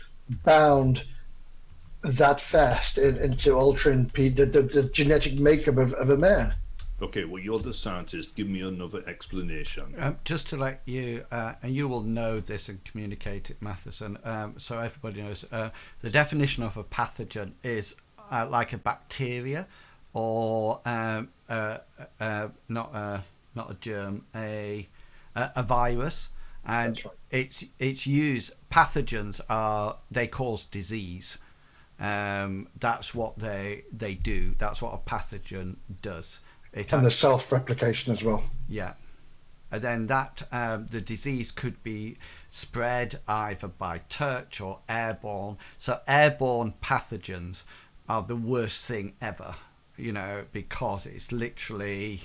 bound that fast into altering the genetic makeup of a man. Okay, well, you're the scientist. Give me another explanation. Just to let you, and you will know this and communicate it, Matheson, so everybody knows, the definition of a pathogen is like a bacteria, or not a germ, a virus, and That's right. it's used. Pathogens they cause disease. That's what they do. That's what a pathogen does. And the self-replication as well. Yeah. And then that the disease could be spread either by touch or airborne. So airborne pathogens are the worst thing ever, because it's literally,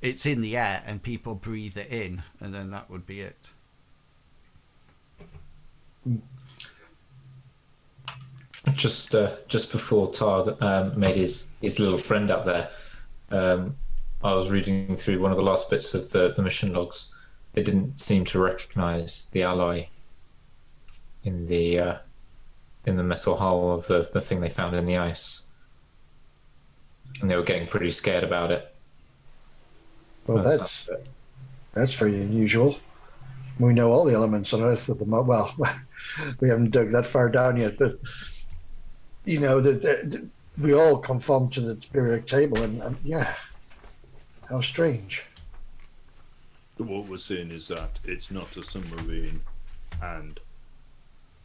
it's in the air and people breathe it in, and then that would be it. Just before Tarr made his little friend up there, I was reading through one of the last bits of the mission logs. They didn't seem to recognise the alloy in the metal hull of the thing they found in the ice, and they were getting pretty scared about it. Well, that's very unusual. We know all the elements on Earth at the moment. Well, we haven't dug that far down yet, but we all conform to the periodic table, and yeah, how strange. So what we're saying is that it's not a submarine, and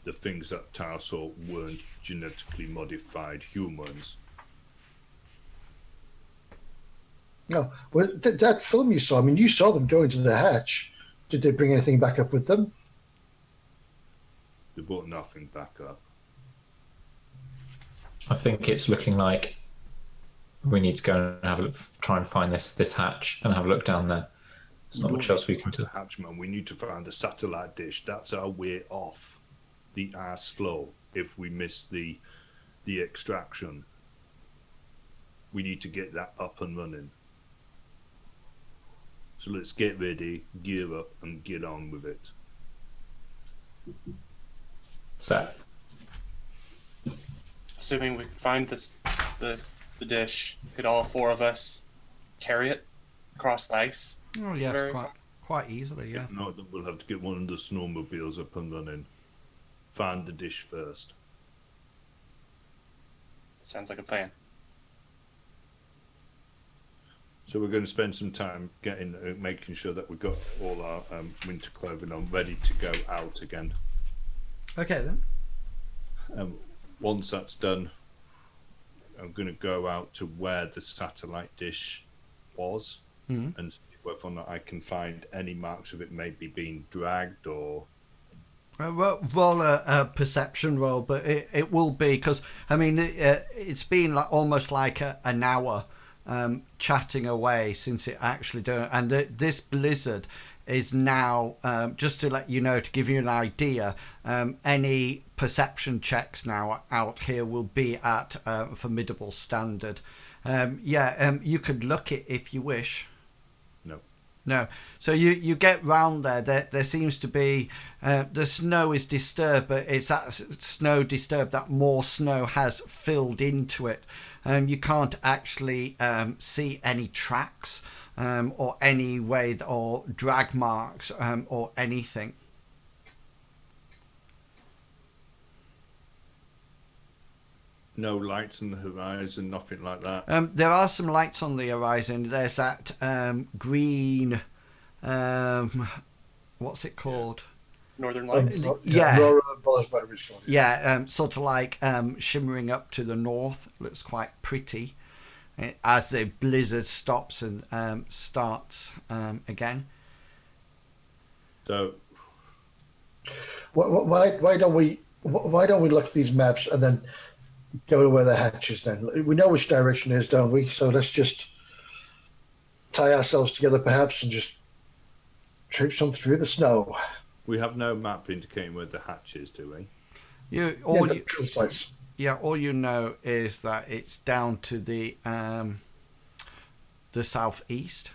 the things that Tarr saw weren't genetically modified humans. No, well, that film you saw. I mean, you saw them go into the hatch. Did they bring anything back up with them? They brought nothing back up. I think it's looking like we need to go and have a look, try and find this hatch and have a look down there. There's not much else we can do. Hatchman, we need to find the satellite dish. That's our way off the ice flow. If we miss the extraction, we need to get that up and running. So let's get ready, gear up, and get on with it. So, Assuming we can find the dish, could all four of us carry it across the ice? Oh yes, Very quite easily. Yeah. If not, then we'll have to get one of the snowmobiles up and running. Find the dish first. Sounds like a plan. So we're going to spend some time making sure that we've got all our winter clothing on, ready to go out again. Okay then. Once that's done, I'm going to go out to where the satellite dish was and see whether or not I can find any marks of it maybe being dragged or... Roll a perception roll, but it will be, because I mean it's been like almost like an hour chatting away since it actually done, and this blizzard is now just to let you know, to give you an idea, any perception checks now out here will be at formidable standard. You could look it if you wish. No. So you get round there. There seems to be the snow is disturbed, but it's that snow disturbed that more snow has filled into it. You can't actually see any tracks or any way or drag marks or anything. No lights on the horizon, nothing like that. There are some lights on the horizon. There's that green, what's it called? Northern Lights. Yeah. Yeah. Sort of like shimmering up to the north. Looks quite pretty as the blizzard stops and starts again. So, why don't we look at these maps and then go to where the hatch is then? We know which direction it is, don't we? So let's just tie ourselves together perhaps and just traipse on through the snow. we have no map indicating where the hatch is, do we? Drill sites. All you know is that it's down to the southeast.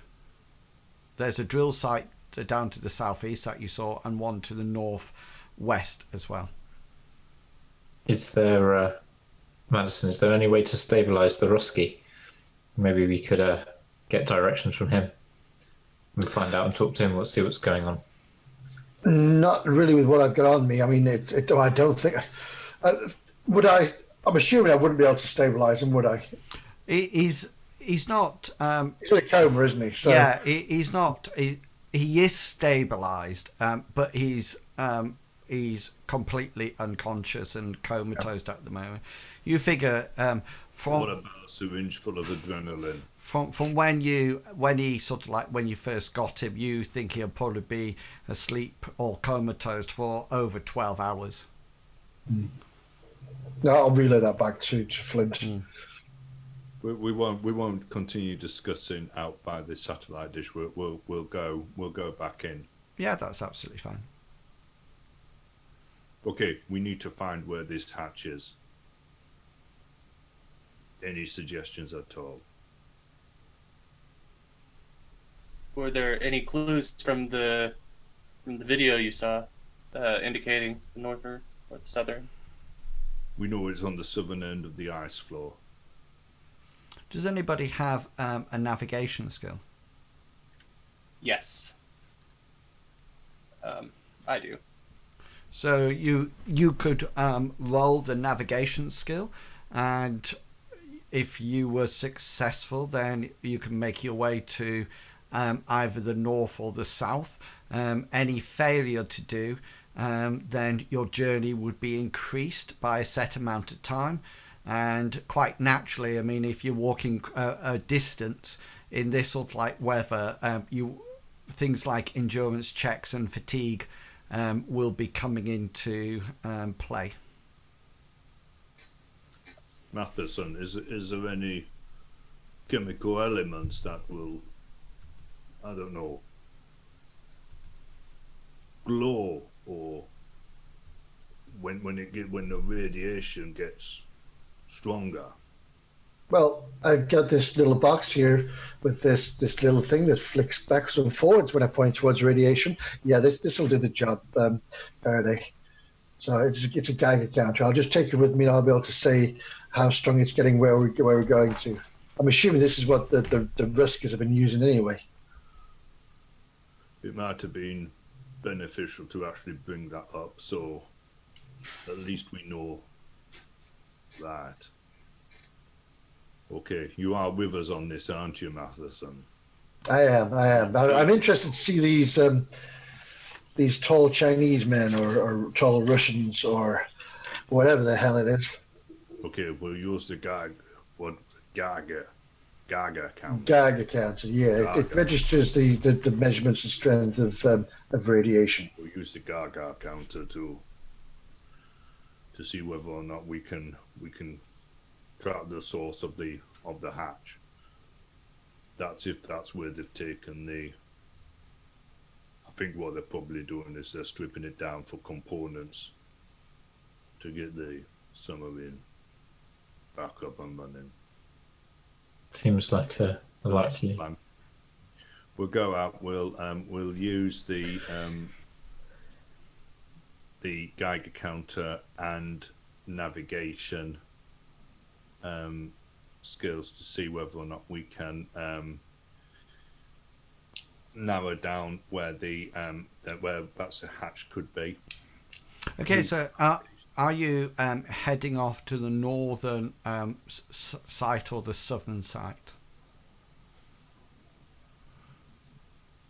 There's a drill site down to the southeast that you saw, and one to the northwest as well. Is there, Madison, is there any way to stabilise the Rusky? Maybe we could get directions from him and find out and talk to him, see what's going on. Not really with what I've got on me. I mean, I don't think... would I... I'm assuming I wouldn't be able to stabilise him, would I? He's not... he's in a coma, isn't he? So. Yeah, he's not... He is stabilised, but he's completely unconscious and comatose at the moment. You figure from... What about a syringe full of adrenaline? From when he sort of like when you first got him, you think he'll probably be asleep or comatose for over 12 hours. No, I'll relay that back to Flint. We won't continue discussing out by the satellite dish. We'll go back in. Yeah, that's absolutely fine. Okay, we need to find where this hatch is. Any suggestions at all? Were there any clues from the video you saw indicating the northern or the southern? We know it's on the southern end of the ice floor. Does anybody have a navigation skill? Yes. I do. So you could roll the navigation skill, and if you were successful, then you can make your way to either the north or the south. Any failure to do, then your journey would be increased by a set amount of time. And quite naturally, I mean, if you're walking a distance in this sort of like weather, things like endurance checks and fatigue will be coming into play. Matheson, is there any chemical elements that will, I don't know, glow, or when the radiation gets stronger? Well, I've got this little box here with this little thing that flicks backwards and forwards when I point towards radiation. Yeah, this will do the job, Faraday. So it's a Geiger counter. I'll just take it with me, and I'll be able to say how strong it's getting, where we're going to. I'm assuming this is what the Ruskers have been using anyway. It might have been beneficial to actually bring that up, so at least we know that. Okay, you are with us on this, aren't you, Matheson? I am. I'm interested to see these tall Chinese men or tall Russians or whatever the hell it is. Okay, we'll use the Geiger counter. Geiger counter, yeah. It registers the measurements and strength of radiation. We'll use the Geiger counter to see whether or not we can track the source of the hatch. That's if that's where they've taken the. I think what they're probably doing is they're stripping it down for components to get the submarine back up and running. Seems like a likely. We'll go out. We'll use the Geiger counter and navigation skills to see whether or not we can narrow down where where that's a hatch could be. Okay, so are you heading off to the northern site or the southern site?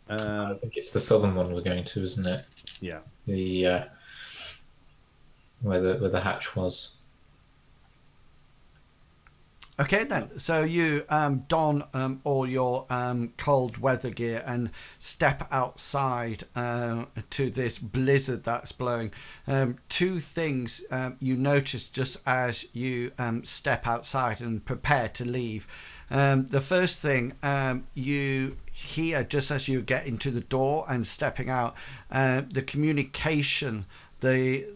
I think it's the southern one we're going to, isn't it? Yeah. The where the hatch was. Okay then, so you don all your cold weather gear and step outside to this blizzard that's blowing. Two things you notice just as you step outside and prepare to leave. The first thing you hear just as you get into the door and stepping out, the communication, the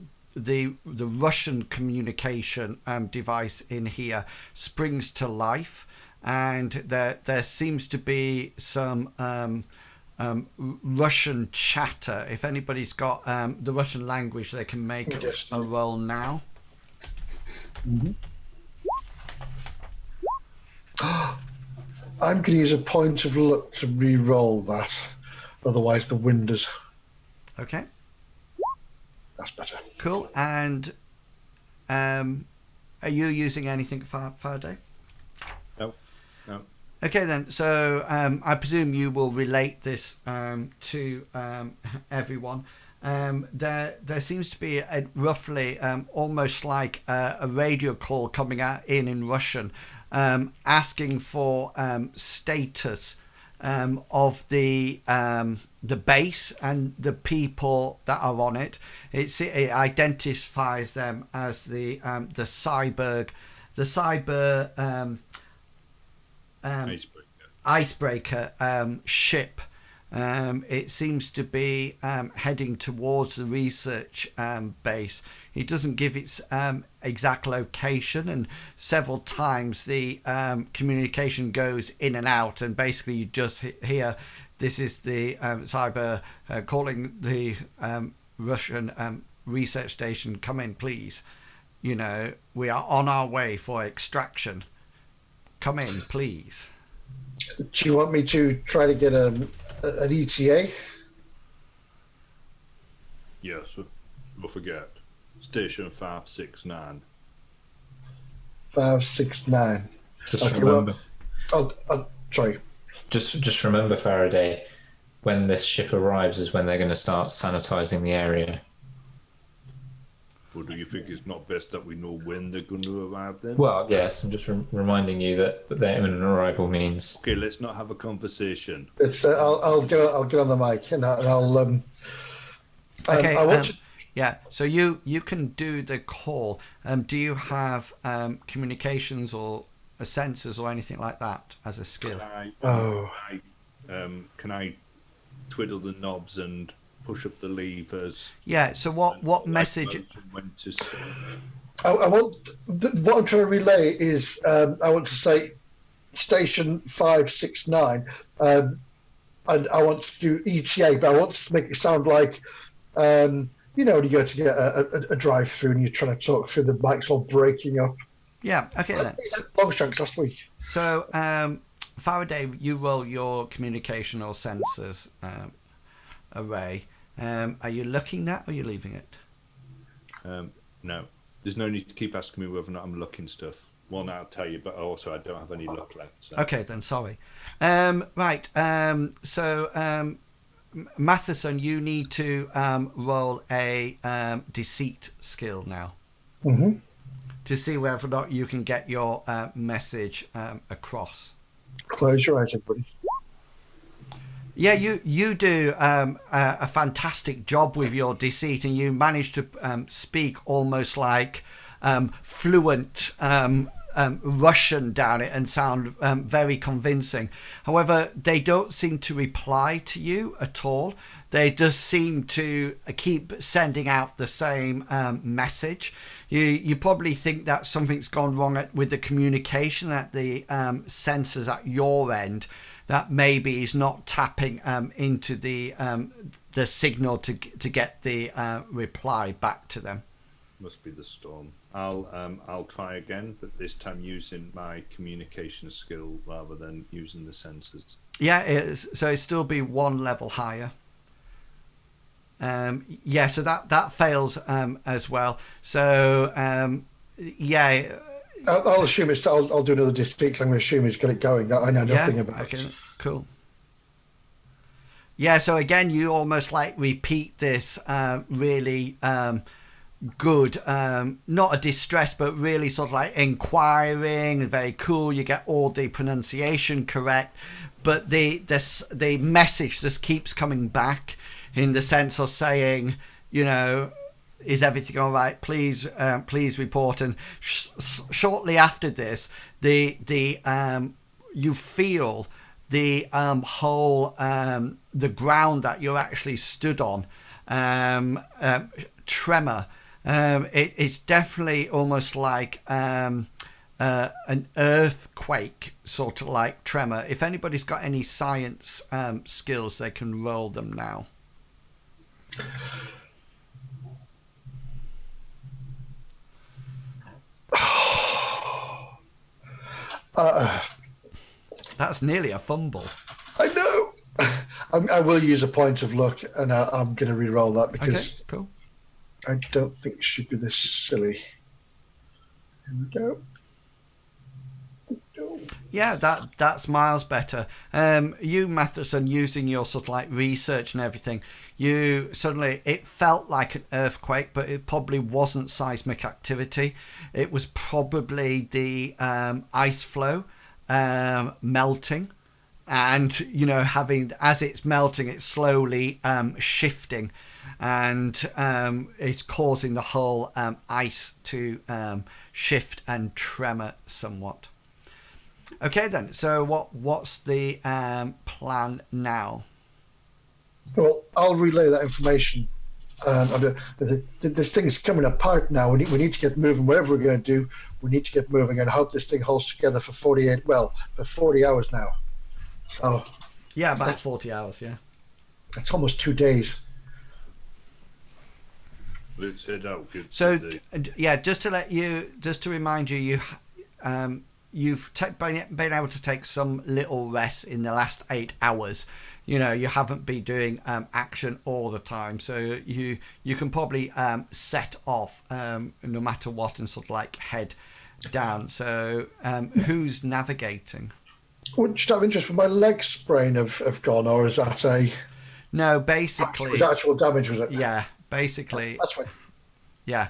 Russian communication device in here springs to life, and there seems to be some Russian chatter. If anybody's got the Russian language, they can make a roll now. Mm-hmm. I'm going to use a point of luck to re-roll that, otherwise the wind is. Okay. That's better. Cool. And are you using anything for Faraday? No. Okay then. So I presume you will relate this to everyone. There seems to be roughly almost like a radio call coming in Russian, asking for status of the base and the people that are on it. It identifies them as the cyber icebreaker ship. It seems to be heading towards the research base. It doesn't give its exact location, and several times the communication goes in and out, and basically you just hear, this is the cyber calling the Russian research station, come in please. You know, we are on our way for extraction. Come in please. Do you want me to try to get an ETA? Yes, don't forget. Station 569. 569. Just Okay, remember. Well, sorry. Just remember, Faraday, when this ship arrives is when they're going to start sanitizing the area. Or do you think it's not best that we know when they're going to arrive then? Well, yes, I'm just reminding you that their imminent arrival means. Okay, let's not have a conversation. It's I'll get on the mic and I'll Okay. I want to. Yeah. So you can do the call. Do you have communications or sensors or anything like that as a skill? Can I twiddle the knobs and push up the levers? Yeah. So what message? When to stop? I want what I'm trying to relay is I want to say station 569, and I want to do ETA, but I want to make it sound like when you go to get a drive-through and you're trying to talk through, the mic's all breaking up. Yeah. Okay then. Longshanks last week. So Faraday, you roll your communication or sensors array. Are you looking that or are you leaving it? No, there's no need to keep asking me whether or not I'm looking stuff. One, I'll tell you, but also I don't have any luck left. So. Okay, then sorry. Right. So Matheson, you need to roll a deceit skill now to see whether or not you can get your message across. Close your eyes, everybody. Yeah, you do a fantastic job with your deceit, and you manage to speak almost like fluent Russian down it and sound very convincing. However, they don't seem to reply to you at all. They just seem to keep sending out the same message. You probably think that something's gone wrong with the communication at the sensors at your end, that maybe is not tapping into the signal to get the reply back to them. Must be the storm. I'll try again, but this time using my communication skill rather than using the sensors. Yeah, so it'll still be one level higher. Yeah, so that fails as well. So yeah. I'll assume it's. I'll do another deceit. I'm going to assume he's got it going. I know nothing about okay, it. Cool. Yeah, so again, you almost like repeat this really good, not a distress, but really sort of like inquiring, very cool. You get all the pronunciation correct, but the message just keeps coming back in the sense of saying, is everything all right? Please report. And shortly after this, you feel the whole the ground that you're actually stood on tremor. It's definitely almost like an earthquake, sort of like tremor. If anybody's got any science skills, they can roll them now. That's nearly a fumble. I know. I will use a point of luck, and I'm going to re-roll that because cool. I don't think it should be this silly. Here we go. Yeah, that's miles better. You, Matheson, using your sort of like research and everything, it felt like an earthquake, but it probably wasn't seismic activity. It was probably the ice flow melting, and having, as it's melting, it's slowly shifting, and it's causing the whole ice to shift and tremor somewhat. Okay then, so what's the plan now? Well, I'll relay that information. This thing's coming apart now. We need to get moving. Whatever we're going to do, we need to get moving and hope this thing holds together for 40 hours now. Oh, yeah, about 40 hours. Yeah, that's almost 2 days. Let's head out. So yeah, just to remind you, you've been able to take some little rest in the last 8 hours. You haven't been doing action all the time, so you can probably set off no matter what and sort of like head down. So who's navigating? Would just have interest, would my leg sprain have gone, or is that a No, basically, was actual damage? Was it? yeah, basically, That's fine. yeah.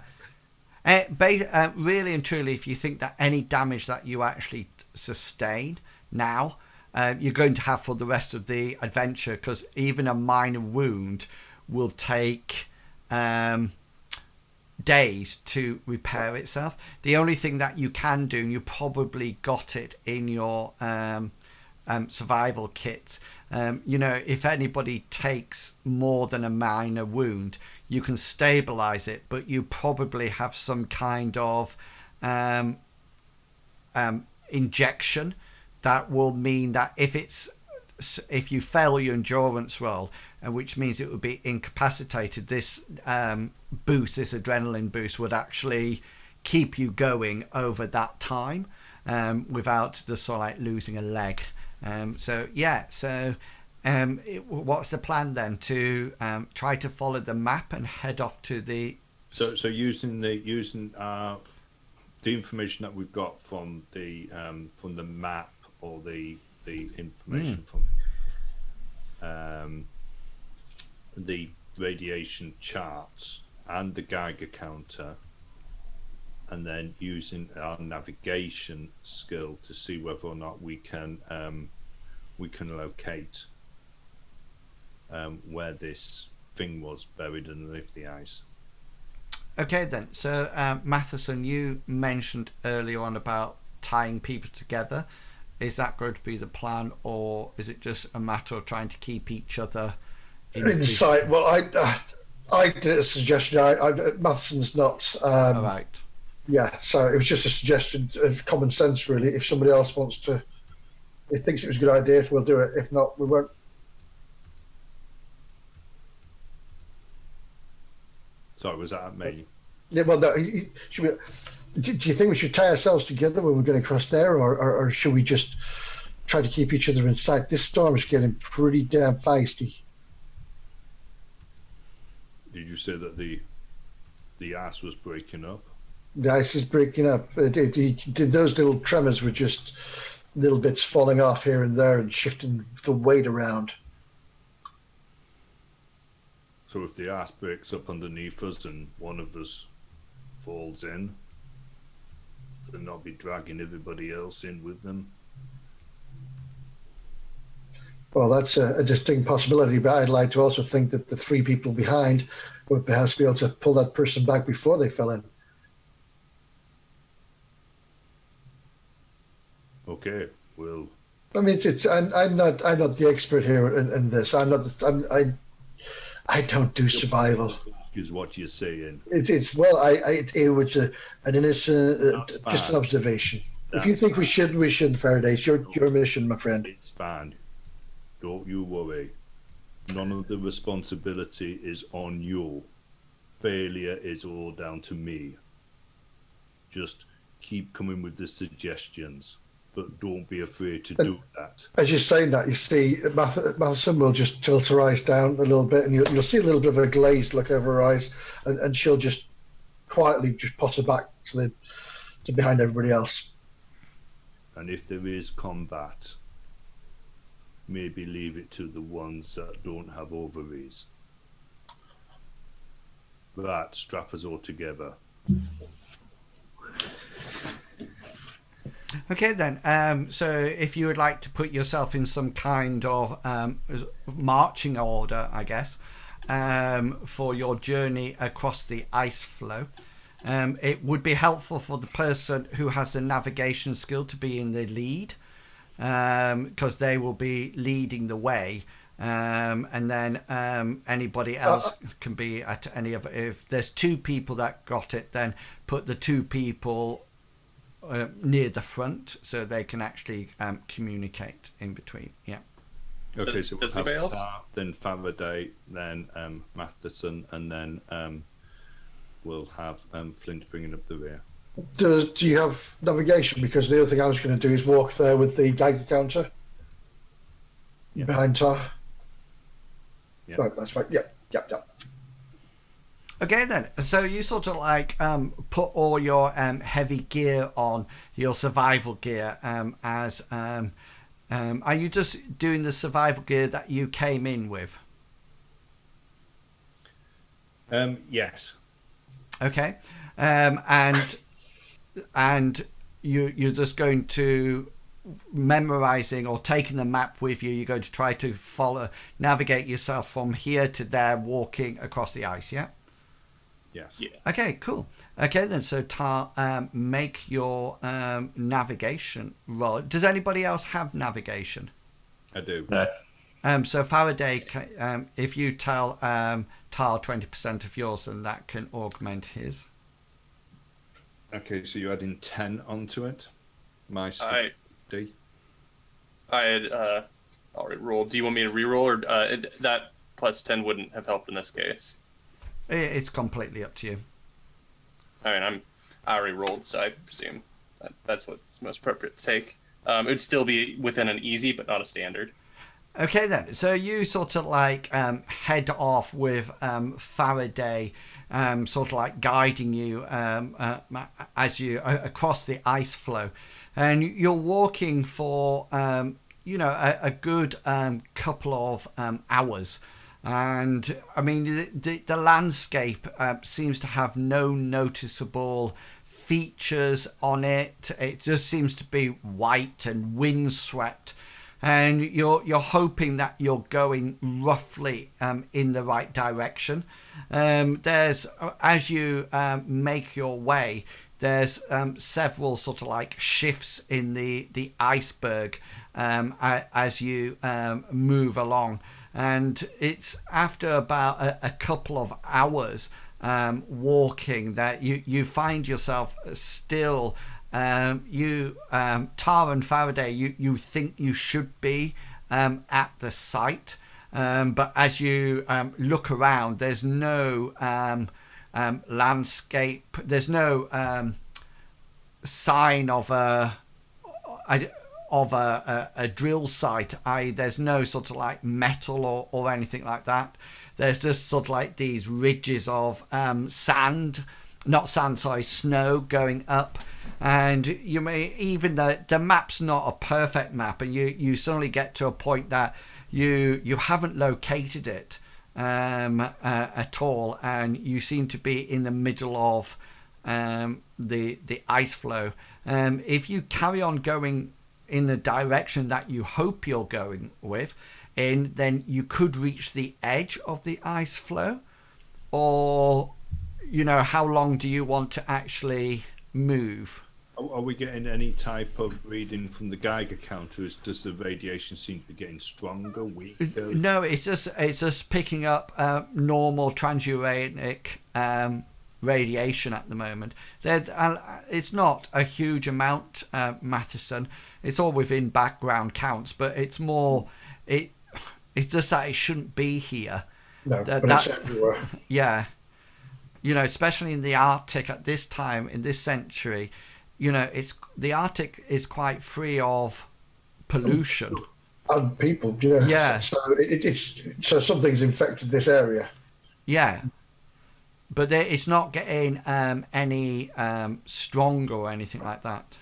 Really and truly, if you think that any damage that you actually sustain now, you're going to have for the rest of the adventure, because even a minor wound will take days to repair itself. The only thing that you can do, and you probably got it in your survival kit, if anybody takes more than a minor wound, you can stabilize it, but you probably have some kind of injection that will mean that if you fail your endurance roll, which means it would be incapacitated, this this adrenaline boost would actually keep you going over that time without the sort of like losing a leg. What's the plan then? To try to follow the map and head off to the. So using the information that we've got from the map, or the information from the radiation charts and the Geiger counter, and then using our navigation skill to see whether or not we can locate where this thing was buried underneath the ice. Okay then, so Matheson, you mentioned earlier on about tying people together. Is that going to be the plan, or is it just a matter of trying to keep each other in sight? Well, I did a suggestion. Matheson's not. All right. Yeah, so it was just a suggestion of common sense, really. If somebody else wants to, if thinks it was a good idea, if we'll do it. If not, we won't. Sorry, was that me? Yeah, well, no. Should we? Do you think we should tie ourselves together when we're going across there, or should we just try to keep each other in sight? This storm is getting pretty damn feisty. Did you say that the ice was breaking up? The ice is breaking up. Those little tremors were just little bits falling off here and there and shifting the weight around. So if the ice breaks up underneath us and one of us falls in, they'll not be dragging everybody else in with them. Well, that's a distinct possibility, but I'd like to also think that the three people behind would perhaps be able to pull that person back before they fell in. Okay, well. I mean, I'm not the expert here in this. I don't do survival. Is what you're saying. It was an innocent, just an observation. If you think we shouldn't, Faraday. It's your mission, my friend. It's fine. Don't you worry. None of the responsibility is on you. Failure is all down to me. Just keep coming with the suggestions, but don't be afraid to do that. As you're saying that, you see, Matheson will just tilt her eyes down a little bit, and you'll see a little bit of a glazed look over her eyes, and she'll just quietly just potter back to behind everybody else. And if there is combat, maybe leave it to the ones that don't have ovaries. Right, strap us all together. Okay then, so if you would like to put yourself in some kind of marching order, I guess, for your journey across the ice floe, it would be helpful for the person who has the navigation skill to be in the lead, because they will be leading the way, and then anybody else can be at any of it. If there's two people that got it, then put the two people near the front so they can actually communicate in between. Yeah. Okay, so we'll have else? Tarr, then Faraday, then Matheson, and then we'll have Flint bringing up the rear. Do you have navigation? Because the other thing I was going to do is walk there with the Geiger counter behind Tarr. Yeah. Right, that's right. Yep. Okay then, so you sort of like put all your heavy gear on, your survival gear, as Are you just doing the survival gear that you came in with? Yes. Okay. And you're just going to memorizing or taking the map with you. You're going to try to navigate yourself from here to there, walking across the ice. Yeah. Yes. Yeah. Okay. Cool. Okay then. So Tarr, make your navigation roll. Does anybody else have navigation? I do. No. So Faraday, if you tell Tarr 20% of yours, then that can augment his. Okay, so you're adding 10 onto it. My D. I had already rolled. Do you want me to re-roll, or that plus 10 wouldn't have helped in this case? It's completely up to you. I mean, I already rolled, so I presume that's what's most appropriate to take. It would still be within an easy, but not a standard. Okay then, so you sort of like head off with Faraday sort of like guiding you as you across the ice flow, and you're walking for a good couple of hours, and I mean the landscape seems to have no noticeable features on it. It just seems to be white and windswept. And you're hoping that you're going roughly in the right direction. There's as you make your way, there's several sort of like shifts in the iceberg as you move along, and it's after about a couple of hours walking that you find yourself still. Tarr and Faraday, you think you should be at the site, but as you look around, there's no landscape. There's no sign of a drill site. There's no sort of like metal or anything like that. There's just sort of like these ridges of snow going up. And you may even the map's not a perfect map, and you suddenly get to a point that you haven't located it at all, and you seem to be in the middle of the ice flow. If you carry on going in the direction that you hope you're going then you could reach the edge of the ice flow, or how long do you want to actually move? Are we getting any type of reading from the Geiger counter? Does the radiation seem to be getting stronger, weaker? No, it's just picking up normal transuranic radiation at the moment. It's not a huge amount, Matheson. It's all within background counts, but it's more it's just that it shouldn't be here. No, but it's everywhere. Yeah, especially in the Arctic at this time in this century. The Arctic is quite free of pollution and people. Yeah. So so something's infected this area. Yeah, but it's not getting any stronger or anything like that.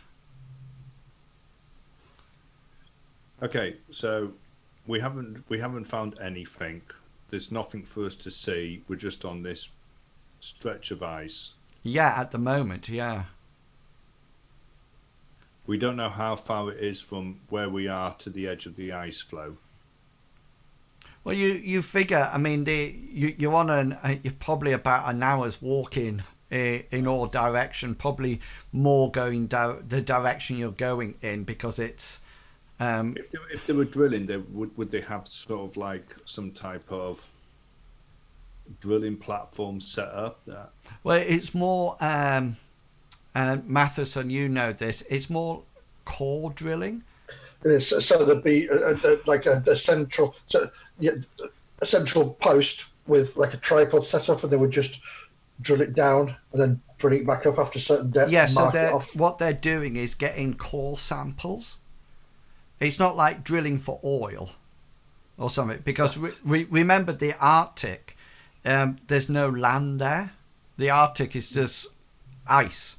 Okay, so we haven't found anything. There's nothing for us to see. We're just on this stretch of ice. Yeah, at the moment, yeah. We don't know how far it is from where we are to the edge of the ice flow. Well, you figure. I mean, you're on you're probably about an hour's walking in all direction. Probably more going down the direction you're going in, because it's. If they were drilling, would they have sort of like some type of drilling platform set up? Well, it's more. Matheson, you know this. It's more core drilling. It is. So there'd be like a central, a central post with like a tripod set up, and they would just drill it down and then drill it back up after a certain depth. Yeah. So what they're doing is getting core samples. It's not like drilling for oil or something, because remember the Arctic. There's no land there. The Arctic is just ice.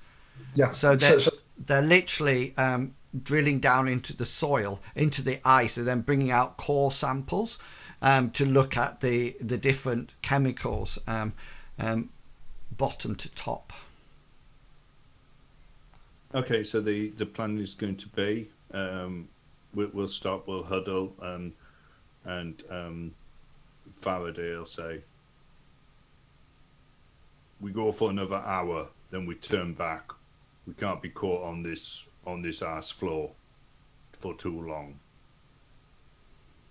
Yeah. So they're literally drilling down into the soil, into the ice, and then bringing out core samples to look at the different chemicals bottom to top. Okay, so the plan is going to be we'll stop, we'll huddle, and Faraday will say, we go for another hour, then we turn back. We can't be caught on this ice floor for too long.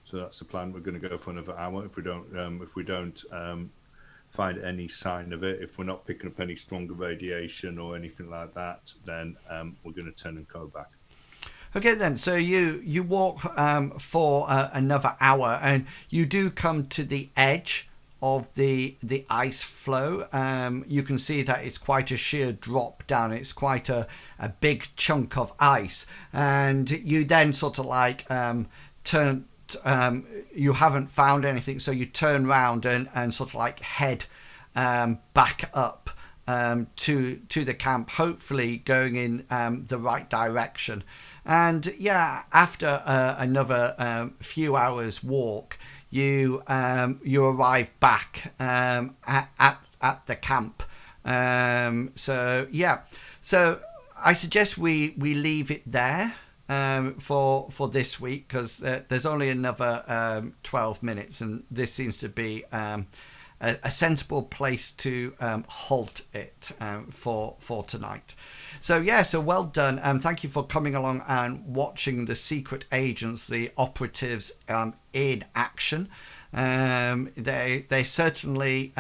So that's the plan. We're going to go for another hour. If we don't find any sign of it, if we're not picking up any stronger radiation or anything like that, then we're going to turn and go back. Okay, then. So you walk for another hour, and you do come to the edge of the ice flow. You can see that it's quite a sheer drop down. It's quite a big chunk of ice, and you then sort of like turn. You haven't found anything, so you turn round and sort of like head back up to the camp, hopefully going in the right direction. And yeah, after another few hours walk, you arrive back at the camp. So yeah, so I suggest we leave it there for this week, because there's only another 12 minutes, and this seems to be a sensible place to halt it for tonight. So yeah, so well done, and thank you for coming along and watching the secret agents, the operatives in action. They certainly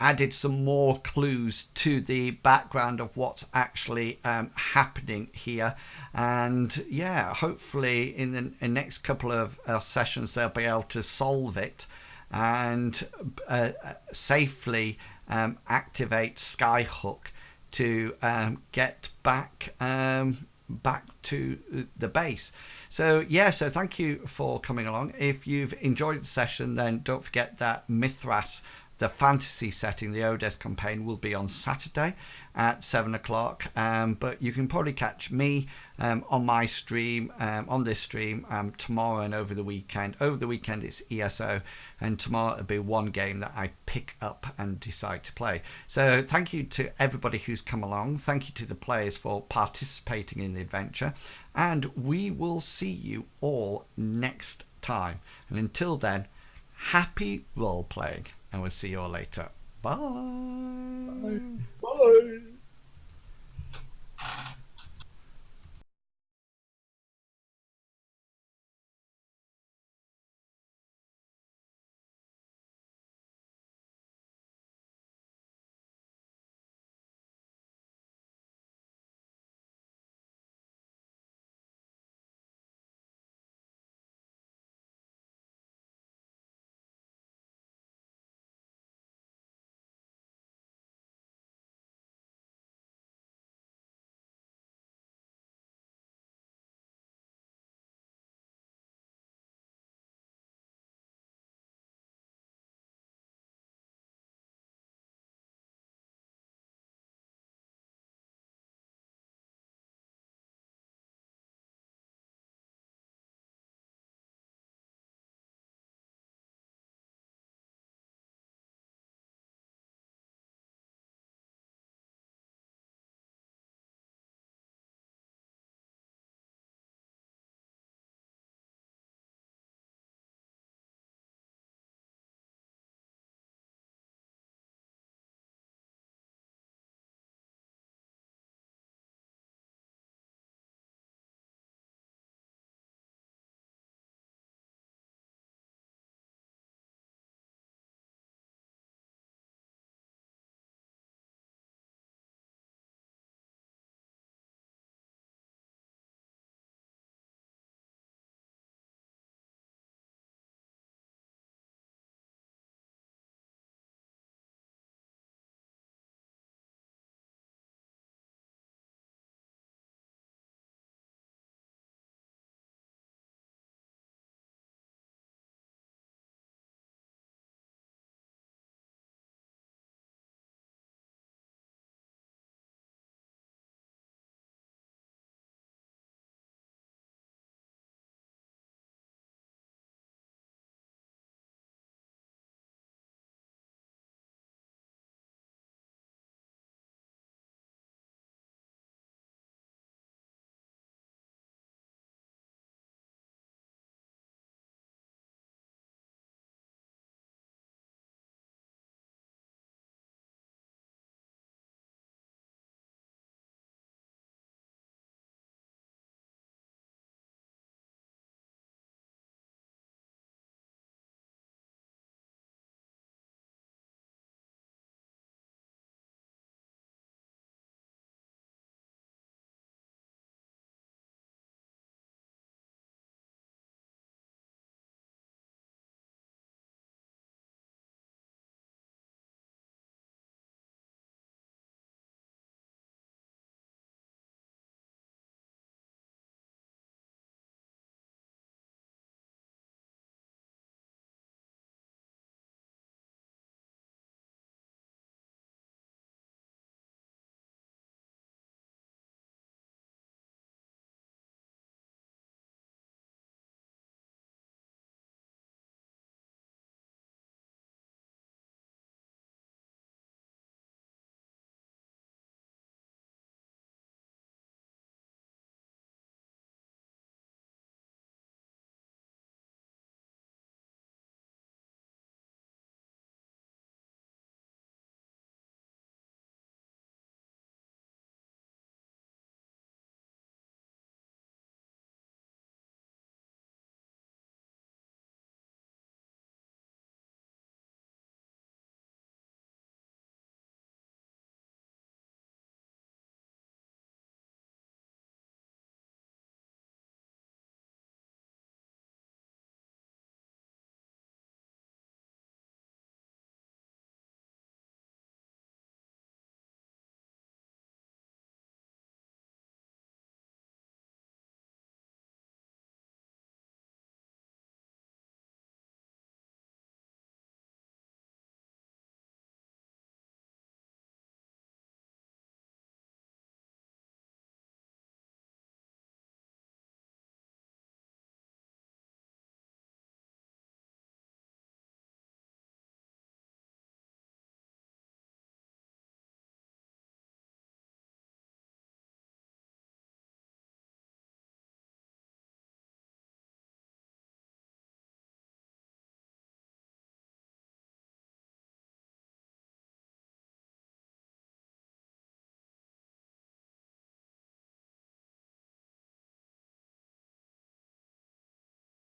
added some more clues to the background of what's actually happening here, and yeah, hopefully in the next couple of sessions they'll be able to solve it and safely activate Skyhook to get back to the base. So yeah, so thank you for coming along. If you've enjoyed the session, then don't forget that Mythras, the fantasy setting, the Odes campaign, will be on Saturday at 7 o'clock. But you can probably catch me on my stream, on this stream, tomorrow and over the weekend. Over the weekend it's ESO, and tomorrow it'll be one game that I pick up and decide to play. So thank you to everybody who's come along. Thank you to the players for participating in the adventure. And we will see you all next time. And until then, happy role playing. And we'll see you all later. Bye. Bye.